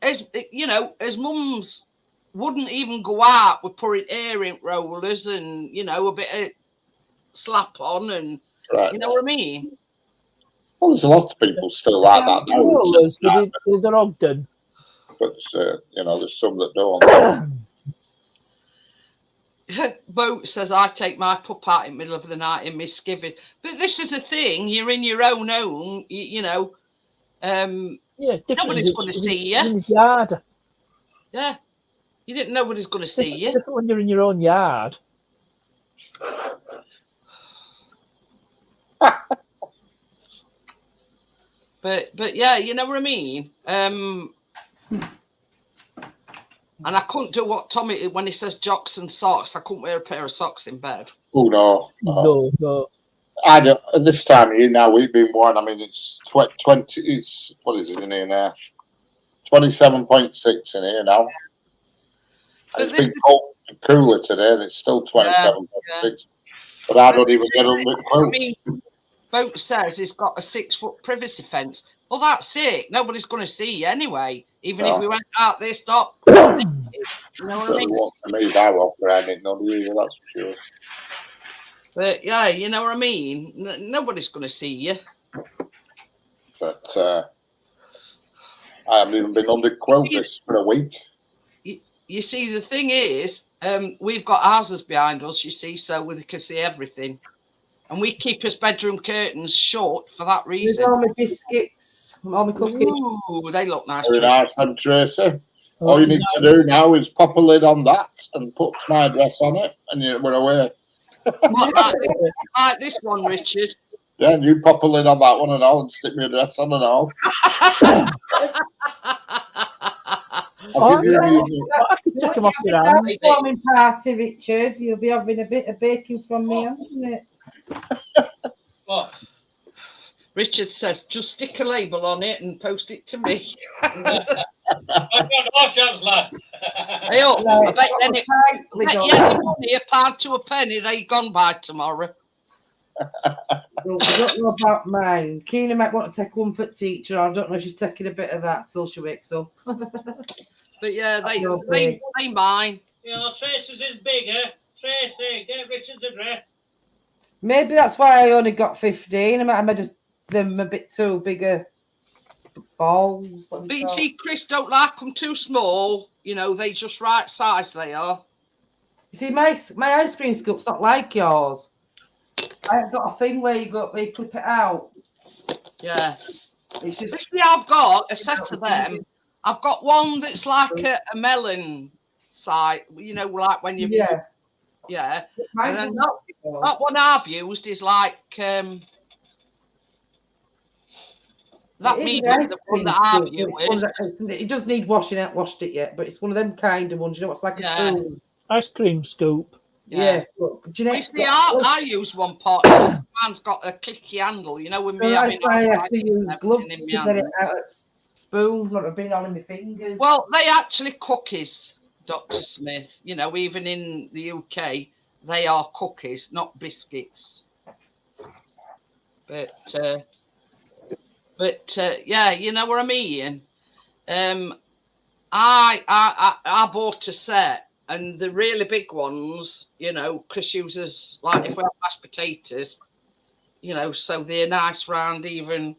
as you know, as mums wouldn't even go out with putting hair in rollers and, you know, a bit of slap on and, you know what I mean? Well, there's a lot of people still like that now. Rollers with the Ogden. But, you know, there's some that don't. Boat says, I take my pup out in the middle of the night in my skivvies. But this is the thing, you're in your own home, you know. Yeah, nobody's going to see you. In his yard. Yeah. You didn't know nobody's going to see you. Different when you're in your own yard. But yeah, you know what I mean? And I couldn't do what Tommy, when he says jocks and socks, I couldn't wear a pair of socks in bed. Oh, no. No. I don't, at this time of year now, we've been warned. I mean, it's 20, it's, what is it in here now? 27.6 in here now. And it's been cold, cooler today, and it's still 27.6. Yeah. But I don't even get under quilts. I mean, Boat says he's got a 6-foot privacy fence. Well, that's it. Nobody's going to see you anyway. Even if we went out there, stop. You know what I mean? What's to me, I walk around it, not you, that's for sure. But yeah, you know what I mean? Nobody's going to see you. But I haven't even been under quilt this for a week. You see, the thing is, we've got houses behind us, you see, so we can see everything. And we keep his bedroom curtains shut for that reason. There's all my biscuits, all my cookies. Ooh, they look nice. Very nice, them, Tracy. All you need to do now is pop a lid on that and put my address on it, and we're away. What, like this one, Richard? Yeah, and you pop a lid on that one and all, and stick my address on and all. I'll give you I can check them off your hand. Housewarming party, Richard. You'll be having a bit of baking from me, isn't it? What? Richard says, just stick a label on it and post it to me. I've got no chance, lad. Hey, I bet then money, a pound to a penny, they're gone by tomorrow. Well, I don't know about mine. Keena might want to take one for teacher. I don't know if she's taking a bit of that till she wakes up. But yeah, they mine. You know, Tracy's is bigger. Tracy, get Richard's address. Maybe that's why I only got 15. I might have made them a bit too bigger balls. But you see, Chris don't like them too small. You know, they just right size they are. You see, my ice cream scoop's not like yours. I've got a thing where you clip it out. Yeah. It's just. See, I've got a set of them. I've got one that's like a melon side. You know, like when you. Yeah. Yeah. And then that one I've used is like that means the one that I've used. It does need washing out, washed it yet, but it's one of them kind of ones. You know, it's like a spoon. Ice cream scoop. Yeah. Look, Jeanette. See, I use one pot. Mine's got a clicky handle. You know, with me. That's why I have to use gloves to get it out of spoon, not have been on in my fingers. Well, they actually cookies, Dr. Smith. You know, even in the UK, they are cookies, not biscuits. But yeah, you know what I mean. I bought a set, and the really big ones, you know, Chris uses like if we have mashed potatoes, you know, so they're nice round even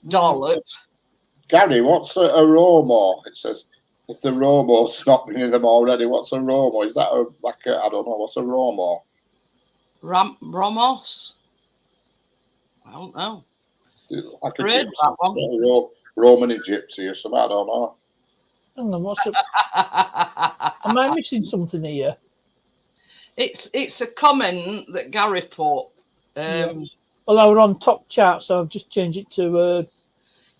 dollops. Gary, what's a Romo? It says if the Romo's not been in them already, what's a Romo? Is that I don't know, what's a Romo? Romos? I don't know. Like a gypsy, Roman gypsy or something, I don't know. I don't know, what's it? Am I missing something here? It's a comment that Gary put. Well, I were on top chart, so I've just changed it to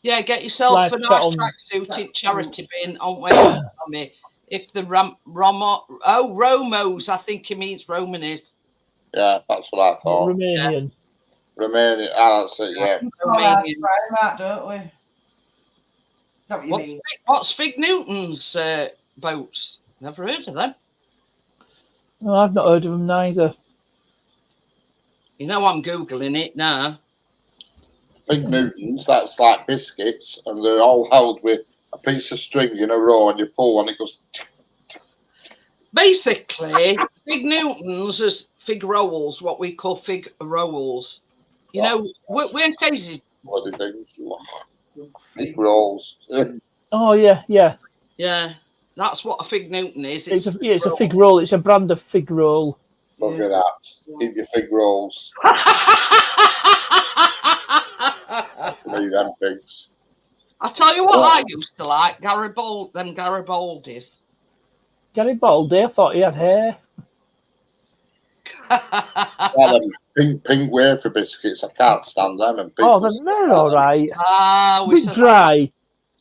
yeah, get yourself a nice tracksuit in charity bin on where if the Romos, I think he means Romanis. Yeah, that's what I thought. Romanian. Romania. Ah, that's it. Yeah. Romanian. Matt, don't we? Is that what you mean? What's Fig Newton's boats? Never heard of them. No, I've not heard of them neither. You know I'm Googling it now. Fig Newtons. That's like biscuits, and they're all held with a piece of string in a row, and you pull one, it goes. Basically, Fig Newtons is fig rolls, what we call fig rolls. You know, we're tasty. Bloody things. Fig rolls. Oh yeah, yeah. Yeah, that's what a Fig Newton is. It's a fig roll. It's a brand of fig roll. Look at that. Keep your fig rolls. Leave them pigs. I tell you what, I used to like Garibaldis. Garibaldi, I thought he had hair. Well, them pink wafer biscuits, I can't stand them. And Oh, they're all right. We Bit dry.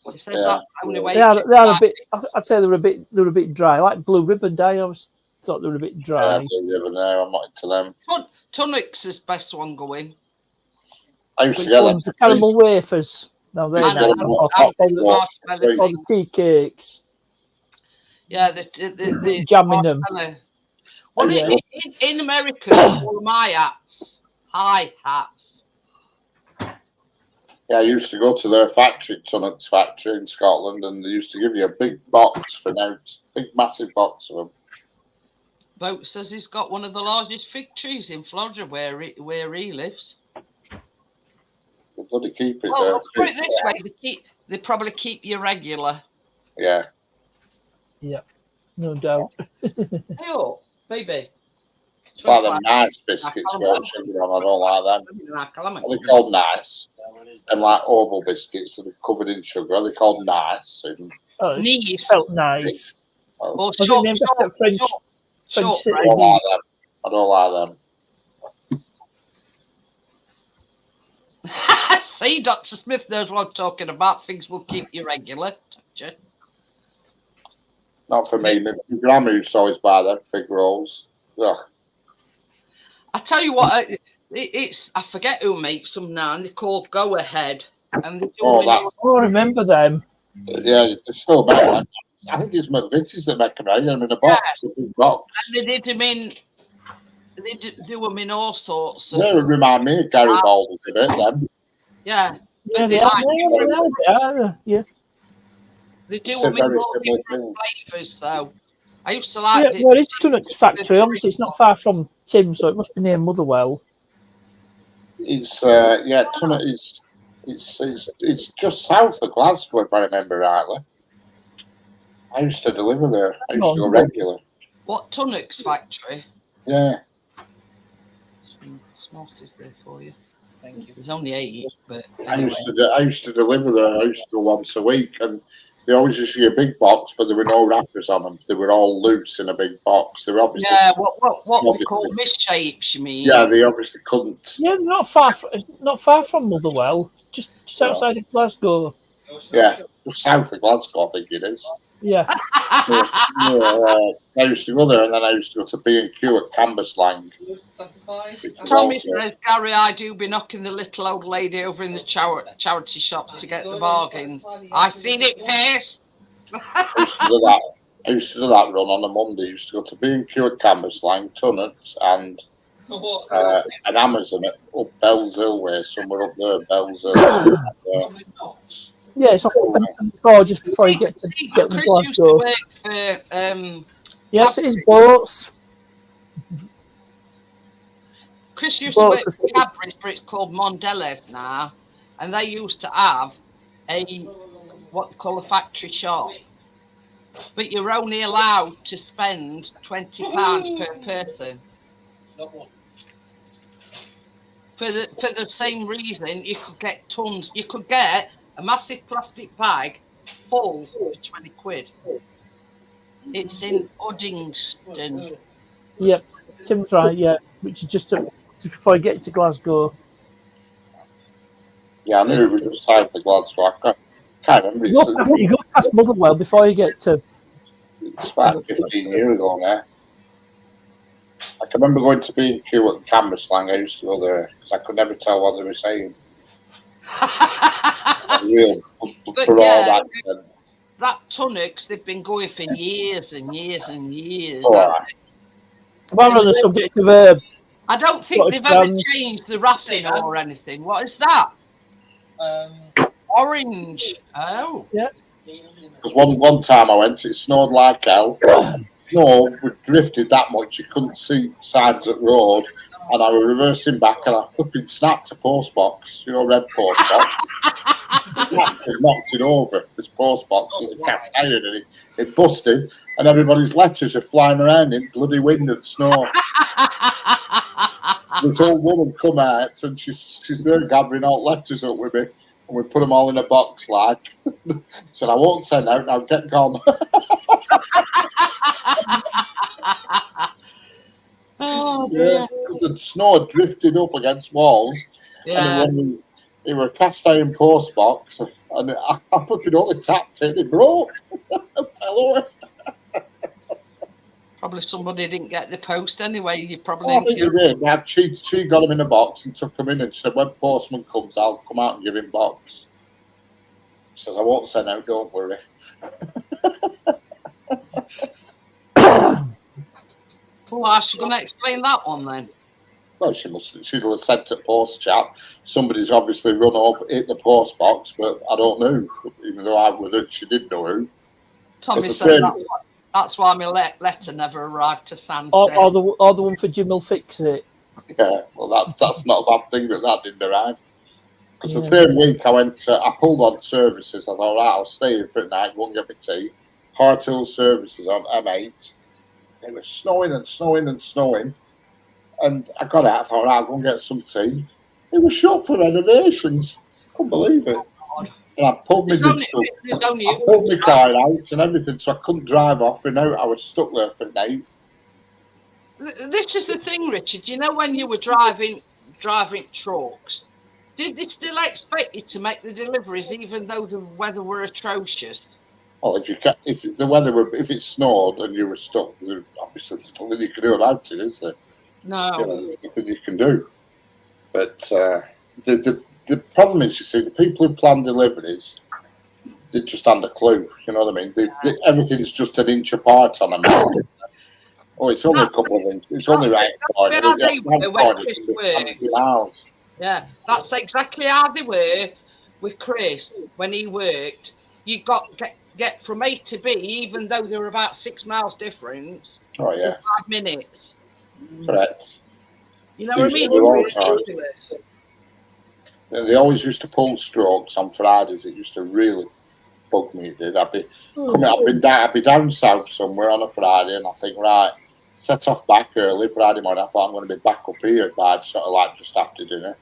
We said that's the only way. They are a bit. I'd say they're a bit dry, like Blue Ribbon Day. I always thought they were a bit dry. Yeah, Blue Ribbon Day, I'm not into them. Tunix is best one going. I used to get them. The caramel wafers. No, they're the tea cakes. Yeah, the jamming them. Well, in America, all of my hats, high hats. Yeah, I used to go to their factory, Tunnock's factory in Scotland, and they used to give you a big box for notes, big massive box of them. Boat says he's got one of the largest fig trees in Florida where he lives. They bloody keep it well, there. Let's put it this way, they probably keep you regular. Yeah. Yeah, no doubt. Hey, baby. It's like them nice biscuits with sugar on. I don't like them. Are they called nice? And like oval biscuits that are covered in sugar. Are they called nice? Nice. Felt nice. Or short, French I don't like them. I don't like them. See, Dr. Smith knows what I'm talking about. Things will keep you regular. Not for me. My grandma used to always buy them fig rolls. Ugh. I tell you what, it's I forget who makes them now, and they're called Go Ahead. And they do I remember them. Yeah, they're still better. I think it's McVitie's that make them. Right? Them in a box, a big box. And they did them in. They do them in all sorts. They remind me of Garibaldi a bit. Then. Yeah. Yeah, They do them in all different flavours, though. I used to like. Yeah, well, it's Tunnock's factory. Obviously, it's not far from Tim, so it must be near Motherwell. It's Tunnock is. It's just south of Glasgow, if I remember rightly. I used to deliver there. I used to go regular. What, Tunnock's factory? Yeah. Smarties there for you. Thank you. There's only 8, but anyway. I used to deliver there. I used to go once a week, and they always used to get a big box, but there were no wrappers on them. They were all loose in a big box. They were obviously what we call misshapes. You mean? Yeah, they obviously couldn't. Yeah, not far from Motherwell, just outside of Glasgow. Yeah, just south of Glasgow, I think it is. Yeah. I used to go there, and then I used to go to B&Q at Cambuslang. Tommy says, Gary, I do be knocking the little old lady over in the charity shops to get the bargains. I seen it first. I used to do that run on a Monday. I used to go to B&Q at Cambuslang, Tunnock's, and an Amazon up Bells Hill way, somewhere up there, Bells Hill. Yeah, it's off just before you get to Chris Glasgow. used to work for yes, it is boats. Chris used to work for Cadbury's, but it's called Mondelez now, and they used to have what they call a factory shop, but you're only allowed to spend £20 per person. For the same reason, you could get tons. You could get a massive plastic bag full for £20. It's in Uddingston. Yep, Tim's right. Yeah, which is just before you get to Glasgow. Yeah, I knew it was just south of Glasgow. I can't remember. You go past Motherwell before you get to It's about 15 years ago now. I can remember going to B&Q at Cambuslang. I used to go there because I could never tell what they were saying. Real But broad yeah, accent. that Tunnocks, they've been going for years and years and years. Oh, haven't right. they? Well, on the subject of I don't think Scottish they've ever jam. changed the wrapping or anything. What is that? Orange. Oh. Because one time I went, it snowed like hell. Snow drifted that much you couldn't see sides of the road, and I was reversing back and I flipping snapped a post box, red post box. Knocked it over. This post box was a cast iron and it busted, and everybody's letters are flying around in bloody wind and snow. This old woman come out and she's there gathering all letters up with me, and we put them all in a box like. Said I won't send out now, get gone. Oh dear. Because the snow had drifted up against walls, and it were a cast iron post box, and I flipping only tapped it, it broke. Fell over. Probably somebody didn't get the post anyway. You probably. I think they did. She got them in a box and took them in, and she said, "When postman comes, I'll come out and give him box." She says, "I won't send out. Don't worry." Well, how's she going to explain that one then? Well, she'd have sent a post chap. Somebody's obviously run off, hit the post box, but I don't know. Even though I with it, she did know who. Tommy said that's why my letter never arrived to Santa. Or the one for Jim will fix it. Yeah, well, that's not a bad thing that didn't arrive. Because the same week I pulled on services. I thought, right, I'll stay here for the night, go and get my tea. Hart Hill services on M8. It was snowing and snowing and snowing. And I got out, I thought, right, I'll go and get some tea. It was shut for renovations. Couldn't believe it. And I pulled my car out and everything, so I couldn't drive off. And now I was stuck there for the night. This is the thing, Richard. You know, when you were driving trucks, did they still expect you to make the deliveries even though the weather were atrocious? Well, if it snowed and you were stuck, obviously there's nothing you can do about it, is there? No. There's nothing you can do. But the problem is, you see, the people who plan deliveries, they just haven't a clue. You know what I mean? Everything's just an inch apart on a map. Oh, it's only a couple of inches. It's only right. Miles. Yeah, that's exactly how they were with Chris when he worked. You get from A to B, even though they were about 6 miles difference. Oh yeah. In 5 minutes. Correct. You know what I mean? They always used to pull strokes on Fridays. It used to really bug me. It did. I'd be down south somewhere on a Friday, and I think, right, set off back early Friday morning. I thought I'm going to be back up here by sort of like just after dinner.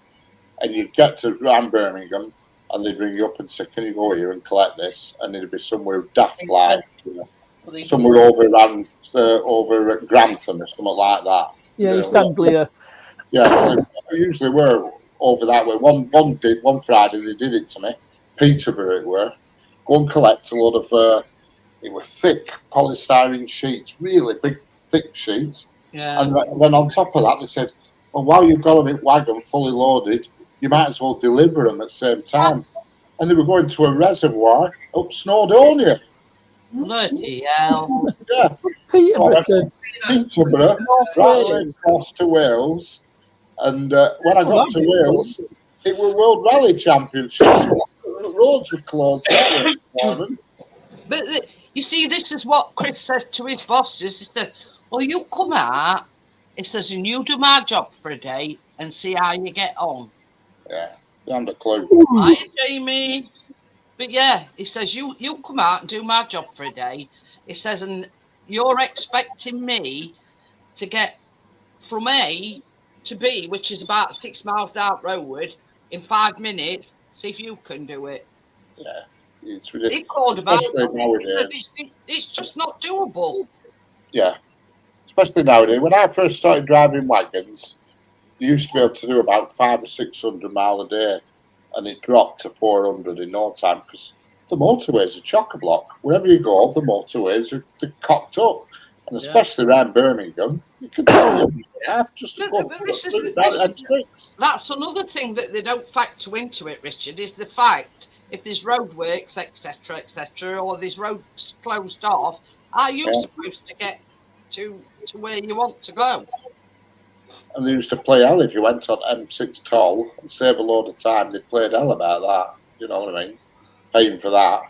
And you'd get to around Birmingham, and they'd ring you up and say, "Can you go here and collect this?" And it'd be somewhere daft like, somewhere over at Grantham or something like that. Yeah, East Anglia. Yeah, they usually were over that way. One Friday they did it to me. Peterborough it were. Go and collect a lot of it were thick polystyrene sheets, really big thick sheets. Yeah. And then on top of that they said, "Well, while you've got them in wagon fully loaded, you might as well deliver them at the same time." And they were going to a reservoir up Snowdonia. Bloody hell. Yeah. Peterborough, right across to Wales. And when I got to Wales, it were World Rally Championships. The roads were closed. But you see, this is what Chris says to his bosses. He says, "Well, you come out," he says, "and you do my job for a day and see how you get on." Yeah, they haven't a clue. Hi, Jamie. But yeah, he says, you come out and do my job for a day. He says, and you're expecting me to get from A to B, which is about 6 miles down the road, in 5 minutes. See if you can do it. Yeah, it's ridiculous. He called about it. It's just not doable. Yeah, especially nowadays. When I first started driving wagons, you used to be able to do about 500 or 600 miles a day, and it dropped to 400 in no time because the motorways are chock-a-block. Wherever you go, the motorways they're cocked up. And especially around Birmingham, you can tell you have just to go through that M6. That's another thing that they don't factor into it, Richard, is the fact if there's roadworks, etc., or there's roads closed off, are you supposed to get to where you want to go? And they used to play hell if you went on M6 toll and save a load of time. They played hell about that. You know what I mean? Paying for that.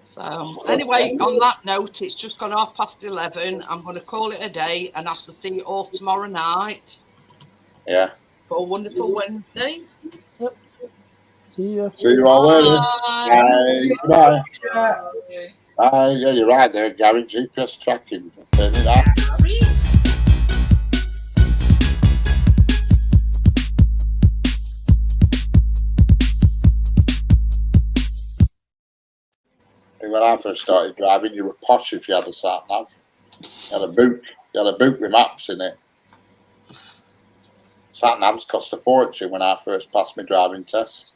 So anyway, on that note, it's just gone 11:30. I'm going to call it a day, and I shall see you all tomorrow night. Yeah. For a wonderful Wednesday. Yep. See you. See you all later. Bye. Yeah. Bye. Yeah, you're right there, Gary. GPS tracking. Turn it off. When I first started driving, you were posh if you had a sat nav. You had a book. You had a book with maps in it. Sat navs cost a fortune when I first passed my driving test.